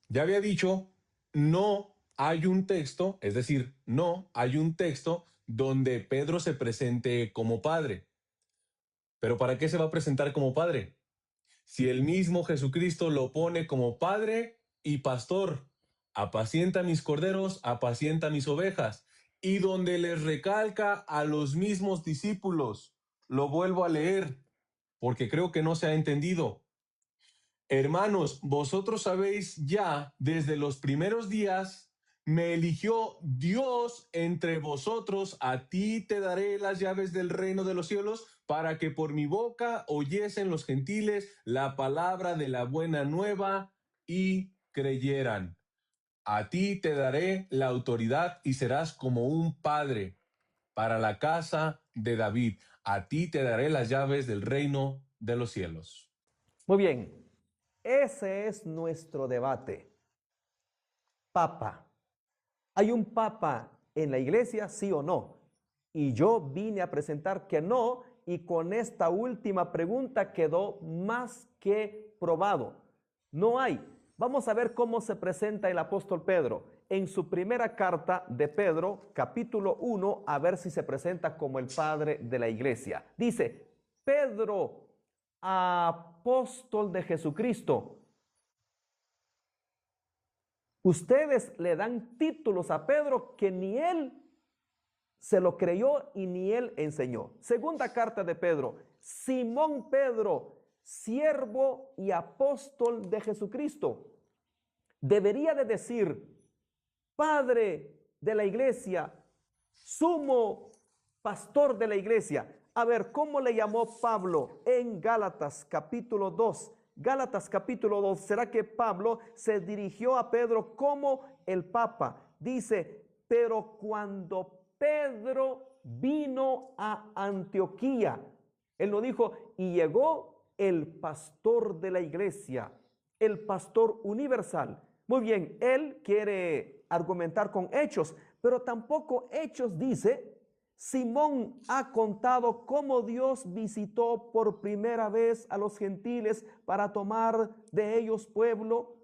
ya había dicho, no hay un texto, es decir, no hay un texto donde Pedro se presente como padre. Pero ¿para qué se va a presentar como padre? Si el mismo Jesucristo lo pone como padre y pastor, apacienta mis corderos, apacienta mis ovejas, y donde les recalca a los mismos discípulos, lo vuelvo a leer, porque creo que no se ha entendido. Hermanos, vosotros sabéis ya desde los primeros días, me eligió Dios entre vosotros, a ti te daré las llaves del reino de los cielos, para que por mi boca oyesen los gentiles la palabra de la buena nueva y creyeran. A ti te daré la autoridad y serás como un padre para la casa de David. A ti te daré las llaves del reino de los cielos. Muy bien, ese es nuestro debate. Papa. ¿Hay un papa en la iglesia, sí o no? Y yo vine a presentar que no, y con esta última pregunta quedó más que probado. No hay. Vamos a ver cómo se presenta el apóstol Pedro. En su primera carta de Pedro, capítulo 1, a ver si se presenta como el padre de la iglesia. Dice, Pedro, apóstol de Jesucristo. Ustedes le dan títulos a Pedro que ni él se lo creyó y ni él enseñó. Segunda carta de Pedro, Simón Pedro, siervo y apóstol de Jesucristo. Debería de decir, padre de la iglesia, sumo pastor de la iglesia. A ver, ¿cómo le llamó Pablo en Gálatas capítulo 2? Gálatas capítulo 2, ¿será que Pablo se dirigió a Pedro como el Papa? Dice, pero cuando Pedro vino a Antioquía, él no dijo, y llegó el pastor de la iglesia, el pastor universal. Muy bien, él quiere argumentar con hechos, pero tampoco Hechos dice, Simón ha contado cómo Dios visitó por primera vez a los gentiles para tomar de ellos pueblo.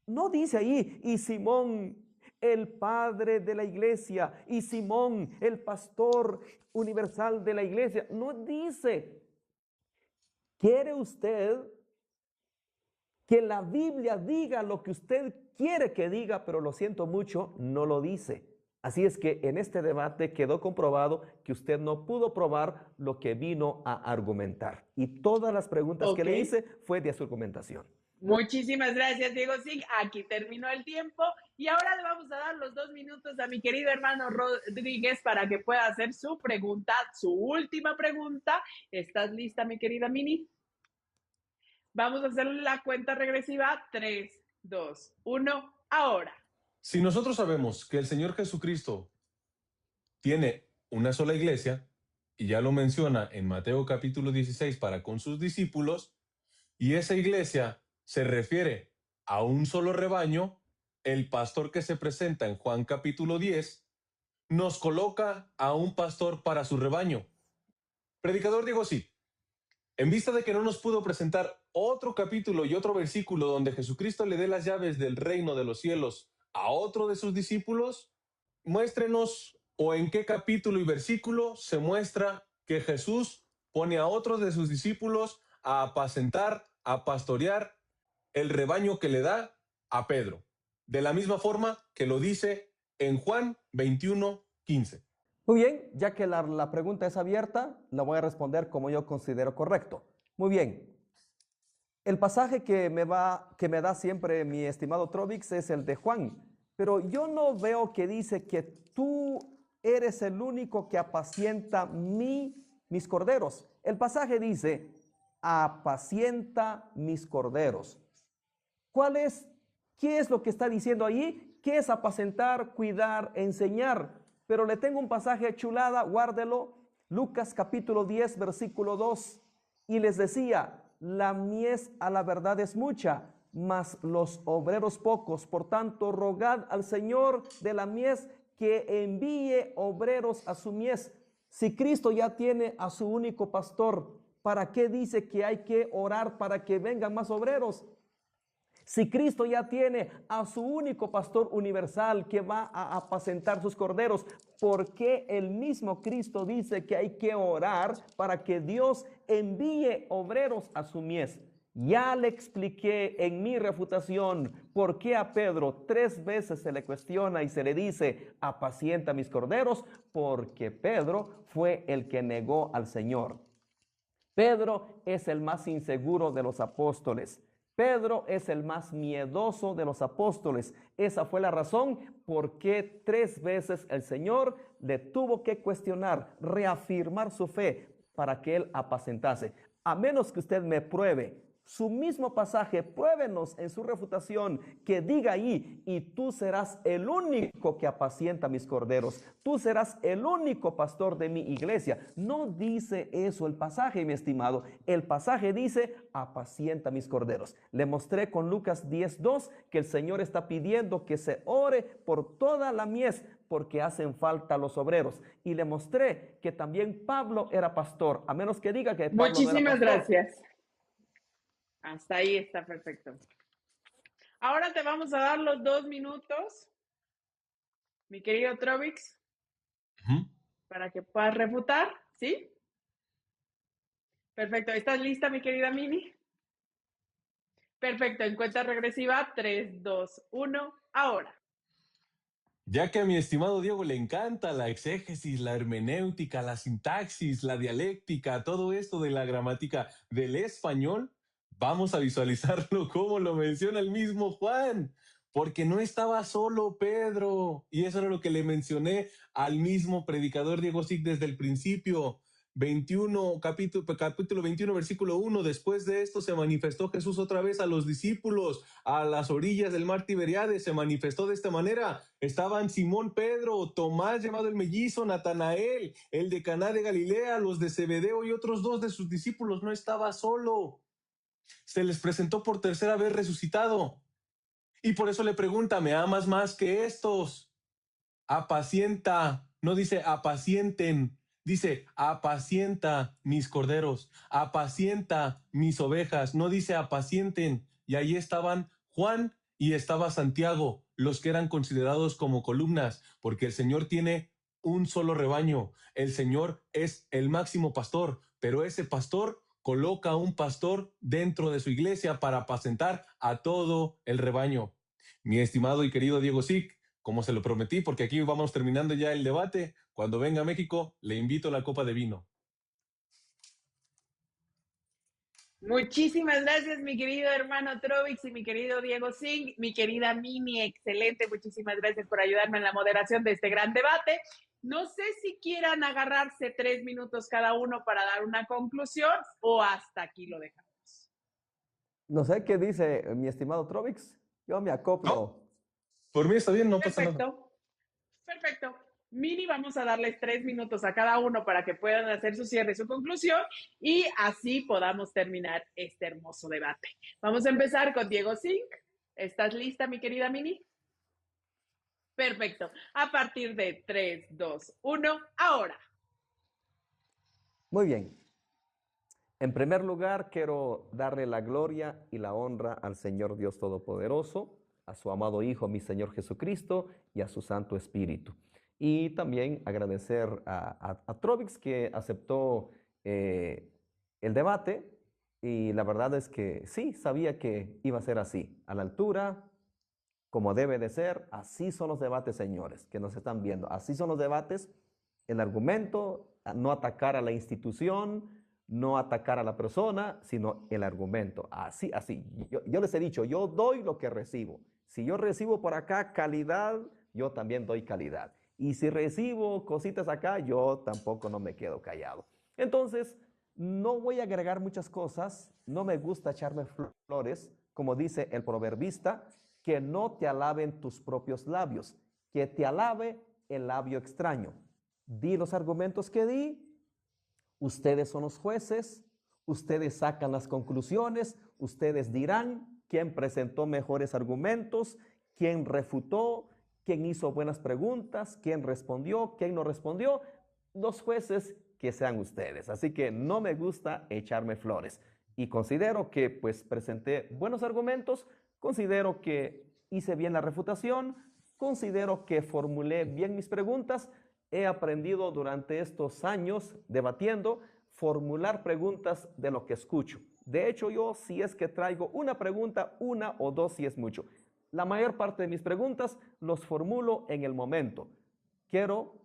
No dice ahí, y Simón, el padre de la iglesia, y Simón, el pastor universal de la iglesia. No dice. ¿Quiere usted que la Biblia diga lo que usted quiere que diga, pero lo siento mucho, no lo dice? Así es que en este debate quedó comprobado que usted no pudo probar lo que vino a argumentar. Y todas las preguntas que le hice fue de su argumentación. Muchísimas gracias, Diego Sig. Aquí terminó el tiempo y ahora le vamos a dar los 2 minutos a mi querido hermano Rodríguez para que pueda hacer su pregunta, su última pregunta. ¿Estás lista, mi querida Mini? Vamos a hacer la cuenta regresiva. 3, 2, 1, ahora. Si nosotros sabemos que el Señor Jesucristo tiene una sola iglesia, y ya lo menciona en Mateo capítulo 16 para con sus discípulos, y esa iglesia se refiere a un solo rebaño, el pastor que se presenta en Juan capítulo 10 nos coloca a un pastor para su rebaño. Predicador Diego, sí. En vista de que no nos pudo presentar otro capítulo y otro versículo donde Jesucristo le dé las llaves del reino de los cielos a otro de sus discípulos, muéstrenos o en qué capítulo y versículo se muestra que Jesús pone a otros de sus discípulos a apacentar, a pastorear el rebaño que le da a Pedro, de la misma forma que lo dice en Juan 21:15. Muy bien, ya que la pregunta es abierta, la voy a responder como yo considero correcto. Muy bien. El pasaje que me da siempre mi estimado Trovix es el de Juan, pero yo no veo que dice que tú eres el único que apacienta mis corderos. El pasaje dice, apacienta mis corderos. ¿Qué es lo que está diciendo allí? ¿Qué es apacentar, cuidar, enseñar? Pero le tengo un pasaje chulada, guárdelo, Lucas capítulo 10, versículo 2. Y les decía, la mies a la verdad es mucha, mas los obreros pocos. Por tanto, rogad al Señor de la mies que envíe obreros a su mies. Si Cristo ya tiene a su único pastor, ¿para qué dice que hay que orar para que vengan más obreros? Si Cristo ya tiene a su único pastor universal que va a apacentar sus corderos, ¿por qué el mismo Cristo dice que hay que orar para que Dios envíe obreros a su mies? Ya le expliqué en mi refutación por qué a Pedro 3 veces se le cuestiona y se le dice, apacienta mis corderos, porque Pedro fue el que negó al Señor. Pedro es el más inseguro de los apóstoles. Pedro es el más miedoso de los apóstoles. Esa fue la razón por qué 3 veces el Señor le tuvo que cuestionar, reafirmar su fe para que él apacentase. A menos que usted me pruebe su mismo pasaje, pruébenos en su refutación que diga ahí, y tú serás el único que apacienta mis corderos, tú serás el único pastor de mi iglesia. No dice eso el pasaje, mi estimado. El pasaje dice, apacienta mis corderos. Le mostré con Lucas 10:2 que el Señor está pidiendo que se ore por toda la mies, porque hacen falta los obreros. Y le mostré que también Pablo era pastor, a menos que diga que Pablo Muchísimas no era pastor. gracias. Hasta ahí está perfecto. Ahora te vamos a dar los 2 minutos, mi querido Trovix, para que puedas refutar, ¿sí? Perfecto. ¿Estás lista, mi querida Mini? Perfecto. En cuenta regresiva, 3, 2, 1, ahora. Ya que a mi estimado Diego le encanta la exégesis, la hermenéutica, la sintaxis, la dialéctica, todo esto de la gramática del español, vamos a visualizarlo como lo menciona el mismo Juan, porque no estaba solo Pedro, y eso era lo que le mencioné al mismo predicador Diego Sig desde el principio. Capítulo 21, versículo 1, después de esto se manifestó Jesús otra vez a los discípulos a las orillas del mar Tiberiades. Se manifestó de esta manera. Estaban Simón Pedro, Tomás llamado el mellizo, Natanael, el de Caná de Galilea, los de Zebedeo y otros 2 de sus discípulos. No estaba solo. Se les presentó por tercera vez resucitado. Y por eso le pregunta, ¿me amas más que estos? Apacienta, no dice apacienten, dice apacienta mis corderos, apacienta mis ovejas, no dice apacienten. Y ahí estaban Juan y estaba Santiago, los que eran considerados como columnas, porque el Señor tiene un solo rebaño. El Señor es el máximo pastor, pero ese pastor coloca a un pastor dentro de su iglesia para apacentar a todo el rebaño. Mi estimado y querido Diego Sig, como se lo prometí, porque aquí vamos terminando ya el debate, cuando venga a México le invito a la copa de vino. Muchísimas gracias, mi querido hermano Trovix y mi querido Diego Singh, mi querida Mini, excelente, muchísimas gracias por ayudarme en la moderación de este gran debate. No sé si quieran agarrarse 3 minutos cada uno para dar una conclusión o hasta aquí lo dejamos. No sé qué dice mi estimado Trovix. Yo me acoplo. No, por mí está bien, no pasa nada. Perfecto. Mini, vamos a darles 3 minutos a cada uno para que puedan hacer su cierre y su conclusión y así podamos terminar este hermoso debate. Vamos a empezar con Diego Singh. ¿Estás lista, mi querida Mini? Perfecto. A partir de 3, 2, 1, ahora. Muy bien. En primer lugar, quiero darle la gloria y la honra al Señor Dios Todopoderoso, a su amado Hijo, mi Señor Jesucristo, y a su Santo Espíritu. Y también agradecer a Trovix que aceptó el debate, y la verdad es que sí, sabía que iba a ser así, a la altura, como debe de ser. Así son los debates, señores, que nos están viendo. Así son los debates, el argumento, no atacar a la institución, no atacar a la persona, sino el argumento. Así, así. Yo les he dicho, yo doy lo que recibo. Si yo recibo por acá calidad, yo también doy calidad. Y si recibo cositas acá, yo tampoco no me quedo callado. Entonces, no voy a agregar muchas cosas. No me gusta echarme flores, como dice el proverbista, que no te alaben tus propios labios, que te alabe el labio extraño. Di los argumentos que di. Ustedes son los jueces, ustedes sacan las conclusiones, ustedes dirán quién presentó mejores argumentos, quién refutó, quién hizo buenas preguntas, quién respondió, quién no respondió. Los jueces que sean ustedes. Así que no me gusta echarme flores. Y considero que pues presenté buenos argumentos, considero que hice bien la refutación, considero que formulé bien mis preguntas. He aprendido durante estos años debatiendo formular preguntas de lo que escucho. De hecho, yo si es que traigo una pregunta, una o dos si es mucho. La mayor parte de mis preguntas los formulo en el momento. Quiero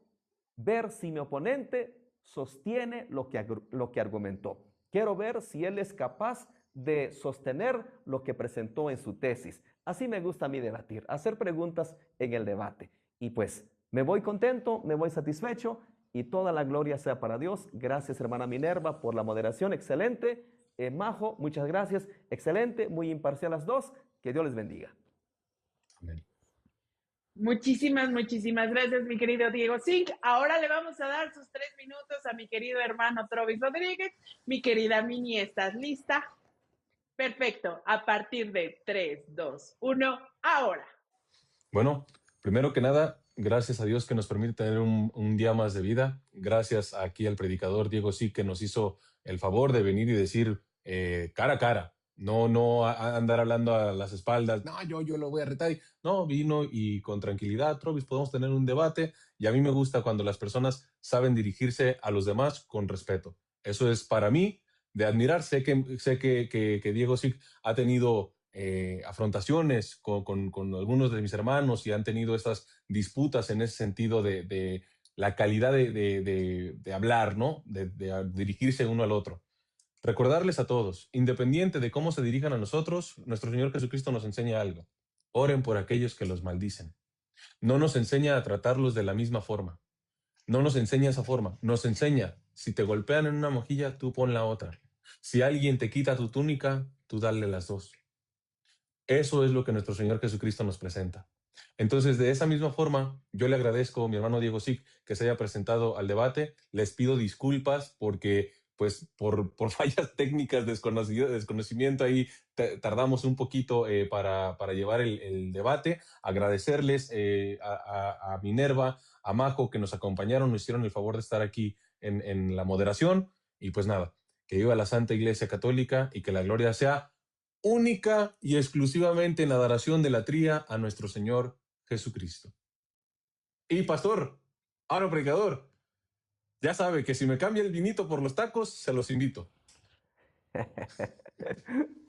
ver si mi oponente sostiene lo que argumentó. Quiero ver si él es capaz de sostener lo que presentó en su tesis. Así me gusta a mí debatir, hacer preguntas en el debate. Y pues me voy contento, me voy satisfecho y toda la gloria sea para Dios. Gracias, hermana Minerva, por la moderación. Excelente. Majo, muchas gracias. Excelente, muy imparcial las dos. Que Dios les bendiga. Amén. Muchísimas, muchísimas gracias, mi querido Diego Zink. Ahora le vamos a dar sus 3 minutos a mi querido hermano Trovis Rodríguez. Mi querida Mini, ¿estás lista? Perfecto. A partir de 3, 2, 1, ahora. Bueno, primero que nada, gracias a Dios que nos permite tener un día más de vida. Gracias aquí al predicador Diego Sí, que nos hizo el favor de venir y decir cara a cara. No andar hablando a las espaldas. No, yo lo voy a retar. No, vino y con tranquilidad, Trovis, podemos tener un debate. Y a mí me gusta cuando las personas saben dirigirse a los demás con respeto. Eso es para mí de admirar. Sé que Diego Sí ha tenido afrontaciones con algunos de mis hermanos y han tenido estas disputas en ese sentido de la calidad de hablar, ¿no? De dirigirse uno al otro. Recordarles a todos, independiente de cómo se dirijan a nosotros, nuestro Señor Jesucristo nos enseña algo. Oren por aquellos que los maldicen. No nos enseña a tratarlos de la misma forma. No nos enseña esa forma. Nos enseña, si te golpean en una mejilla, tú pon la otra. Si alguien te quita tu túnica, tú dale las dos. Eso es lo que nuestro Señor Jesucristo nos presenta. Entonces, de esa misma forma, yo le agradezco a mi hermano Diego Sic que se haya presentado al debate. Les pido disculpas porque, pues, por fallas técnicas, desconocimiento, ahí tardamos un poquito para llevar el debate. Agradecerles a Minerva, a Majo, que nos acompañaron, nos hicieron el favor de estar aquí en la moderación. Y pues nada, que viva la Santa Iglesia Católica y que la gloria sea única y exclusivamente en la adoración de la tría a nuestro Señor Jesucristo. Y pastor, ahora predicador, ya sabe que si me cambia el vinito por los tacos, se los invito.